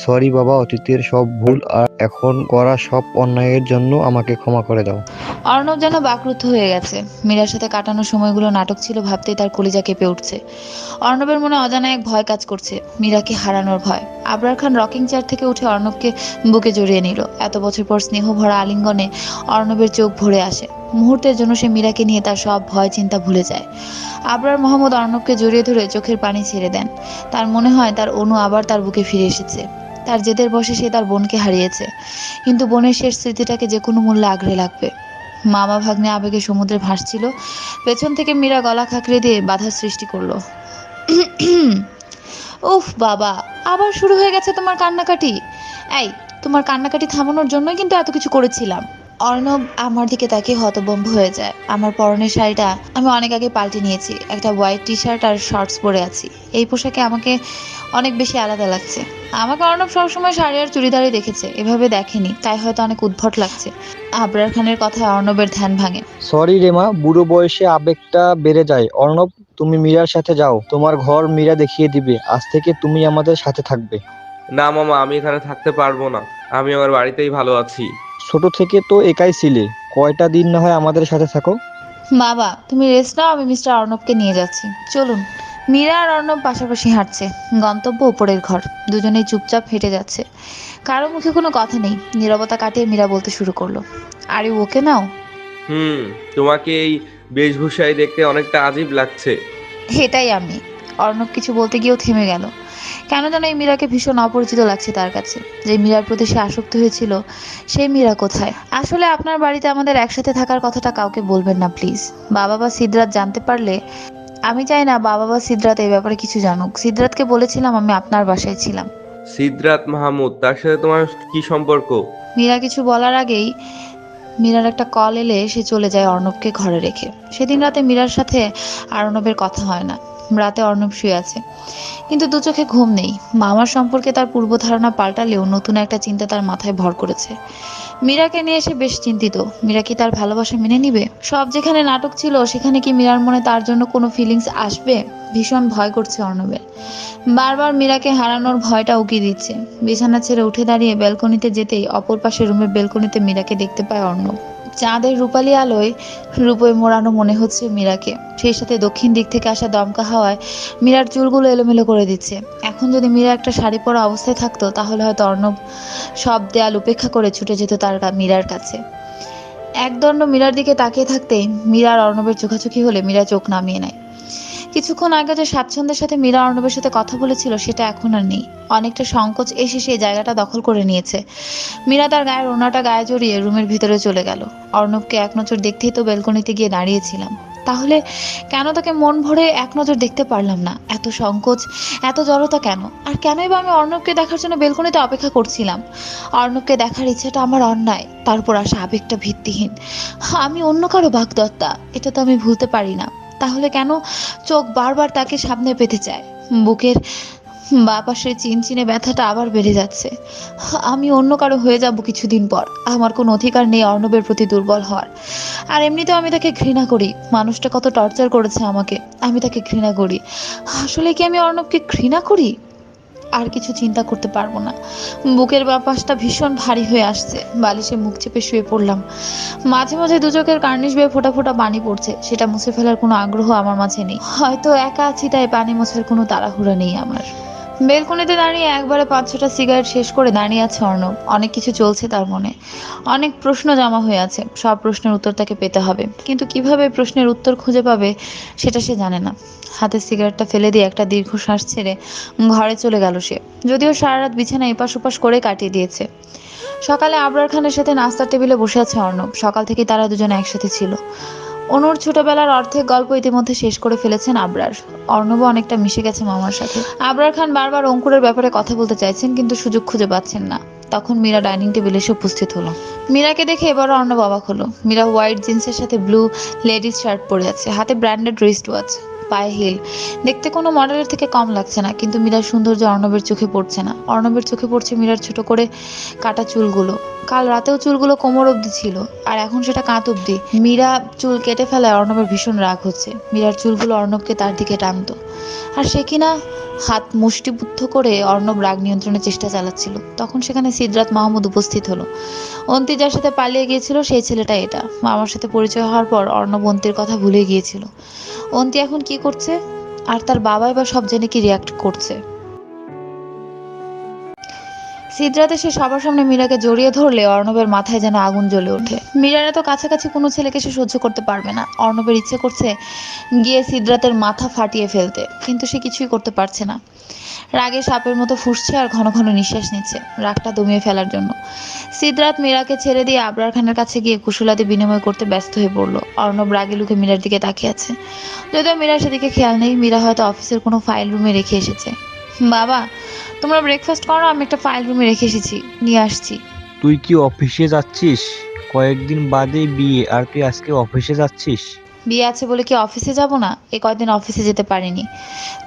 সরি বাবা, অতীতের সব ভুল আর এখন করা সব অন্যায়ের জন্য আমাকে ক্ষমা করে দাও। অর্ণব যেন বাকরুদ্ধ হয়ে গেছে। মীরার সাথে কাটানো সময়গুলো নাটক ছিল ভাবতেই তার কলিজা কেঁপে উঠছে। অর্ণবের মনে অজানা এক ভয় কাজ করছে, মীরাকে হারানোর ভয়। আবরার খান রকিং চেয়ার থেকে উঠে অর্ণবকে বুকে জড়িয়ে নিল। এত বছর পর স্নেহ ভরা আলিঙ্গনে অর্ণবের চোখ ভরে আসে। মুহূর্তের জন্য সে মীরাকে নিয়ে তার সব ভয় চিন্তা ভুলে যায়। আবরার মোহাম্মদ অর্ণবকে জড়িয়ে ধরে চোখের পানি ছেড়ে দেন। তার মনে হয় তার অনু আবার তার বুকে ফিরে এসেছে। তার জেদের বশে সে তার বোনকে হারিয়েছে, কিন্তু বোনের শেষ স্মৃতিটাকে যে কোনো মূল্যে আগলে রাখবে। মামা ভাগ্নে আবেগে সমুদ্রে ভাসছিল, পেছন থেকে মীরা গলা খাঁকড়ে দিয়ে বাধার সৃষ্টি করলো। উফ বাবা, আবার শুরু হয়ে গেছে তোমার কান্নাকাটি। এই, তোমার কান্নাকাটি থামানোর জন্যই কিন্তু এত কিছু করেছিলাম। অর্ণব আমার দিকে তাকিয়ে হতভম্ব হয়ে যায়। আমার পরনের শাড়িটা আমি অনেক আগে পাল্টে নিয়েছি, একটা হোয়াইট টি শার্ট আর শর্টস পরে আছি। এই পোশাকে আমাকে অনেক বেশি আলাদা লাগছে। আমাকে অর্ণব সবসময় শাড়ি আর চুড়িদারই দেখেছে, এভাবে দেখেনি, তাই হয়তো অনেক উদ্ভট লাগছে। আবরার খানের কথায় অর্ণবের ধ্যান ভাঙে। সরি রেমা, বুড়ো বয়সে আবেগটা বেড়ে যায়। অর্ণব, তুমি মীরার সাথে যাও, তোমার ঘর মীরা দেখিয়ে দিবে। আজ থেকে তুমি আমাদের সাথে থাকবে। না মামা, আমি এখানে থাকতে পারবো না। আমি আমার বাড়িতেই ভালো আছি। ছোট থেকে তো একাই ছিলে, কয়টা দিন না হয় আমাদের সাথে থাকো। বাবা, তুমি রেস্ট নাও, আমি মিস্টার অর্ণবকে নিয়ে যাচ্ছি, চলুন। মীরা আর অর্ণব পাশাপাশি হাঁটছে, গন্তব্য উপরের ঘর। দুজনেই চুপচাপ হেঁটে যাচ্ছে, কারো মুখে কোনো কথা নেই। নীরবতা কাটিয়ে মীরা বলতে শুরু করলো, আরে ওকে নাও। তোমাকে এই বেশভূষায় দেখতে অনেকটা আজীব লাগছে। এটাই আমি। অর্ণব কিছু বলতে গিয়েও থেমে গেল। কেন যেন এই মীরাকে ভীষণ অপরিচিত লাগছে তার কাছে। যে মীরার প্রতি সে আসক্ত হয়েছিল, সেই মীরা কোথায়? আসলে আপনার বাড়িতে আমাদের একসাথে থাকার কথাটা কাউকে বলবেন না প্লিজ। বাবা বা সিদ্ধার্থ জানতে পারলে। আমি চাই না বাবা বা সিদ্ধার্থ এই ব্যাপারে কিছু জানুক। সিদ্ধার্থকে বলেছিলাম আমি আপনার বাসায় ছিলাম। সিদ্ধার্থ মাহমুদ, তার সাথে তোমার কি সম্পর্ক? মীরা কিছু বলার আগেই মীরার একটা কল এলে সে চলে যায় অর্ণবকে ঘরে রেখে। সেদিন রাতে মীরার সাথে আর অর্ণবের কথা হয় না। রাতে অর্ণব শুয়ে আছে, কিন্তু দু চোখে ঘুম নেই। মামার সম্পর্কে তার পূর্ব ধারণা পাল্টালেও নতুন একটা চিন্তা তার মাথায় ভর করেছে। মীরাকে নিয়ে এসে বেশ চিন্তিত। মীরা কি তার ভালোবাসা মেনে নিবে? সব যেখানে নাটক ছিল, সেখানে কি মীরার মনে তার জন্য কোনো ফিলিংস আসবে? ভীষণ ভয় করছে অর্ণবের। বারবার মীরাকে হারানোর ভয়টা উকি দিচ্ছে। বিছানা ছেড়ে উঠে দাঁড়িয়ে ব্যালকনিতে যেতেই অপর পাশে রুমের ব্যালকনিতে মীরাকে দেখতে পায় অর্ণব। চাঁদের রূপালী আলোয় রূপোয় মোড়ানো মনে হচ্ছে মীরাকে। সেই সাথে দক্ষিণ দিক থেকে আসা দমকা হাওয়ায় মীরার চুলগুলো এলোমেলো করে দিচ্ছে। এখন যদি মীরা একটা শাড়ি পরা অবস্থায় থাকতো, তাহলে হয়তো অর্ণব সব দেয়াল উপেক্ষা করে ছুটে যেত তার মীরার কাছে। একদণ্ড মীরার দিকে তাকিয়ে থাকতেই মীরা আর অর্ণবের চোখাচোখি হলে মীরা চোখ নামিয়ে নেয়। কিছুক্ষণ আগে যে স্বাচ্ছন্দ্যের সাথে মীরা অর্ণবের সাথে কথা বলেছিল, সেটা এখন আর নেই। অনেকটা সংকোচ এসে সেই জায়গাটা দখল করে নিয়েছে। মীরা তার গায়ের ওড়নাটা গায়ে জড়িয়ে রুমের ভিতরে চলে গেল। অর্ণবকে এক নজর দেখতেই তো ব্যালকনিতে গিয়ে দাঁড়িয়েছিলাম, তাহলে কেন তাকে মন ভরে এক নজর দেখতে পারলাম না? এত সংকোচ, এত জড়তা কেন? আর কেনই বা আমি অর্ণবকে দেখার জন্য বেলকনিতে অপেক্ষা করছিলাম? অর্ণবকে দেখার ইচ্ছাটা আমার অন্যায়, তারপর আসা আবেগটা ভিত্তিহীন। আমি অন্য কারো বাগদত্তা, এটা তো আমি ভুলতে পারি না। তাহলে কেন চোখ বারবার তাকে সামনে পেতে চায়? বুকের বাঁ পাশের চিনচিনে ব্যথাটা আবার বেড়ে যাচ্ছে। আমি অন্য কারো হয়ে যাব কিছুদিন পর। আমার কোনো অধিকার নেই অর্ণবের প্রতি দুর্বল হওয়ার। আর এমনিতেও আমি তাকে ঘৃণা করি। মানুষটা কত টর্চার করেছে আমাকে, আমি তাকে ঘৃণা করি। আসলে কি আমি অর্ণবকে ঘৃণা করি? আর কিছু চিন্তা করতে পারবো না। বুকের বাঁ পাশটা ভীষণ ভারী হয়ে আসছে। বালিশে মুখ চেপে শুয়ে পড়লাম। মাঝে মাঝে দু চোখের কার্নিশ বেয়ে ফোঁটা ফোঁটা পানি পড়ছে, সেটা মুছে ফেলার কোনো আগ্রহ আমার মাঝে নেই। হয়তো একা আছি, তাই পানি মোছার কোনো তাড়াহুড়া নেই আমার। বেলকনিতে দাঁড়িয়ে একবারে 5-6টা সিগারেট শেষ করে দাঁড়িয়ে আছে অর্ণব। অনেক কিছু চলছে তার মনে, অনেক প্রশ্ন জমা হয়ে আছে। সব প্রশ্নের উত্তর তাকে পেতে হবে, কিন্তু কিভাবে প্রশ্নের উত্তর খুঁজে পাবে সেটা সে জানে না। হাতের সিগারেটটা ফেলে দিয়ে একটা দীর্ঘশ্বাস ছেড়ে ঘরে চলে গেল সে। যদিও সারা রাত বিছানায় এপাশ ওপাশ করে কাটিয়ে দিয়েছে। সকালে আবরার খানের সাথে নাস্তার টেবিলে বসে আছে অর্ণব। সকাল থেকে তারা দুজনে একসাথে ছিল। অনুর ছোটবেলার অর্ধেক গল্প ইতিমধ্যে শেষ করে ফেলেছেন আবরার। অর্ণবও অনেকটা মিশে গেছে মামার সাথে। আবরার খান বারবার অঙ্কুরের ব্যাপারে কথা বলতে চাইছেন, কিন্তু সুযোগ খুঁজে পাচ্ছেন না। তখন মীরা ডাইনিং টেবিলে এসে উপস্থিত হলো। মীরাকে দেখে এবারও অর্ণব অবাক হলো। মীরা হোয়াইট জিন্সের সাথে ব্লু লেডিস শার্ট পরে আছে, হাতে ব্র্যান্ডেড রিস্ট ওয়াচ, পায়ে হিল। দেখতে কোনো মডেলের থেকে কম লাগছে না, কিন্তু মীরার সৌন্দর্য অর্ণবের চোখে পড়ছে না। অর্ণবের চোখে পড়ছে মীরার ছোট করে কাটা চুলগুলো। কাল রাতেও চুলগুলো কোমর অবধি ছিল, আর এখন সেটা কাঁধ অবধি। মীরা চুল কেটে ফেলায় অর্ণবের ভীষণ রাগ হচ্ছে। মীরার চুলগুলো অর্ণবকে তার দিকে টানতো, আর সে কিনা হাত মুষ্টিবদ্ধ করে অর্ণব রাগ নিয়ন্ত্রণের চেষ্টা চালাচ্ছিল। তখন সেখানে সিদ্ধার্থ মাহমুদ উপস্থিত হলো। অন্তি যার সাথে পালিয়ে গিয়েছিল, সেই ছেলেটা এটা। মামার সাথে পরিচয় হওয়ার পর অর্ণব অন্তির কথা ভুলে গিয়েছিল। অন্তি এখন কি করছে, আর তার বাবাই বা সব জেনে কি রিয়াক্ট করছে? সিদ্রাত এসে সবার সামনে মীরাকে জড়িয়ে ধরলে অর্ণবের মাথায় যেন আগুন জ্বলে ওঠে। মীরার এত কাছাকাছি কোনো ছেলেকে সে সহ্য করতে পারবে না। অর্ণবের ইচ্ছে করছে গিয়ে সিদ্রাতের মাথা ফাটিয়ে ফেলতে, কিন্তু সে কিছুই করতে পারছে না। রাগে সাপের মতো ফুঁসছে আর ঘন ঘন নিঃশ্বাস নিচ্ছে রাগটা দমিয়ে ফেলার জন্য। সিদ্রাত মীরাকে ছেড়ে দিয়ে আবরার খানের কাছে গিয়ে কুশলাদি বিনিময় করতে ব্যস্ত হয়ে পড়ল। অর্ণব রাগে লুকে মীরার দিকে তাকিয়ে আছে, যদিও মীরার সেদিকে খেয়াল নেই। মীরা হয়তো অফিসের কোনো ফাইল রুমে রেখে এসেছে। বাবা, তোমরা ব্রেকফাস্ট করো, আমি একটা ফাইল রুমে রেখে এসেছি, নিয়ে আসছি। তুই কি অফিসে যাচ্ছিস? কয়েকদিন বাদে বিয়ে আর তুই আজকে অফিসে যাচ্ছিস? বিয়ে আছে বলে কি অফিসে যাব না? এ কয়দিন অফিসে যেতে পারিনি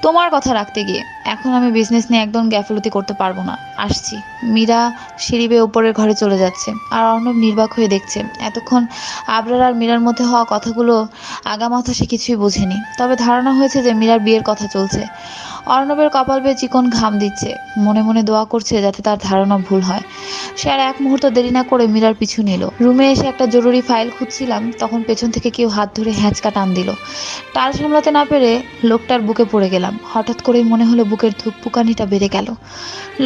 তোমার কথা রাখতে গিয়ে। এখন আমি বিজনেস নিয়ে একদম গ্যাফলতি করতে পারবো না, আসছি। মীরা সিঁড়ি বেয়ে উপরের ঘরে চলে যাচ্ছে আর অর্ণব নির্বাক হয়ে দেখছে। এতক্ষণ আবরার আর মীরার মধ্যে হওয়া কথাগুলো আগামাথা সে কিছুই বোঝেনি, তবে ধারণা হয়েছে যে মীরার বিয়ের কথা চলছে। অর্ণবের কপাল বেয়ে চিকন ঘাম দিচ্ছে, মনে মনে দোয়া করছে যাতে তার ধারণা ভুল হয়। সে আর এক মুহূর্ত দেরি না করে মীরার পিছু নিল। রুমে এসে একটা জরুরি ফাইল খুঁজছিলাম, তখন পেছন থেকে কেউ হাত ধরে হ্যাঁচকা টান দিল। টাল সামলাতে না পেরে লোকটার বুকে পড়ে গেলাম। হঠাৎ করেই মনে হলো বুকের ধুকপুকানিটা বেড়ে গেল।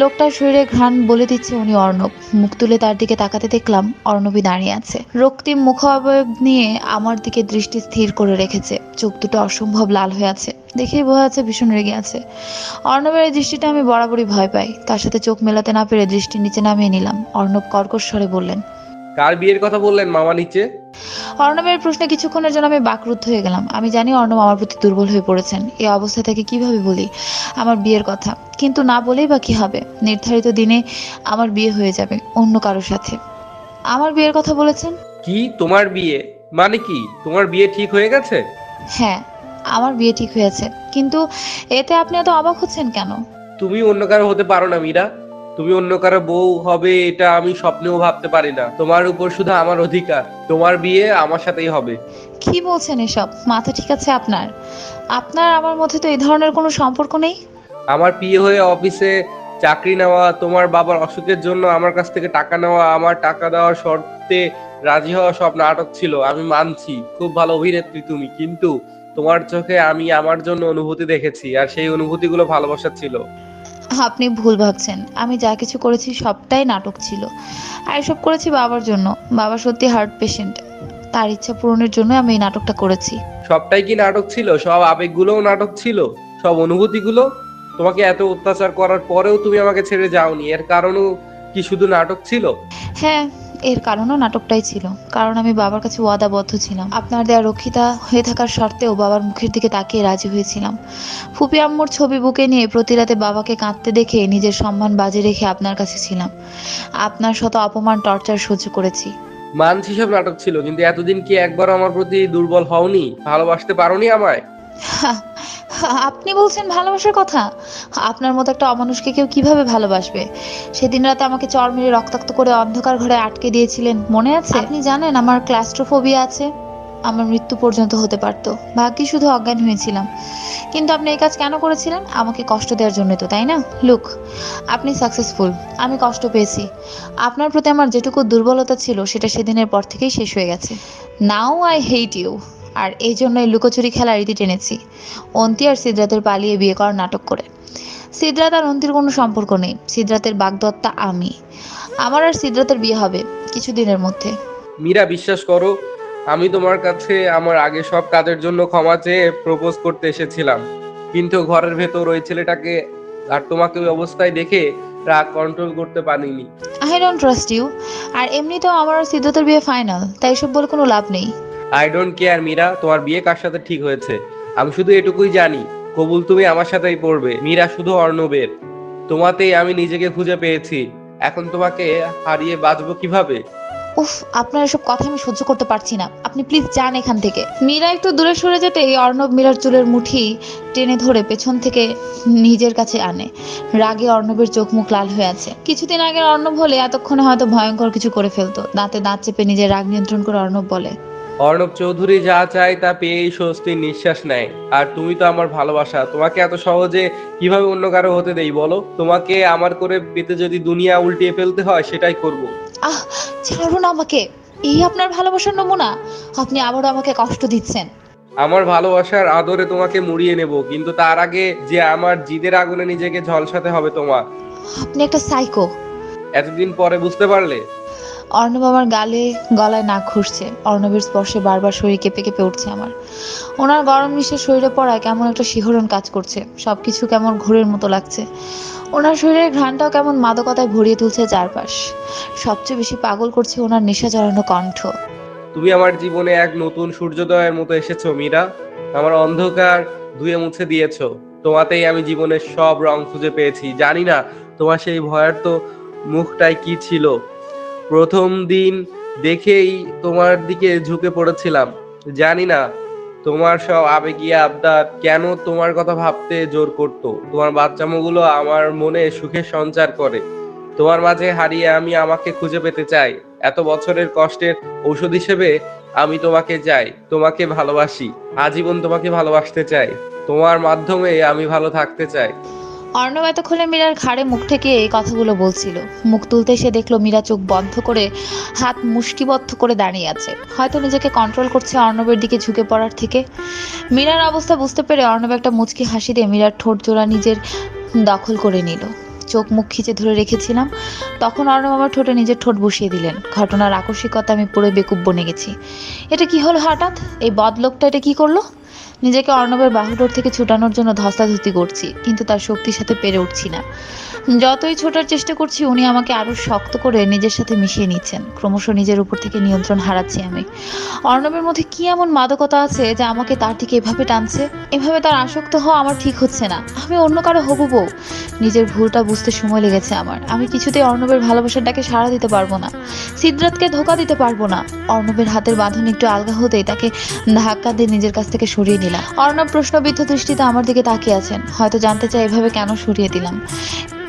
লোকটার শরীরে ঘ্রাণ বলে দিচ্ছে উনি অর্ণব। মুখ তুলে তার দিকে তাকাতে দেখলাম অর্ণবই দাঁড়িয়ে আছে, রক্তিম মুখাবয়ব নিয়ে আমার দিকে দৃষ্টি স্থির করে রেখেছে। চোখ দুটো অসম্ভব লাল হয়ে আছে, দেখেই বোঝা যাচ্ছে ভীষণ রেগে আছে। অর্ণবের এই দৃষ্টিটা আমি বরাবরই ভয় পাই। তার সাথে চোখ মেলাতে না পেরে দৃষ্টি নিচে নামিয়ে নিলাম। অর্ণব কর্কশ স্বরে বললেন, কার বিয়ের কথা বললেন মামা নিচে? অর্ণবের প্রশ্নে কিছুক্ষণের জন্য আমি বাকরুদ্ধ হয়ে গেলাম। আমি জানি অর্ণব আমার প্রতি দুর্বল হয়ে পড়েছেন। এই অবস্থা থেকে কিভাবে বলি আমার বিয়ের কথা? কিন্তু না বলেই বা কি হবে? নির্ধারিত দিনে আমার বিয়ে হয়ে যাবে অন্য কারোর সাথে। আমার বিয়ের কথা বলেছেন? কি তোমার বিয়ে? মানে কি তোমার বিয়ে ঠিক হয়ে গেছে? হ্যাঁ, আমার বিয়ে ঠিক হয়েছে, কিন্তু এতে আপনি এত অবাক হচ্ছেন কেন? তুমি অন্য কারো হতে পারো না মীরা। তুমি অন্য কারো বউ হবে এটা আমি স্বপ্নেও ভাবতে পারি না। তোমার উপর শুধু আমার অধিকার। তোমার বিয়ে আমার সাথেই হবে। কি বলছেন এসব? মাথা ঠিক আছে আপনার? আপনার আমার মধ্যে তো এই ধরনের কোনো সম্পর্ক নেই। আমার বিয়ে হয়ে অফিসে চাকরি নেওয়া, তোমার বাবার অসুখের জন্য আমার কাছ থেকে টাকা নেওয়া, আমার টাকা দেওয়ার শর্তে রাজি হওয়া সব নাটক ছিল। আমি মানছি খুব ভালো অভিনেত্রী তুমি, কিন্তু তোমার চোখে আমি আমার জন্য অনুভূতি দেখেছি, আর সেই অনুভূতিগুলো ভালোবাসা ছিল। আপনি ভুল ভাবছেন। আমি যা কিছু করেছি সবটাই নাটক ছিল, আর এসব করেছি বাবার জন্য। বাবা সত্যি হার্ট পেশেন্ট, তার ইচ্ছা পূরণের জন্য আমি এই নাটকটা করেছি। সবটাই কি নাটক ছিল? সব আবেগগুলোও নাটক ছিল? সব অনুভূতিগুলো? তোমাকে এত অত্যাচার করার পরেও তুমি আমাকে ছেড়ে যাওনি, এর কারণও কি শুধু নাটক ছিল? হ্যাঁ, এর কারণও নাটকটাই ছিল। কারণ আমি বাবার কাছে ওয়াদাবদ্ধ ছিলাম। আপনার দেয়া রক্ষিতা হয়ে থাকার শর্তেও বাবার মুখের দিকে তাকিয়ে রাজি হয়েছিলাম। ফুপি আম্মুর ছবি বুকে নিয়ে প্রতি রাতে বাবাকে কাঁদতে দেখে নিজের সম্মান বাজি রেখে আপনার কাছে ছিলাম। আপনার শত অপমান টর্চার সহ্য করেছি। মানছি সব নাটক ছিল, কিন্তু এতদিন কি একবার আমার প্রতি দুর্বল হওনি? ভালোবাসতে পারোনি আমায়? আপনি বলছেন ভালোবাসার কথা? আপনার মতো একটা অমানুষকে কেউ কিভাবে ভালোবাসবে? সেদিন রাতে আমাকে চড় মেরে রক্তাক্ত করে অন্ধকার ঘরে আটকে দিয়েছিলেন, মনে আছে? আপনি জানেন আমার ক্লাস্ট্রোফোবিয়া আছে। আমার মৃত্যু পর্যন্ত হতে পারতো, ভাগ্যি শুধু অজ্ঞান হয়েছিলাম। কিন্তু আপনি এই কাজ কেন করেছিলেন? আমাকে কষ্ট দেওয়ার জন্য তো, তাই না? লুক, আপনি সাকসেসফুল, আমি কষ্ট পেয়েছি। আপনার প্রতি আমার যেটুকু দুর্বলতা ছিল সেটা সেদিনের পর থেকেই শেষ হয়ে গেছে। Now I hate you. আর এই জন্যই লুকোচুরি খেলার রীতি টেনেছি, অন্তি আর সিদ্ধাতের পালিয়ে বিয়ে করার নাটক করে। সিদ্ধাত আর অন্তির কোনো সম্পর্ক নেই। সিদ্ধাতের বাগদত্তা আমি। আমার আর সিদ্ধাতের বিয়ে হবে কিছুদিনের মধ্যে। মীরা, বিশ্বাস করো, আমি তোমার কাছে আমার আগে সব কাজের জন্য ক্ষমা চেয়ে প্রপোজ করতে এসেছিলাম, কিন্তু ঘরের ভেতর ওই ছেলেটাকে আর তোমাকে ওই অবস্থায় দেখে রাগ কন্ট্রোল করতে পারিনি। I don't trust you. আর এমনিতেও আমার আর সিদ্ধাতের বিয়ে ফাইনাল, তাই এসব বলে কোনো লাভ নেই। আই ডোন্ট কেয়ার মীরা, তোমার বিয়ে কার সাথে ঠিক হয়েছে। আমি শুধু এটুকুই জানি, কবুল তুমি আমার সাথেই পড়বে। মীরা শুধু অর্ণবের, তোমাতেই আমি নিজেকে খুঁজে পেয়েছি। এখন তোমাকে হারিয়ে বাঁচবো কিভাবে? উফ, আপনার এসব কথা আমি সহ্য করতে পারছি না। আপনি প্লিজ যান এখান থেকে। মীরা একটু দূরে সরে যেতেই অর্ণব মীরার চুলের মুঠি টেনে ধরে পেছন থেকে নিজের কাছে আনে। রাগে অর্ণবের চোখ মুখ লাল হয়ে আছে। কিছুদিন আগের অর্ণব হলে এতক্ষণে হয়তো ভয়ঙ্কর কিছু করে ফেলতো। দাঁতে দাঁত চেপে নিজের রাগ নিয়ন্ত্রণ করে অর্ণব বলে, অর্ণব চৌধুরী যা চায় তা পেয়েই স্বস্তির নিঃশ্বাস নেয়। আর তুমি তো আমার ভালোবাসা, তোমাকে এত সহজে কিভাবে অন্য কারো হতে দেই বলো? তোমাকে আমার করে পেতে যদি দুনিয়া উল্টিয়ে ফেলতে হয় সেটাই করব। আহ, ছাড়ুন আমাকে। এই আপনার ভালোবাসার নমুনা? আপনি আবারও আমাকে কষ্ট দিচ্ছেন। আমার ভালোবাসার আদরে তোমাকে মুড়িয়ে নেব, কিন্তু তার আগে যে আমার জিদের আগুনে নিজেকে ঝলসাতে হবে তোমার। আপনি একটা সাইকো। এতদিন পরে বুঝতে পারলে? অর্ণব আমার গলায় নাক ঘুরছে। অর্ণবের স্পর্শে বারবার শরীর কেঁপে কেঁপে উঠছে আমার। ওনার গরম নিঃশ্বাস শরীরে পড়ায় কেমন একটা শিহরণ কাজ করছে। সবকিছু কেমন ঘোরের মতো লাগছে। ওনার শরীরের ঘ্রাণটাও কেমন মাদকতায় ভরিয়ে তুলছে চারপাশ। সবচেয়ে বেশি পাগল করছে ওনার নেশা জড়ানো কণ্ঠ। তুমি আমার জীবনে এক নতুন সূর্যোদয়ের মতো এসেছো মীরা। আমার অন্ধকার ধুয়ে মুছে দিয়েছো। তোমাতেই আমি জীবনের সব রং খুঁজে পেয়েছি। জানি না তোমার সেই ভয়ার্ত মুখটাই কি ছিল। প্রথম দিন দেখেই তোমার দিকে ঝুঁকে পড়েছিলাম। জানি না তোমার সব আবেগী আবদার কেন তোমার কথা ভাবতে জোর করতো। তোমার বাচ্চামোগুলো আমার মনে সুখের সঞ্চার করে। তোমার মাঝে হারিয়ে আমি আমাকে খুঁজে পেতে চাই। এত বছরের কষ্টের ঔষধ হিসেবে আমি তোমাকে চাই, তোমাকে ভালোবাসি, আজীবন তোমাকে ভালোবাসতে চাই। তোমার মাধ্যমে আমি ভালো থাকতে চাই। অর্ণব এতক্ষণে মীরার ঘাড়ে মুখ থেকে এই কথাগুলো বলছিল। মুখ তুলতে সে দেখলো মীরা চোখ বন্ধ করে হাত মুষ্টিবদ্ধ করে দাঁড়িয়ে আছে, হয়তো নিজেকে কন্ট্রোল করছে অর্ণবের দিকে ঝুঁকে পড়ার থেকে। মীরার অবস্থা বুঝতে পেরে অর্ণব একটা মুচকি হাসি দিয়ে মীরার ঠোঁট জোড়া নিজের দখল করে নিল। চোখ মুখ খিচে ধরে রেখেছিলাম, তখন অর্ণব আমার ঠোঁটে নিজের ঠোঁট বসিয়ে দিলেন। ঘটনার আকস্মিকতা আমি পুরো বেকুব বনে গেছি। এটা কি হলো হঠাৎ? এই বদলোকটা এটা কি করলো? নিজেকে অর্ণবের বাহুডোর থেকে ছুটানোর জন্য ধস্তাধস্তি করছি, কিন্তু তার শক্তির সাথে পেরে উঠছি না। যতই ছোটার চেষ্টা করছি উনি আমাকে আরো শক্ত করে নিজের সাথে মিশিয়ে নিচ্ছেন। ক্রমশ নিজের উপর থেকে নিয়ন্ত্রণ হারাচ্ছি আমি। অর্ণবের মধ্যে কি এমন মাদকতা আছে যা আমাকে তার দিকে এভাবে টানছে? এভাবে তার আসক্ত হওয়া আমার ঠিক হচ্ছে না। আমি অন্য কারো হবু বউ? নিজের ভুলটা বুঝতে সময় লেগেছে আমার। আমি কিছুতেই অর্ণবের ভালোবাসার ডাকে সাড়া দিতে পারবো না। সিদ্ধার্থকে ধোকা দিতে পারবো না। অর্ণবের হাতের বাঁধন একটু আলগা হতেই তাকে ধাক্কা দিয়ে নিজের কাছ থেকে সরিয়ে নিলাম। অর্ণব প্রশ্নবিদ্ধ দৃষ্টিতে আমার দিকে তাকিয়ে আছেন, হয়তো জানতে চাই এভাবে কেন সরিয়ে দিলাম।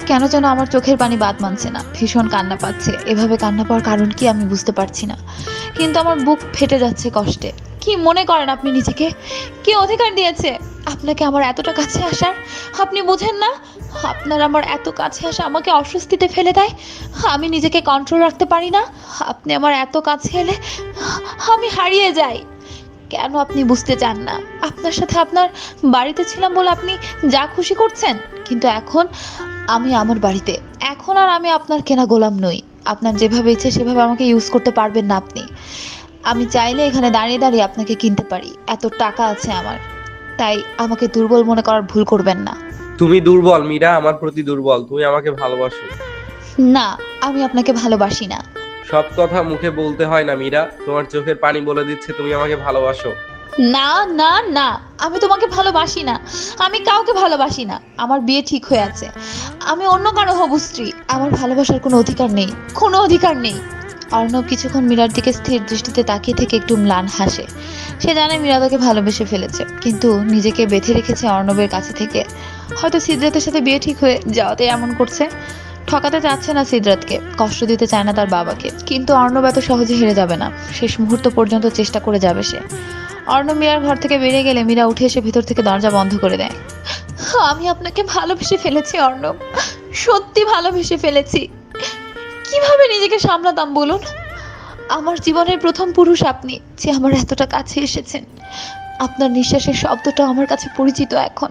কেন যেন আমার চোখের পানি বাদ মানছে না, ভীষণ কান্না পাচ্ছে। এভাবে কান্না পাওয়ার কারণ কি আমি বুঝতে পারছি না, কিন্তু আমার বুক ফেটে যাচ্ছে কষ্টে। কি মনে করেন আপনি নিজেকে? কি অধিকার দিয়েছে আপনাকে আমার এতটা কাছে আসার? আপনি বোঝেন না আপনার আমার এত কাছে আসা আমাকে অস্বস্তিতে ফেলে দেয়। আমি নিজেকে কন্ট্রোল রাখতে পারি না। আপনি আমার এত কাছে এলে আমি হারিয়ে যাই। কেন আপনি বুঝতে চান না? আপনার সাথে আপনার বাড়িতে ছিলাম বলে আপনি যা খুশি করছেন, কিন্তু এখন আমি আমার বাড়িতে। এখন আর আমি আপনার কেনা গোলাম নই। আপনার যেভাবে ইচ্ছে সেভাবে আমাকে ইউজ করতে পারবেন না আপনি। আমি চাইলে এখানে দাঁড়িয়ে দাঁড়িয়ে আপনাকে কিনতে পারি, এত টাকা আছে আমার। তাই আমাকে দুর্বল মনে করার ভুল করবেন না। তুমি দুর্বল মীরা, আমার প্রতি দুর্বল। তুমি আমাকে ভালোবাসো। না, আমি আপনাকে ভালোবাসি না। সব কথা মুখে বলতে হয় না মীরা। তোমার চোখের পানি বলে দিচ্ছে তুমি আমাকে ভালোবাসো। না না না, আমি তোমাকে ভালোবাসি না। আমি কাউকে ভালোবাসি না। আমার বিয়ে ঠিক হয়ে আছে। আমি অন্য কারো হবু স্ত্রী। আমার ভালোবাসার কোনো অধিকার নেই, কোনো অধিকার নেই। অর্ণব কিছুক্ষণ মীরার দিকে স্থির দৃষ্টিতে তাকিয়ে থেকে একটু ম্লান হাসে। সে জানে মীরা তাকে ভালোবেসে ফেলেছে, কিন্তু নিজেকে বেঁধে রেখেছে অর্ণবের কাছে থেকে। হয়তো সিদ্ধার্থের সাথে বিয়ে ঠিক হয়ে যাওয়াতে এমন করছে। ঠকাতে চাচ্ছে না সিদ্ধার্থকে, কষ্ট দিতে চায় না তার বাবাকে, কিন্তু অর্ণব এত সহজে হেরে যাবে না। শেষ মুহূর্ত পর্যন্ত চেষ্টা করে যাবে সে। অর্ণব মীরার ঘর থেকে বেরিয়ে গেলে মীরা উঠে এসে ভেতর থেকে দরজা বন্ধ করে দেয়। আমি আপনাকে ভালোবেসে ফেলেছি অর্ণব, সত্যি ভালোবেসে ফেলেছি। কিভাবে নিজেকে সামলাতাম বলুন? আমার জীবনের প্রথম পুরুষ আপনি, যে আমার এতটা কাছে এসেছেন। আপনার নিঃশ্বাসের শব্দটা আমার কাছে পরিচিত এখন।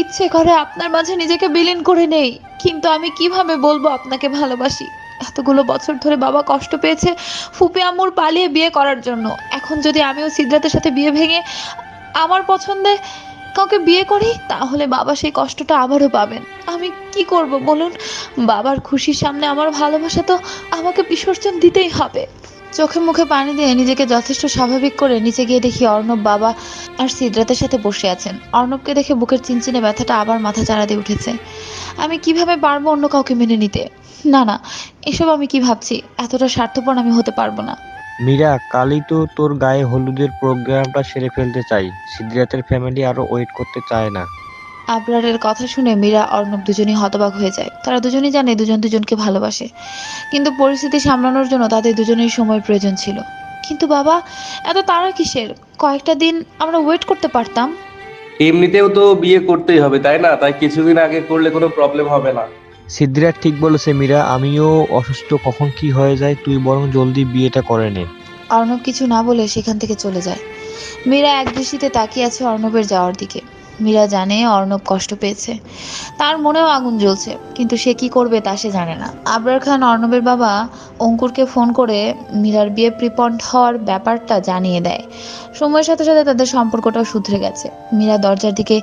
ইচ্ছে করে আপনার মাঝে নিজেকে বিলীন করে নেই, কিন্তু আমি কিভাবে বলবো আপনাকে ভালোবাসি? এতগুলো বছর ধরে বাবা কষ্ট পেয়েছে ফুপি আম্মুর পালিয়ে বিয়ে করার জন্য। এখন যদি আমিও সিদ্ধার্থের সাথে বিয়ে ভেঙে আমার পছন্দে কাউকে বিয়ে করি, তাহলে বাবা সেই কষ্টটা আবারও পাবেন। আমি কি করব বলুন? বাবার খুশির সামনে আমার ভালোবাসা তো আমাকে বিসর্জন দিতেই হবে। চোখে মুখে পানি দিয়ে নিজেকে যথেষ্ট স্বাভাবিক করে নিচে গিয়ে দেখি অর্ণব বাবা আর সিদ্ধার্থের সাথে বসে আছেন। অর্ণবকে দেখে বুকের চিনচিনে ব্যথাটা আবার মাথা চাড়া দিয়ে উঠেছে। আমি কিভাবে পারবো অন্য কাউকে মেনে নিতে? না না, এসব আমি কি ভাবছি? এতটা স্বার্থপর আমি হতে পারবো না। মীরা, কালই তো তোর গায়ে হলুদের প্রোগ্রামটা সেরে ফেলতে চাই। সিদ্ধার্থের ফ্যামিলি আরো ওয়েট করতে চায় না। আবরারের কথা শুনে মীরা অর্ণব দুজনেই হতবাক হয়ে যায়। তারা দুজনেই জানে দুজন দুজনকে ভালোবাসে, কিন্তু পরিস্থিতি সামলানোর জন্য তাদের দুজনেই সময়ের প্রয়োজন ছিল। কিন্তু বাবা, এত তাড়া কিসের? কয়েকটা দিন আমরা ওয়েট করতে পারতাম। এমনিতেও তো বিয়ে করতেই হবে তাই না? তাই কিছুদিন আগে করলে কোনো প্রবলেম হবে না। সিদ্ধার্থ ঠিক বলেছে মীরা, আমিও অসুস্থ, কখন কি হয়ে যায়। তুই বরং জলদি বিয়েটা করে নে। অর্ণব কিছু না বলে সেখান থেকে চলে যায়। মীরা এক দৃষ্টিতে তাকিয়ে আছে অর্ণবের যাওয়ার দিকে। মীরা জানে অর্ণব কষ্ট পেয়েছে, তার মনেও আগুন জ্বলছে, কিন্তু সে কি করবে তা সে জানে না। আবরার খান অর্ণবের বাবা অঙ্কুরকে ফোন করে মীরার বিয়ে প্রিপন্ড হওয়ার ব্যাপারটা জানিয়ে দেয়। সময়ের সাথে সাথে তাদের সম্পর্কটাও শুধরে গেছে। মীরা দরজার দিকে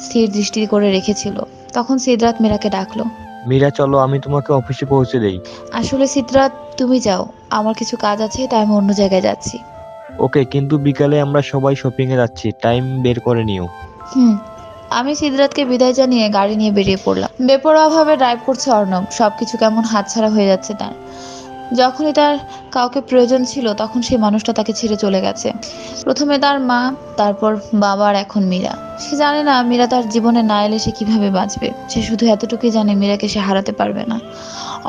স্থির দৃষ্টি করে রেখেছিল। তখন সিদ্ধার্থ মীরাকে ডাকলো। মীরা চলো, আমি তোমাকে অফিসে পৌঁছে দেই। আসলে সিদ্ধার্থ, তুমি যাও, আমার কিছু কাজ আছে, তাই আমি অন্য জায়গায় যাচ্ছি। ওকে, কিন্তু বিকালে আমরা সবাই শপিং এ যাচ্ছি, টাইম বের করে নিও। হুম। আমি সিদ্ধার্থকে বিদায় জানিয়ে গাড়ি নিয়ে বেরিয়ে পড়লাম। বেপরোয়াভাবে ড্রাইভ করছে অর্ণব। সবকিছু কেমন হাতছাড়া হয়ে যাচ্ছে তার। যখনই তার কাউকে প্রয়োজন ছিল তখন সেই মানুষটা তাকে ছেড়ে চলে গেছে। প্রথমে তার মা, তারপর বাবা, আর এখন মীরা। সে জানে না মীরা তার জীবনে না এলে সে কিভাবে বাঁচবে। সে শুধু এতটুকুই জানে মীরাকে সে হারাতে পারবে না।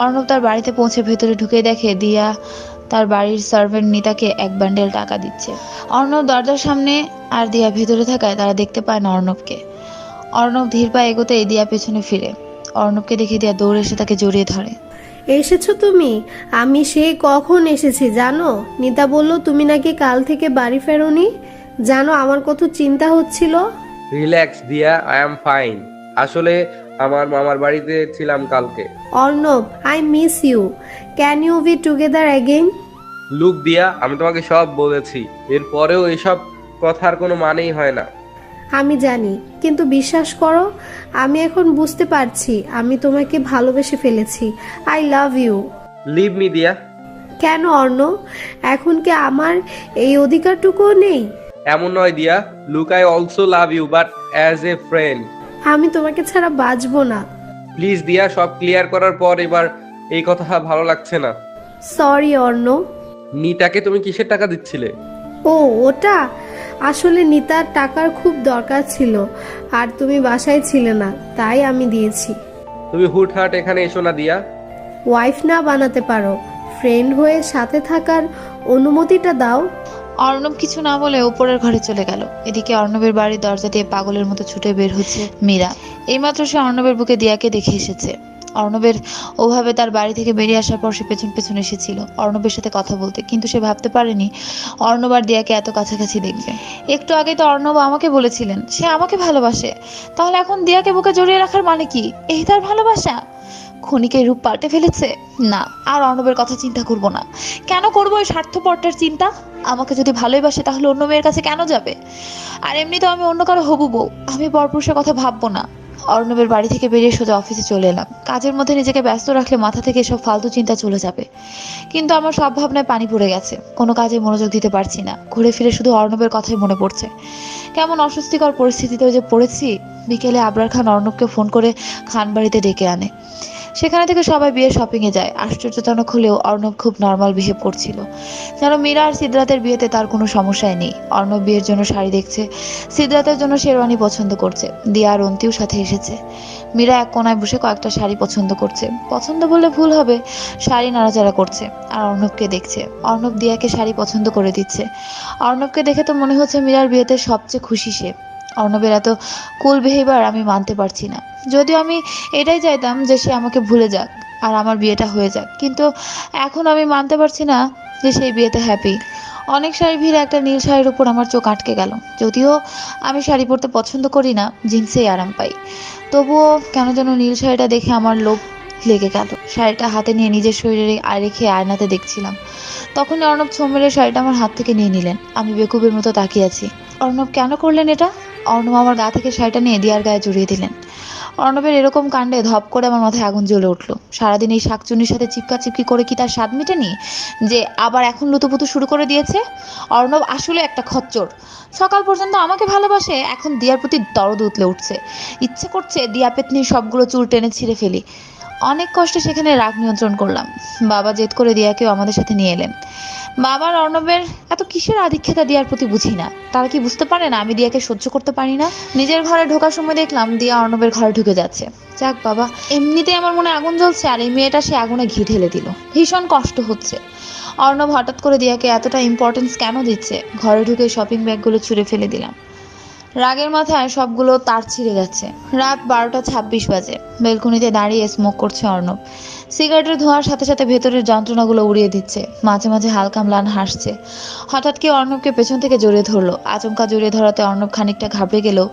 অর্ণব তার বাড়িতে পৌঁছে ভেতরে ঢুকে দেখে দিয়া তার বাড়ির সার্ভেন্ট নিতাকে এক বান্ডেল টাকা দিচ্ছে। অর্ণব দরজার সামনে আর দিয়া ভেতরে থাকায় তারা দেখতে পায় না অর্ণবকে। অর্ণব ধীর পায়ে এগোতেই দিয়া পেছনে ফিরে। অর্ণবকে দেখে দিয়া দৌড়ে এসে তাকে জড়িয়ে ধরে। এসেছো তুমি? আমি সেই কখন এসেছি জানো? নিতা বলল তুমি নাকি কাল থেকে বাড়ি ফেরোনি। জানো আমার কত চিন্তা হচ্ছিল। রিল্যাক্স দিয়া, আই এম ফাইন। আসলে আমার মামার বাড়িতে ছিলাম কালকে। Arnab, I miss you. Can you be together again? Look Diya, আমি তোমাকে সব বলেছি, এরপরেও এসব কথার কোনো মানেই হয় না। আমি জানি, কিন্তু বিশ্বাস করো, আমি এখন বুঝতে পারছি আমি তোমাকে ভালোবেসে ফেলেছি। I love you. Leave me Diya. কেন অর্ণব? এখন কি আমার এই অধিকারটুকুও নেই? এমন নয় Diya, look I also love you, but as a friend. আমি তোমাকে ছাড়া বাঁচবো না। প্লিজ দিয়া, সব ক্লিয়ার করার পর এবার এই কথা ভালো লাগছে না। সরি অর্ণব। নিতাকে তুমি কিসের টাকা দিচ্ছিলে? ও ওটা আসলে নিতার টাকার খুব দরকার ছিল, আর তুমি বাসায় ছিলে না, তাই আমি দিয়েছি। তুমি হুটহাট এখানে এসো না দিয়া। ওয়াইফ না বানাতে পারো, ফ্রেন্ড হয়ে সাথে থাকার অনুমতিটা দাও। অর্ণব কিছু না বলে উপরের ঘরে চলে গেল। এদিকে অর্ণবের বাড়ির দরজা দিয়ে পাগলের মতো ছুটে বের হচ্ছে মীরা। এইমাত্র সে অর্ণবের বুকে দিয়াকে দেখে এসেছে। অর্ণবের ওভাবে তার বাড়ি থেকে বেরিয়ে আসার পর সে পেছন পেছন এসেছিল অর্ণবের সাথে কথা বলতে, কিন্তু সে ভাবতে পারেনি অর্ণব আর দিয়াকে এত কাছাকাছি দেখবে। একটু আগে তো অর্ণব আমাকে বলেছিলেন সে আমাকে ভালোবাসে, তাহলে এখন দিয়াকে বুকে জড়িয়ে রাখার মানে কি? এই তার ভালোবাসা? ক্ষণিকের রূপ পাল্টে ফেলেছে? না, আর অর্ণবের কথা চিন্তা করব না। কেন করবো ওই স্বার্থপরটার চিন্তা? আমাকে যদি ভালোবাসে তাহলে অন্য মেয়ের কাছে কেন যাবে? আর এমনি তো আমি অন্য কারো হবু বউ, আমি পরপুরুষের কথা ভাববো না। অর্ণবের বাড়ি থেকে বেরিয়ে সোজা অফিসে চলে এলাম। কাজের মধ্যে নিজেকে ব্যস্ত রাখলে মাথা থেকে সব ফালতু চিন্তা চলে যাবে, কিন্তু আমার সব ভাবনায় পানি পড়ে গেছে। কোনো কাজে মনোযোগ দিতে পারছি না। ঘুরে ফিরে শুধু অর্ণবের কথাই মনে পড়ছে। কেমন অস্বস্তিকর পরিস্থিতিতেও যে পড়েছি। বিকেলে আবরার খান অর্ণবকে ফোন করে খান বাড়িতে ডেকে আনে। সেখানে থেকে সবাই বিয়ে শপিংয়ে যায়। আশ্চর্যজনক হলেও অর্ণব খুব নর্মাল বিহেভ করছিল, যেন মীরা আর সিদ্ধার্থের বিয়েতে তার কোনো সমস্যাই নেই। অর্ণব বিয়ের জন্য শাড়ি দেখছে, সিদ্ধার্থের জন্য শেরওয়ানি পছন্দ করছে, দিয়া আর অন্তিও সাথে এসেছে। মীরা এক কোনায় বসে কয়েকটা শাড়ি পছন্দ করছে, পছন্দ বললে ভুল হবে, শাড়ি নাড়াচাড়া করছে আর অর্ণবকে দেখছে। অর্ণব দিয়াকে শাড়ি পছন্দ করে দিচ্ছে। অর্ণবকে দেখে তো মনে হচ্ছে মীরার বিয়েতে সবচেয়ে খুশি সে। অর্ণবের এত কুল বিহেভিয়ার আমি মানতে পারছি না। যদিও আমি এটাই চাইতাম যে সে আমাকে ভুলে যাক আর আমার বিয়েটা হয়ে যাক, কিন্তু এখন আমি মানতে পারছি না যে সেই বিয়েতে হ্যাপি। অনেক শাড়ি ভিড়ে একটা নীল শাড়ির উপর আমার চোখ আটকে গেল। যদিও আমি শাড়ি পরতে পছন্দ করি না, জিন্সেই আরাম পাই, তবুও কেন যেন নীল শাড়িটা দেখে আমার লোভ লেগে গেল। শাড়িটা হাতে নিয়ে নিজের শরীরে রেখে আয়নাতে দেখছিলাম। তখনই অর্ণব ছো মেরে শাড়িটা আমার হাত থেকে নিয়ে নিলেন। আমি বেকুবের মতো তাকিয়ে আছি। অর্ণব কেন করলেন এটা? অর্ণব আমার গা থেকে শাড়িটা নিয়ে দিয়ার গায়ে জড়িয়ে দিলেন। অর্ণবের এরকম কাণ্ডে ধপ করে আমার মাথায় আগুন জ্বলে উঠলো। সারাদিন এই শাকচুনির সাথে চিপকা চিপকি করে কি তার স্বাদ মেটেনি যে আবার এখন লুতুপুতু শুরু করে দিয়েছে? অর্ণব আসলে একটা খচ্চর। সকাল পর্যন্ত আমাকে ভালোবাসে, এখন দিয়ার প্রতি দরদ উতলে উঠছে। ইচ্ছে করছে দিয়া পেতনির সবগুলো চুল টেনে ছিঁড়ে ফেলি। অনেক কষ্টে সেখানে রাগ নিয়ন্ত্রণ করলাম। বাবা জেদ করে দিয়াকেও আমাদের সাথে নিয়ে এলেন। বাবার অর্ণবের এত কিসের আধিক্যতা দিয়ার প্রতি বুঝি না। তারা কি বুঝতে পারে না আমি দিয়াকে সহ্য করতে পারি না? নিজের ঘরে ঢোকার সময় দেখলাম দিয়া অর্ণবের ঘরে ঢুকে যাচ্ছে। যাক বাবা, এমনিতেই আমার মনে আগুন জ্বলছে আর এই মেয়েটা সে আগুনে ঘি ঢেলে দিল। ভীষণ কষ্ট হচ্ছে। অর্ণব হঠাৎ করে দিয়াকে এতটা ইম্পর্টেন্স কেন দিচ্ছে? ঘরে ঢুকে শপিং ব্যাগগুলো ছুঁড়ে ফেলে দিলাম। রাগের মাথায় সবগুলো তার ছিঁড়ে যাচ্ছে। রাত 12টা 26 বাজে। বেলকনিতে দাঁড়িয়ে স্মোক করছে অর্ণব। সিগারেটের ধোঁয়ার সাথে সাথে ভেতরের যন্ত্রণাগুলো উড়িয়ে দিচ্ছে। মাঝে মাঝে হালকা ম্লান হাসছে। হঠাৎ কেউ অর্ণবকে পেছন থেকে জড়িয়ে ধরলো। আচমকা জড়িয়ে ধরাতে অর্ণব খানিকটা ঘাবড়ে গেলেও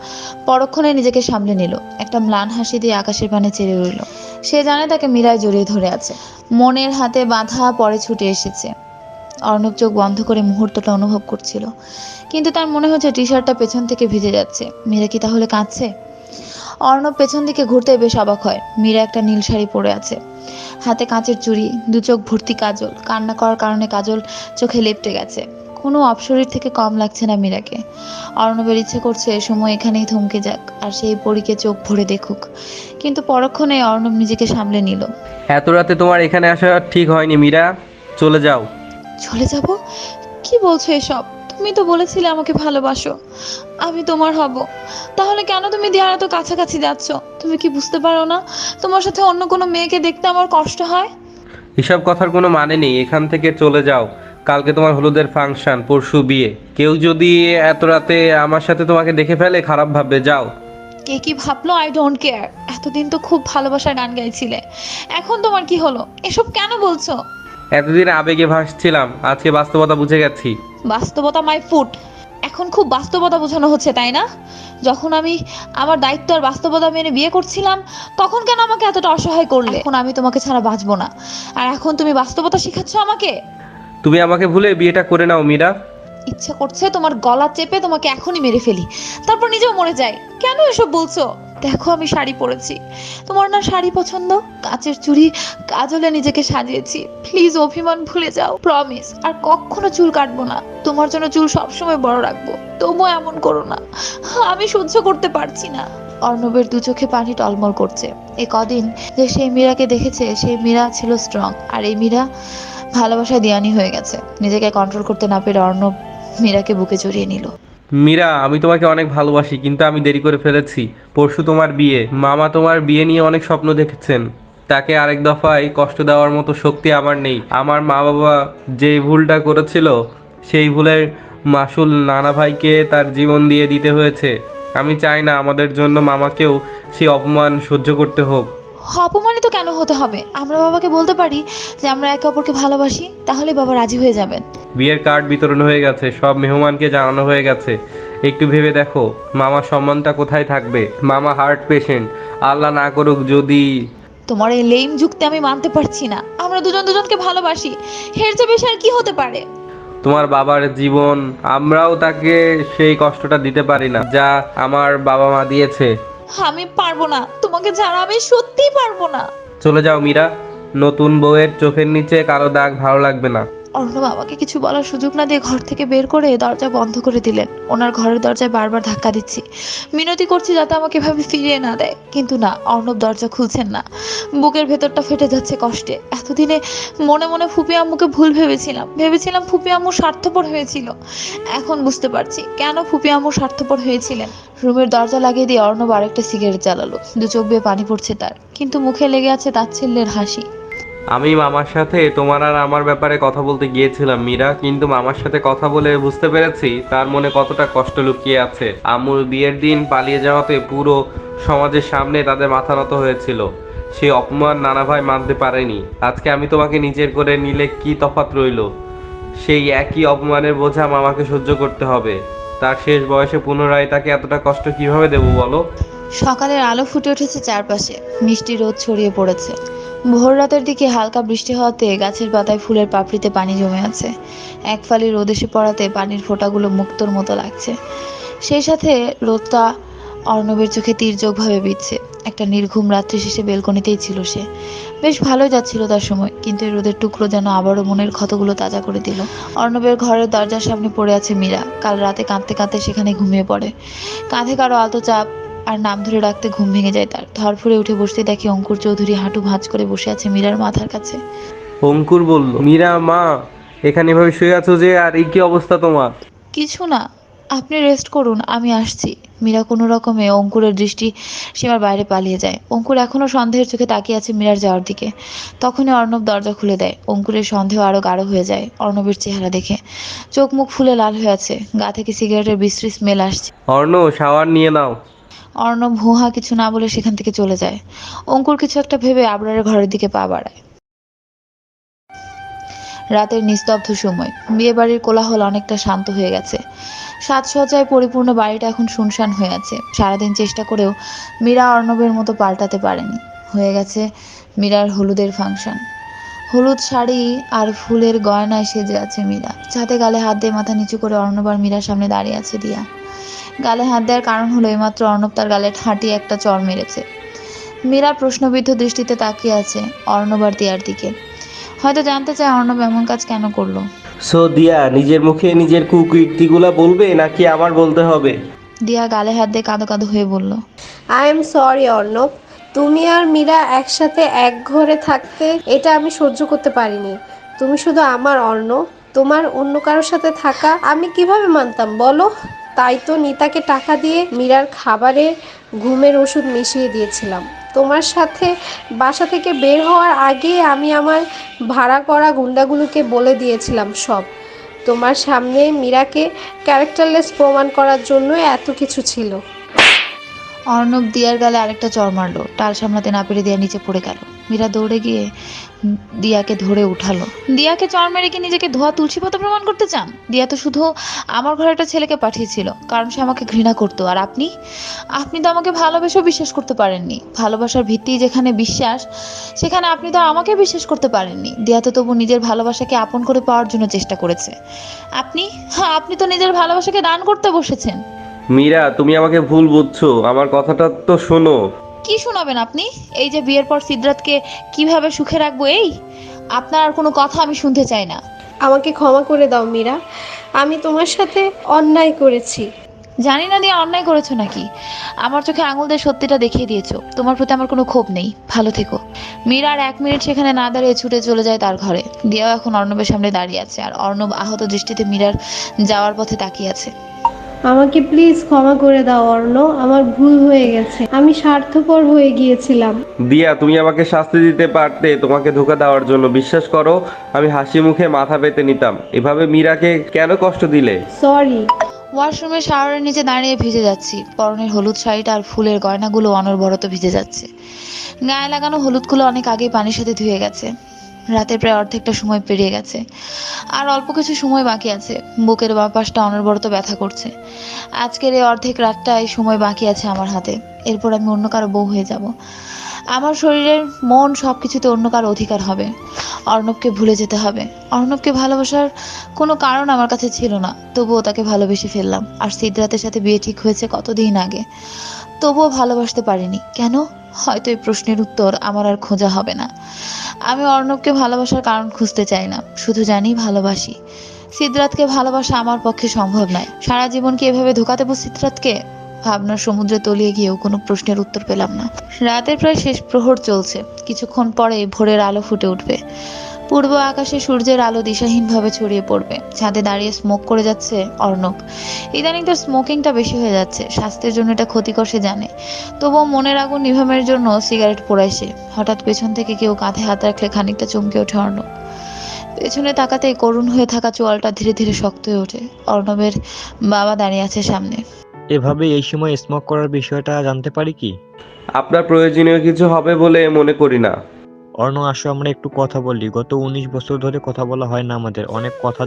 পরক্ষণে নিজেকে সামলে নিল। একটা ম্লান হাসি দিয়ে আকাশের পানে চেড়ে রইল। সে জানে তাকে মীরায় জড়িয়ে ধরে আছে। মনের হাতে বাঁধা পরে ছুটে এসেছে। অর্ণব চোখ বন্ধ করে মুহূর্তটা অনুভব করছিল, কিন্তু তার মনে হচ্ছে টি শার্টটা পেছন থেকে ভিজে যাচ্ছে। মীরা কি তাহলে কাঁদছে? অর্ণব পেছন দিকে ঘুরতে বেশ অবাক হয়। মীরা একটা নীল শাড়ি পরে আছে, হাতে কাঁচের চুড়ি, দু চোখ ভর্তি কাজল। কান্না করার কারণে কাজল চোখে লেপটে গেছে। কোনো অপসরীর থেকে কম লাগছে না মীরাকে। অর্ণবের ইচ্ছে করছে এ সময় এখানেই থমকে যাক আর সেই পরীকে চোখ ভরে দেখুক, কিন্তু পরক্ষণে অর্ণব নিজেকে সামলে নিল। এত রাতে তোমার এখানে আসা ঠিক হয়নি মীরা, চলে যাও। চলে যাব? কি বলছো এসব? তুমি তো বলেছিলে আমাকে ভালোবাসো, আমি তোমার হব। তাহলে কেন তুমি দিয়ার এত কাছাকাছি যাচ্ছ? তুমি কি বুঝতে পারো না তোমার সাথে অন্য কোনো মেয়েকে দেখতে আমার কষ্ট হয়? এসব কথার কোনো মানে নেই, এখান থেকে চলে যাও। কালকে তোমার হলুদের ফাংশন, পরশু বিয়ে। কেউ যদি এত রাতে আমার সাথে তোমাকে দেখে ফেলে খারাপ ভাববে, যাও। কে কি ভাবলো আই ডোন্ট কেয়ার। এতদিন তো খুব ভালোবাসার গান গাইছিলে, এখন তোমার কি হলো? এসব কেন বলছো? এতদিন আবেগে ভাসছিলাম, আজকে বাস্তবতা বুঝে গেছি। বাস্তবতা মাই ফুট। এখন খুব বাস্তবতা বোঝানো হচ্ছে, তাই না? যখন আমি আমার দায়িত্ব আর বাস্তবতা মেনে বিয়ে করছিলাম, তখন কেন আমাকে এতটা অসহায় করলে? এখন আমি তোমাকে ছাড়া বাঁচবো না, আর এখন তুমি বাস্তবতা শিখাচ্ছ আমাকে? তুমি আমাকে ভুলে বিয়েটা করে নাও মীরা। ইচ্ছা করছে তোমার গলা চেপে তোমাকে এখনই মেরে ফেলি, তারপর নিজেও মরে যাই। কেন এসব বলছো? দেখো আমি শাড়ি পরেছি, তোমার না শাড়ি পছন্দ? কাচের চুড়ি কাজলে নিজেকে সাজিয়েছি। প্লিজ অভিমান ভুলে যাও, প্রমিস। আর কখনো চুল কাটবো না, তোমার জন্য চুল সবসময় বড় রাখবো। তবুও এমন করো না, আমি সহ্য করতে পারছি না। অর্ণবের দু চোখে পানি টলমল করছে। এ কদিন যে সেই মীরাকে দেখেছে, সেই মীরা ছিল স্ট্রং, আর এই মীরা ভালোবাসায় দিয়ানি হয়ে গেছে। নিজেকে কন্ট্রোল করতে না পেরে অর্ণব মীরাকে বুকে জড়িয়ে নিল। মীরা, আমি তোমাকে অনেক ভালোবাসি, কিন্তু আমি দেরি করে ফেলেছি। পরশু তোমার বিয়ে, মামা তোমার বিয়ে নিয়ে অনেক স্বপ্ন দেখেছেন। তাকে আরেক দফায় কষ্ট দেওয়ার মতো শক্তি আমার নেই। আমার মা বাবা যে ভুলটা করেছিল, সেই ভুলের মাসুল নানা ভাইকে তার জীবন দিয়ে দিতে হয়েছে। আমি চাই না আমাদের জন্য মামাকেও সেই অপমান সহ্য করতে হোক। অপমানিত কেন হতে হবে? আমরা বাবাকে বলতে পারি যে আমরা একে অপরকে ভালোবাসি, তাহলে বাবা রাজি হয়ে যাবেন। বিয়ের কার্ড বিতরণ হয়ে গেছে, সব মেহমানকে জানানো হয়ে গেছে। একটু ভেবে দেখো মামার সম্মানটা কোথায় থাকবে। মামা হার্ট পেশেন্ট, আল্লাহ না করুক যদি। তোমার এই লেম যুক্তি আমি মানতে পারছি না। আমরা দুজন দুজনকে ভালোবাসি, এর চেয়ে বেশি আর কি হতে পারে? তোমার বাবার জীবন, আমরাও তাকে সেই কষ্টটা দিতে পারি না যা আমার বাবা মা দিয়েছে। আমি পারবো না, তোমাকে ছাড়া আমি সত্যিই পারবো না। চলে যাও মীরা, নতুন বউয়ের চোখের নিচে কালো দাগ ভালো লাগবে না। অর্ণব আমাকে কিছু বলার সুযোগ না দিয়ে ঘর থেকে বের করে দরজা বন্ধ করে দিলেন। ওনার ঘরের দরজায় বারবার ধাক্কা দিচ্ছি, মিনতি করছি যাতে আমাকে এভাবে ফিরিয়ে না দেয়, কিন্তু না, অর্ণব দরজা খুলছেন না। বুকের ভেতরটা ফেটে যাচ্ছে কষ্টে। এতদিনে মনে মনে ফুপি আম্মুকে ভুল ভেবেছিলাম ফুপি আম্মু স্বার্থপর হয়েছিল। এখন বুঝতে পারছি কেন ফুপি আম্মু স্বার্থপর হয়েছিলেন। রুমের দরজা লাগিয়ে দিয়ে অর্ণব আরেকটা সিগারেট জ্বালালো। দু চোখ বেয়ে পানি পড়ছে তার, কিন্তু মুখে লেগে আছে তাচ্ছিল্যের হাসি। আমি মামার সাথে তোমার আর আমার ব্যাপারে কথা বলতে গিয়েছিলাম মীরা, কিন্তু মামার সাথে কথা বলে বুঝতে পেরেছি তার মনে কতটা কষ্ট লুকিয়ে আছে। আম্মুর বিয়ের দিন পালিয়ে যাওয়াতে পুরো সমাজের সামনে তাদের মাথা নত হয়েছিল। সেই অপমান নানা ভাই মানতে পারেনি। আজকে আমি তোমাকে নিজের করে নিলে কি তফাৎ রইল? সেই একই অপমানের বোঝা মামাকে সহ্য করতে হবে। তার শেষ বয়সে পুনরায় তাকে এতটা কষ্ট কিভাবে দেবো বলো? সকালের আলো ফুটে উঠেছে চারপাশে, মিষ্টি রোদ ছড়িয়ে পড়েছে। ভোর রাতের দিকে হালকা বৃষ্টি হওয়াতে গাছের পাতায় ফুলের পাপড়িতে পানি জমে আছে। এক ফালি রোদ এসে পড়াতে পানির ফোঁটাগুলো মুক্তোর মতো লাগছে। সেই সাথে রোদটা অর্ণবের চোখে তীর্যকভাবে বিচ্ছে। একটা নির্ঘুম রাত্রি শেষে বেলকনিতেই ছিল সে। বেশ ভালোই যাচ্ছিল তার সময়, কিন্তু এই রোদের টুকরো যেন আবারও মনের ক্ষতগুলো তাজা করে দিল। অর্ণবের ঘরের দরজার সামনে পড়ে আছে মীরা। কাল রাতে কাঁদতে কাঁদতে সেখানে ঘুমিয়ে পড়ে। কাঁধে কারো আলতো চাপ আর নাম ধরে ডাকতে ঘুম ভেঙে যায় তার। ধরফুরে উঠে বসতে দেখি অঙ্কুর চৌধুরী হাঁটু ভাঁজ করে বসে আছে মীরার মাথার কাছে। অঙ্কুর বলল, মীরা মা, এখানে এভাবে শুয়ে আছো যে, আর এই কি অবস্থা তোমার? কিছু না, আপনি রেস্ট করুন, আমি আসছি। মীরা কোনো রকমে অঙ্কুরের দৃষ্টি সীমার বাইরে পালিয়ে যায়। অঙ্কুর এখনো সন্দেহের চোখে তাকিয়ে আছে মীরার যাওয়ার দিকে। তখনই অর্ণব দরজা খুলে দেয়। অঙ্কুরের সন্দেহ আরো গাঢ় হয়ে যায় অর্ণবের চেহারা দেখে। চোখ মুখ ফুলে লাল হয়ে আছে, গা থেকে সিগারেটের বিশ্রী স্মেল আসছে। অর্ণ, শাওয়ার নিয়ে নাও। অর্ণব হুহা কিছু না বলে সেখান থেকে চলে যায়। অঙ্কুর কিছু একটা ভেবে আবরারের ঘরের দিকে পা বাড়ায়। রাতের নিস্তব্ধ সময়, বিয়ে বাড়ির কোলাহল অনেকটা শান্ত হয়ে গেছে। সাজসজ্জায় পরিপূর্ণ বাড়িটা এখন শুনশান হয়ে আছে। সারাদিন চেষ্টা করেও মীরা অর্ণবের মতো পাল্টাতে পারেনি। হয়ে গেছে মীরার হলুদের ফাংশন। হলুদ শাড়ি আর ফুলের গয়নায় সেজে আছে মীরা। ছাদে গালে হাত দিয়ে মাথা নিচু করে অর্ণব আর মীরার সামনে দাঁড়িয়ে আছে দিয়া। গালে হাত দেওয়ার কারণ হলো এইমাত্র অর্ণব তার গালে ঠাঁটি একটা চড় মেরেছে। মীরা প্রশ্নবিদ্ধ দৃষ্টিতে তাকিয়ে আছে অর্ণব আর দিয়ার দিকে। হয়তো জানতে চায় অর্ণব এমন কাজ কেন করলো। সো দিয়া, নিজের মুখে নিজের কুকীর্তিগুলা বলবে নাকি আমার বলতে হবে? দিয়া গালে হাত দিয়ে কাঁদো কাঁদো হয়ে বলল, আই এম সরি অর্ণব, তুমি আর মীরা একসাথে এক ঘরে থাকতে এটা আমি সহ্য করতে পারিনি। তুমি শুধু আমার অর্ণ, তোমার অন্য কারোর সাথে থাকা আমি কিভাবে মানতাম বলো? তাই তো নিতাকে টাকা দিয়ে মীরার খাবারে ঘুমের ওষুধ মিশিয়ে দিয়েছিলাম। তোমার সাথে বাসা থেকে বের হওয়ার আগে আমি আমার ভাড়া করা গুন্ডাগুলোকে বলে দিয়েছিলাম সব। তোমার সামনে মীরাকে ক্যারেক্টারলেস প্রমাণ করার জন্য এত কিছু ছিল। অর্ণব দিয়ার গালে আরেকটা চড় মারলো। টাল সামলাতে না পেরে দিয়া নিচে পড়ে গেল। মীরা দৌড়ে গিয়ে দিয়াকে ধরে উঠালো। দিয়াকে চড় মেরে কি নিজেকে ধোয়া তুলসী পাতা প্রমাণ করতে চান? দিয়া তো শুধু আমার ঘরে একটা ছেলেকে পাঠিয়েছিল কারণ সে আমাকে ঘৃণা করতো। আর আপনি আপনি তো আমাকে ভালোবেসেও বিশ্বাস করতে পারেননি। ভালোবাসার ভিত্তি যেখানে বিশ্বাস, সেখানে আপনি তো আমাকে বিশ্বাস করতে পারেননি। দিয়া তো তবু নিজের ভালোবাসাকে আপন করে পাওয়ার জন্য চেষ্টা করেছে। আপনি তো নিজের ভালোবাসাকে দান করতে বসেছেন। মীরা, তুমি আমাকে ভুল বুঝছো, আমার কথাটা তো শোনো। কি শোনাবেন আপনি? এই যে বিয়ের পর সিদ্ধার্থকে কিভাবে সুখে রাখবো, এই আপনার আর কোনো কথা আমি শুনতে চাই না। আমাকে ক্ষমা করে দাও মীরা, আমি তোমার সাথে অন্যায় করেছি। জানি না দিয়ে অন্যায় করেছো নাকি, আমার চোখে আঙুল দিয়ে সত্যিটা দেখিয়ে দিয়েছো। তোমার প্রতি আমার কোনো ক্ষোভ নেই, ভালো থেকো। মীরা আর 1 মিনিট সেখানে না দাঁড়িয়ে ছুটে চলে যায় তার ঘরে। দিয়াও এখন অর্ণবের সামনে দাঁড়িয়ে আছে আর অর্ণব আহত দৃষ্টিতে মীরার যাওয়ার পথে তাকিয়ে আছে। আমাকে প্লিজ ক্ষমা করে দাও অর্ণ, আমার ভুল হয়ে গেছে, আমি স্বার্থপর হয়ে গিয়েছিলাম। দিয়া, তুমি আমাকে শাস্তি দিতে পারতে তোমাকে ধোকা দেওয়ার জন্য। বিশ্বাস করো, আমি হাসি মুখে মাথা পেতে নিতাম। এভাবে মীরাকে কেন কষ্ট দিলে? সরি। ওয়াশরুমে শাওয়ারের নিচে দাঁড়িয়ে ভিজে যাচ্ছি। পরনের হলুদ শাড়িটা আর ফুলের গয়নাগুলো অনবরত ভিজে যাচ্ছে। গায়ে লাগানো হলুদগুলো অনেক আগেই পানির সাথে ধুয়ে গেছে। রাতের প্রায় অর্ধেকটা সময় পেরিয়ে গেছে, আর অল্প কিছু সময় বাকি আছে। বুকের বাঁ পাশটা অনবরত ব্যথা করছে। আজকের এই অর্ধেক রাতটাই সময় বাকি আছে আমার হাতে। এরপর আমি অন্য কারো বউ হয়ে যাব। আমার শরীরের মন সবকিছুতে অন্য কারো অধিকার হবে। অর্ণবকে ভুলে যেতে হবে। অর্ণবকে ভালোবাসার কোনো কারণ আমার কাছে ছিল না, তবুও তাকে ভালোবেসে ফেললাম। আর সিদ্ধার্থের সাথে বিয়ে ঠিক হয়েছে কতদিন আগে, তবুও ভালোবাসতে পারিনি কেন? হয়তো এই প্রশ্নের উত্তর আমার আর খোঁজা হবে না। আমি অর্ণবকে ভালোবাসার কারণ খুঁজতে চাই না, শুধু জানি ভালোবাসি। সিদ্ধার্থকে ভালোবাসা আমার পক্ষে সম্ভব নয়। সারা জীবন কি এভাবে ধোকা দেবো সিদ্ধার্থকে? ভাবনার সমুদ্রে তলিয়ে গিয়েও কোনো প্রশ্নের উত্তর পেলাম না। রাতের প্রায় শেষ প্রহর চলছে। কিছুক্ষণ পরে ভোরের আলো ফুটে উঠবে। পূর্ব আকাশে সূর্যের আলো দিশাহীনভাবে ছড়িয়ে পড়বে। ছাদে দাঁড়িয়ে স্মোক করে যাচ্ছে অর্ণব। ইদানিং তার স্মোকিংটা বেশি হয়ে যাচ্ছে। স্বাস্থ্যের জন্য এটা ক্ষতিকর সে জানে, তবুও মনের আগুন নিভানোর জন্য সিগারেট পোড়ায় সে। হঠাৎ পেছন থেকে কেউ কাঁধে হাত রাখলে খানিকটা চমকে ওঠে অর্ণব। পেছনে তাকাতেই করুণ হয়ে থাকা চোয়ালটা ধীরে ধীরে শক্ত হয়ে ওঠে। অর্ণবের বাবা দাঁড়িয়ে আছে সামনে। এভাবে এই সময় স্মোক করার বিষয়টা জানতে পারি কি? আপনার প্রয়োজনীয় কিছু হবে বলে মনে করি না। অর্ণ, আসো আমরা একটু কথা বলি। গত 19 বছর ধরে কথা বলা হয় না আমাদের, অনেক কথা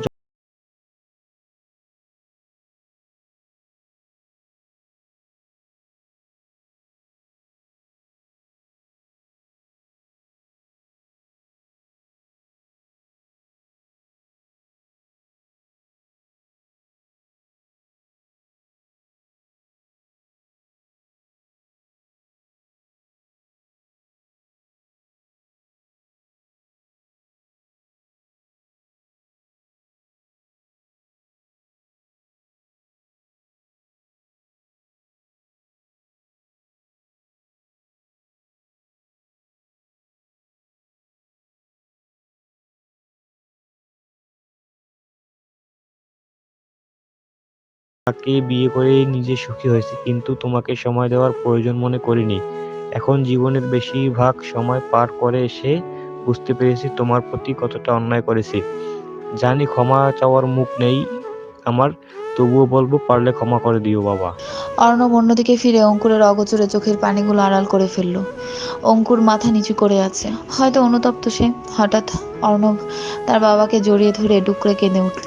তাকে বিয়ে করে নিজে সুখী হয়েছে, কিন্তু তোমাকে সময় দেওয়ার প্রয়োজন মনে করিনি। এখন জীবনের বেশিরভাগ সময় পার করে এসে বুঝতে পেরেছি তোমার প্রতি কতটা অন্যায় করেছি। জানি ক্ষমা চাওয়ার মুখ নেই আমার, তবুও বলবো পারলে ক্ষমা করে দিও বাবা। অর্ণব অন্যদিকে ফিরে অঙ্কুরের অগোচরে চোখের পানিগুলো আড়াল করে ফেলল। অঙ্কুর মাথা নিচু করে আছে, হয়তো অনুতপ্ত সে। হঠাৎ অর্ণব তার বাবাকে জড়িয়ে ধরে ডুকরে কেঁদে উঠল।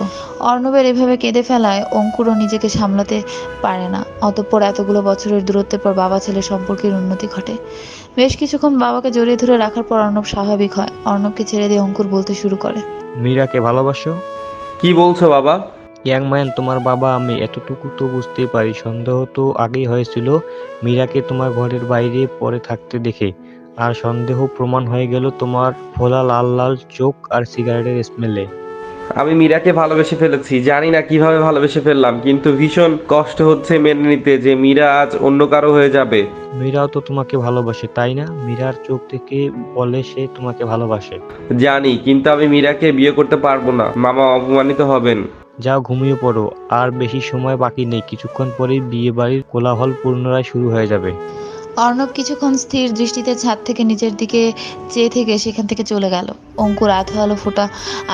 অর্ণবের এভাবে কেঁদে ফেলায় অঙ্কুরও নিজেকে সামলাতে পারে না। অতঃপর এতগুলো বছরের দূরত্বের পর বাবা ছেলে সম্পর্কের উন্নতি ঘটে। বেশ কিছুক্ষণ বাবাকে জড়িয়ে ধরে রাখার পর অর্ণব স্বাভাবিক হয়। অর্ণবকে ছেড়ে দিয়ে অঙ্কুর বলতে শুরু করে, মীরাকে ভালোবাসো? কি বলছো বাবা? ইয়াং ম্যান, তোমার বাবা আমি এতটুকু তো বুঝতেই পারি। সন্দেহ তো আগেই হয়েছিল মীরাকে তোমার ঘরের বাইরে পড়ে থাকতে দেখে, আর সন্দেহ প্রমাণ হয়ে গেল তোমার ফোলা লাল লাল চোখ আর সিগারেটের স্মেলে। আমি মীরাকে ভালোবেসে ফেলেছি, জানি না কিভাবে ভালোবেসে ফেললাম, কিন্তু ভীষণ কষ্ট হচ্ছে মেনে নিতে যে মীরা আজ অন্য কারো হয়ে যাবে। মীরাও তো তোমাকে ভালোবাসে, তাই না? মীরার চোখ থেকে বলে সে তোমাকে ভালোবাসে। জানি, কিন্তু আমি মীরাকে বিয়ে করতে পারবো না। মামা অপমানিত হবেন। যাও ঘুমিয়ে পড়ো, আর বেশি সময় বাকি নেই। কিছুক্ষণ পরেই বিয়ে বাড়ির কোলাহল পুনরায় শুরু হয়ে যাবে। অর্ণব কিছুক্ষণ স্থির দৃষ্টিতে ছাদ থেকে নিচের দিকে চেয়ে থেকে সেখান থেকে চলে গেল। অঙ্কুর আধো আলো ফোটা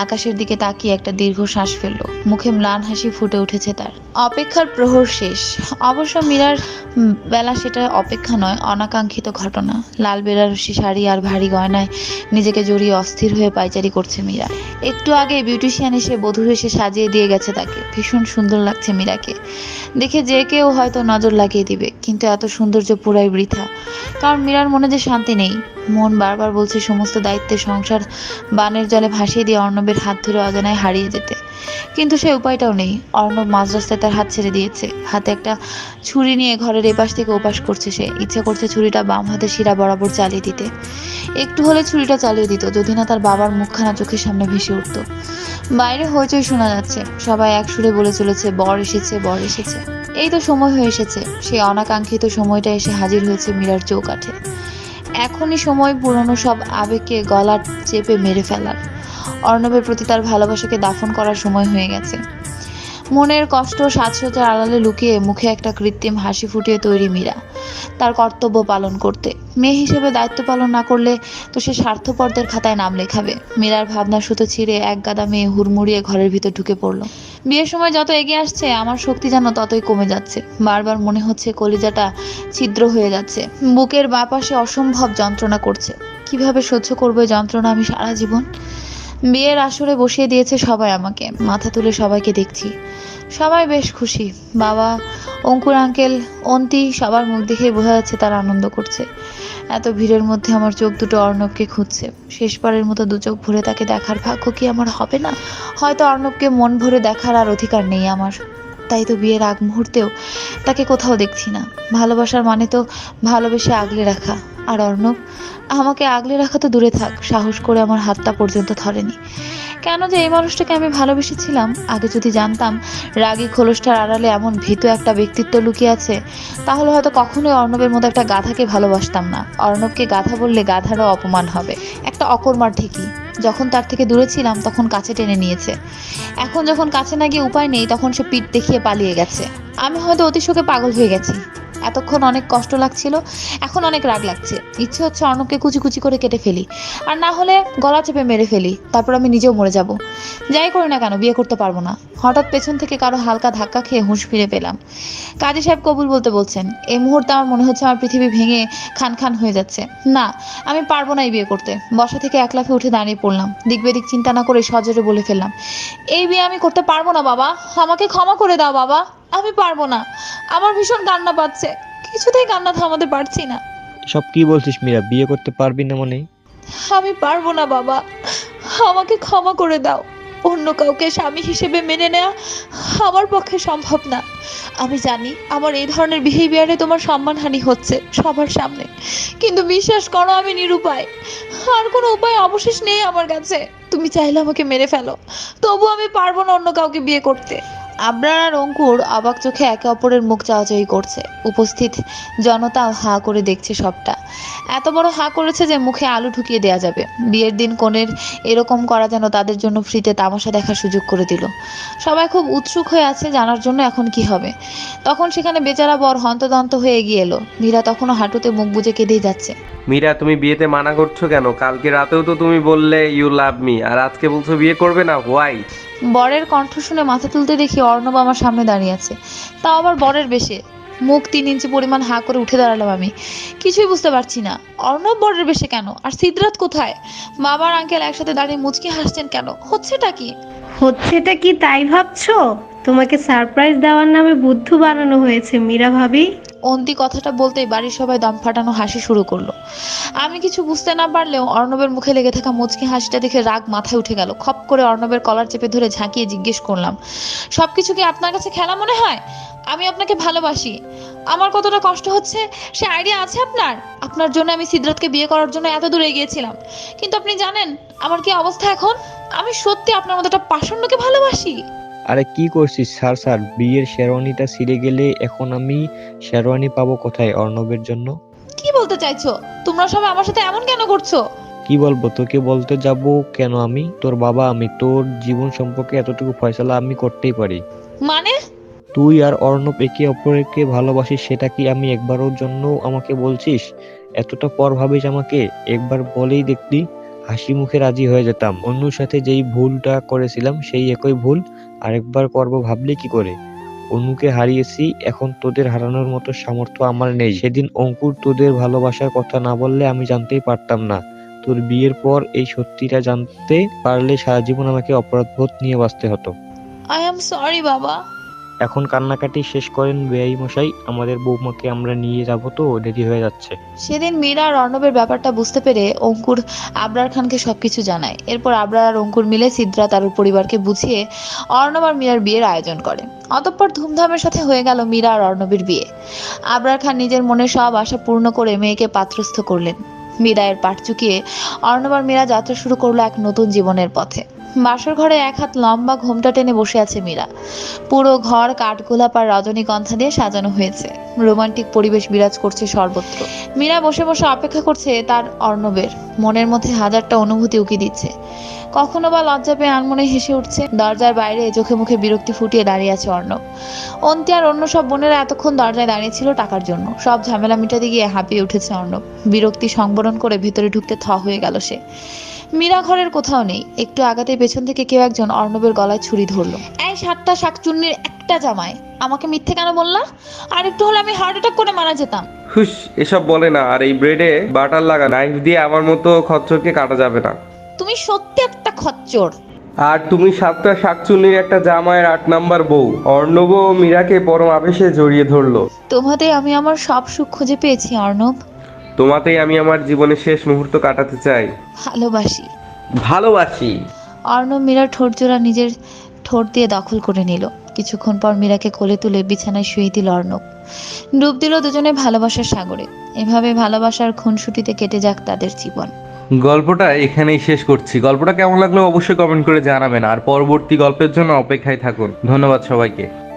আকাশের দিকে তাকিয়ে একটা দীর্ঘ শ্বাস ফেলল। মুখে ম্লান হাসি ফুটে উঠেছে তার। অপেক্ষার প্রহর শেষ। অবশ্য মীরার বেলা সেটা অপেক্ষা নয়, অনাকাঙ্ক্ষিত ঘটনা। লাল বেনারসি শাড়ি আর ভারী গয়নায় নিজেকে জড়িয়ে অস্থির হয়ে পায়চারি করছে মীরা। একটু আগে বিউটিশিয়ান এসে বধূ এসে সাজিয়ে দিয়ে গেছে তাকে। ভীষণ সুন্দর লাগছে মীরাকে দেখে। যে কেউ হয়তো নজর লাগিয়ে দিবে, কিন্তু এত সৌন্দর্য পুরাই বৃথা। কারণ মীরার মনে যে শান্তি নেই। মন বারবার বলছে সমস্ত দায়িত্বে সংসার বানের জলে ভাসিয়ে দিয়ে অর্ণবের হাত ধরে অজানায় হারিয়ে যেতে, কিন্তু সে উপায়টাও নেই। অর্ণব মাঝ রাস্তায় তার হাত ছেড়ে দিয়েছে। হাতে একটা ছুরি নিয়ে ঘরের এপাশ থেকে ওপাশ করছে সে। ইচ্ছে করছে ছুরিটা বাম হাতে শিরা বরাবর চালিয়ে দিতে। একটু হলে ছুরিটা চালিয়ে দিত, যদি না তার বাবার মুখখানা চোখের সামনে ভেসে উঠত। বাইরে হইচই শোনা যাচ্ছে, সবাই এক সুরে বলে চলেছে বর এসেছে, বর এসেছে। এই তো সময় হয়ে এসেছে। সেই অনাকাঙ্ক্ষিত সময়টা এসে হাজির হয়েছে মীরার চৌকাঠে। এখনই সময় পুরনো সব আবেগকে গলা চেপে মেরে ফেলার। অর্ণবের প্রতি তার ভালোবাসাকে দাফন করার সময় হয়ে গেছে। মনের কষ্ট সাজসজ্জার আড়ালে লুকিয়ে মুখে একটা কৃত্রিম হাসি ফুটিয়ে তৈরি মীরা তার কর্তব্য পালন করতে। মেয়ে হিসেবে দায়িত্ব পালন না করলে তো সে স্বার্থপরদের খাতায় নাম লেখাবে। মীরার ভাবনা সুতো ছিঁড়ে এক গাদা মেয়ে হুড়মুড়িয়ে ঘরের ভিতর ঢুকে পড়লো। বিয়ের সময় যত এগিয়ে আসছে আমার শক্তি যেন ততই কমে যাচ্ছে। বারবার মনে হচ্ছে কলিজাটা ছিদ্র হয়ে যাচ্ছে। বুকের বাঁ পাশে অসম্ভব যন্ত্রণা করছে। কিভাবে সহ্য করবো এই যন্ত্রণা আমি সারা জীবন? বিয়ের আসরে বসিয়ে দিয়েছে সবাই আমাকে। মাথা তুলে সবাইকে দেখছি, সবাই বেশ খুশি। বাবা, অঙ্কুর আঙ্কেল, অন্তি, সবার মুখ দেখেই বোঝা যাচ্ছে তারা আনন্দ করছে। এত ভিড়ের মধ্যে আমার চোখ দুটো অর্ণবকে খুঁজছে। শেষবারের মতো দু চোখ ভরে তাকে দেখার ভাগ্য কি আমার হবে না? হয়তো অর্ণবকে মন ভরে দেখার আর অধিকার নেই আমার। তাই তো বিয়ের আগ মুহূর্তেও তাকে কোথাও দেখছি না। ভালোবাসার মানে তো ভালোবেসে আগলে রাখা। আর অর্ণব আমাকে আগলে রাখা তো দূরে থাক, সাহস করে আমার হাতটা পর্যন্ত ধরেনি। কেন যে এই মানুষটাকে আমি ভালোবেসেছিলাম? আগে যদি জানতাম রাগী খোলসটার আড়ালে এমন ভীতু একটা ব্যক্তিত্ব লুকিয়ে আছে, তাহলে হয়তো কখনোই অর্ণবের মতো একটা গাধাকে ভালোবাসতাম না। অর্ণবকে গাধা বললে গাধারও অপমান হবে, একটা অকর্মার ঠিকই। যখন তার থেকে দূরে ছিলাম তখন কাছে টেনে নিয়েছে। এখন যখন কাছে না গিয়ে উপায় নেই, তখন সে পিঠ দেখিয়ে পালিয়ে গেছে। আমি হয়তো অতিশোকে পাগল হয়ে গেছি। এতক্ষণ অনেক কষ্ট লাগছিল, এখন অনেক রাগ লাগছে। ইচ্ছে হচ্ছে অর্ণবকে কুচি কুচি করে কেটে ফেলি, আর না হলে গলা চেপে মেরে ফেলি। তারপর আমি নিজেও মরে যাব। যাই করি না কেন বিয়ে করতে পারবো না। হঠাৎ পেছন থেকে কারো হালকা ধাক্কা খেয়ে হুঁশ ফিরে পেলাম। কাজী সাহেব কবুল বলতে বলছেন। এই মুহূর্তে আমার মনে হচ্ছে আমার পৃথিবী ভেঙে খান খান হয়ে যাচ্ছে। না, আমি পারবো না এই বিয়ে করতে। বসা থেকে এক লাফে উঠে দাঁড়িয়ে পড়লাম। দিক বেদিক চিন্তা না করে সজোরে বলে ফেললাম, এই বিয়ে আমি করতে পারবো না বাবা, আমাকে ক্ষমা করে দাও বাবা, আমি পারবো না। আমার ভীষণ কান্না পাচ্ছে, কিছুতেই কান্না থামাতে পারছি না। সব কি বলছিস মীরা? বিয়ে করতে পারবি না মানে? আমি পারবো না বাবা, আমাকে ক্ষমা করে দাও। অন্য কাউকে স্বামী হিসেবে মেনে নেওয়া আমার পক্ষে সম্ভব না। আমি জানি আমার এই ধরনের বিহেভিয়ারে তোমার সম্মানহানি হচ্ছে সবার সামনে, কিন্তু বিশ্বাস করো আমি নিরুপায়। আর কোনো উপায় অবশেষ নেই আমার কাছে। তুমি চাইলে আমাকে মেরে ফেলো, তবু আমি পারবো না অন্য কাউকে বিয়ে করতে। আবরার আর অঙ্কুর অবাক চোখে একে অপরের মুখ চাওয়াচাওয়ি করছে। উপস্থিত জনতাও হা করে দেখছে সবটা। এত বড় হা করেছে যে মুখে আলু ঢুকিয়ে দেয়া যাবে। বিয়ের দিন কনের এরকম করা যেন তাদের জন্য ফ্রিতে তামাশা দেখার সুযোগ করে দিল। সবাই খুব উৎসুক হয়ে আছে জানার জন্য এখন কি হবে। তখন সেখানে বেচারা বর হন্তদন্ত হয়ে এগিয়ে এলো। মীরা তখনও হাঁটুতে মুখ বুজে কেঁদেই যাচ্ছে। মীরা, তুমি বিয়েতে মানা করছো কেন? কালকে রাতেও তো তুমি বললে ইউ লাভ মি, আর আজকে বলছো বিয়ে করবে না, হোয়াই? বরের কণ্ঠ শুনে মাথা তুলতে দেখি অর্ণব আমার সামনে দাঁড়িয়ে আছে, তাও আবার বরের বেশে। মুখ 3 ইঞ্চি পরিমাণ হাঁ করে উঠে দাঁড়ালাম আমি। কিছুই বুঝতে পারছি না, অর্ণব বরের বেশে কেন, আর সিদ্ধার্থ কোথায়? বাবার আঙ্কেল একসাথে দাঁড়িয়ে মুচকি হাসছেন কেন? হচ্ছেটা কি? হচ্ছেটা কি তাই ভাবছো? তোমাকে সারপ্রাইজ দেওয়ার নামে বুদ্ধু বানানো হয়েছে মীরা ভাবি। অন্তি কথাটা বলতেই বাড়ির সবাই দম ফাটানো হাসি শুরু করলো। আমি কিছু বুঝতে না পারলেও অর্ণবের মুখে লেগে থাকা মুচকি হাসিটা দেখে রাগ মাথায় উঠে গেল। খপ করে অর্ণবের কলার চেপে ধরে ঝাঁকিয়ে জিজ্ঞেস করলাম, সবকিছু কি আপনার কাছে খেলা মনে হয়? আমি আপনাকে ভালোবাসি। আমার কতটা কষ্ট হচ্ছে সে আইডিয়া আছে আপনার? আপনার জন্য আমি সিদ্ধার্থকে বিয়ে করার জন্য এত দূর এগিয়েছিলাম, কিন্তু আপনি জানেন আমার কি অবস্থা এখন? আমি সত্যি আপনার মতো একটা পাষণ্ডকে ভালোবাসি। আরে কি করছিস? স্যার স্যার, বিয়ের শেরওয়ানিটা ছিঁড়ে গেলে এখন আমি শেরওয়ানি পাবো কোথায় অর্ণবের জন্য? কি বলতে চাইছো? তোমরা সবাই আমার সাথে এমন কেন করছো? কি বলবো তোকে? বলতে যাব কেন? আমি তোর বাবা, আমি তোর জীবন সম্পর্কে এতটুকু ফয়সালা আমি করতেই পারি। মানে? তুই আর অর্ণব একে অপরকে ভালোবাসিস, সেটা কি আমি একবারের জন্য আমাকে বলছিস? এতটা পর ভাবিস আমাকে? একবার বলেই দেখলি হাসি মুখে রাজি হয়ে যেতাম। অন্যর সাথে যেই ভুলটা করেছিলাম সেই একই ভুল আরেকবার করবো ভাবলি কি করে? অনুকে হারিয়েছি, এখন তোদের হারানোর মতো সামর্থ্য আমার নেই। সেদিন অঙ্কুর তোদের ভালোবাসার কথা না বললে আমি জানতেই পারতাম না। তোর বিয়ের পর এই সত্যিটা জানতে পারলে সারা জীবন আমাকে অপরাধবোধ নিয়ে বাঁচতে হতো। আই এম সরি বাবা। এখন কান্নাকাটি শেষ করেন বেআই মশাই, আমাদের বৌমাকে আমরা নিয়ে যাব, তো দেরি হয়ে যাচ্ছে। সেদিন মীরা আর অর্ণবের ব্যাপারটা বুঝতে পেরে অঙ্কুর আবরার খানকে সবকিছু জানায়। এরপর আবরার আর অঙ্কুর মিলে সিদ্ধার্থ আর ওর পরিবারকে বুঝিয়ে অর্ণব আর মীরার বিয়ের আয়োজন করে। অতঃপর ধুমধামের সাথে হয়ে গেল মীরা আর অর্ণবের বিয়ে। আবরার খান নিজের মনের সব আশা পূর্ণ করে মেয়েকে পাত্রস্থ করলেন। বিদায়ের পাট চুকিয়ে অর্ণব আর মীরা যাত্রা শুরু করলো এক নতুন জীবনের পথে। বাসর ঘরে এক হাত লম্বা ঘোমটা টেনে বসে আছে মীরা। পুরো ঘর কাঠগোলাপ আর রজনীগন্ধা দিয়ে সাজানো হয়েছে। রোমান্টিক পরিবেশ বিরাজ করছে সর্বত্র। মীরা বসে বসে অপেক্ষা করছে তার অর্ণবের। মনের মধ্যে হাজারটা অনুভূতি উকি দিচ্ছে। কখনো বা লজ্জা পেয়ে আনমনে হেসে উঠছে। দরজার বাইরে চোখে মুখে বিরক্তি ফুটিয়ে দাঁড়িয়ে আছে অর্ণব। অন্তি আর অন্য সব বোনেরা এতক্ষণ দরজায় দাঁড়িয়েছিল টাকার জন্য। সব ঝামেলা মিটাতে গিয়ে হাঁপিয়ে উঠেছে অর্ণব। বিরক্তি সংবরণ করে ভেতরে ঢুকতে থ হয়ে গেল সে। মীরা ঘরের কোথাও নেই। একটু আগাতে পেছন থেকে কেউ একজন অর্ণবের গলায় ছুরি ধরলো। এই 7টা শাকচুন্নির একটা জামাই, আমাকে মিথ্যে কেন বললা? আর একটু হলে আমি হার্ট অ্যাটাক করে মারা যেতাম। হুস, এসব বলে না। আর এই ব্রেডে বাটার লাগা নাইফ দিয়ে আমার মতো খচ্চরকে কাটা যাবে না। তুমি সত্যি একটা খচ্চর। আর তুমি 7টা শাকচুন্নির একটা জামাইয়ের 8 নাম্বার বউ। অর্ণব ও মীরাকে পরম আবেশে জড়িয়ে ধরলো। তোমাতে আমি আমার সব সুখ খুঁজে পেয়েছি অর্ণব। তোমাতেই আমি আমার জীবনের শেষ মুহূর্ত কাটাতে চাই। ভালোবাসি। ভালোবাসি। অর্ণব মীরার ঠোঁট জোড়া নিজের ঠোঁট দিয়ে দখল করে নিল। কিছুক্ষণ পর মীরাকে কোলে তুলে বিছানায় শুয়ে দিল অর্ণব। ডুব দিল দুজনে ভালোবাসার সাগরে। এভাবে ভালোবাসার খুনসুটিতে কেটে যাক তাদের জীবন। গল্পটা এখানেই শেষ করছি। গল্পটা কেমন লাগলো অবশ্যই কমেন্ট করে জানাবেন, আর পরবর্তী গল্পের জন্য অপেক্ষায় থাকুন। ধন্যবাদ সবাইকে।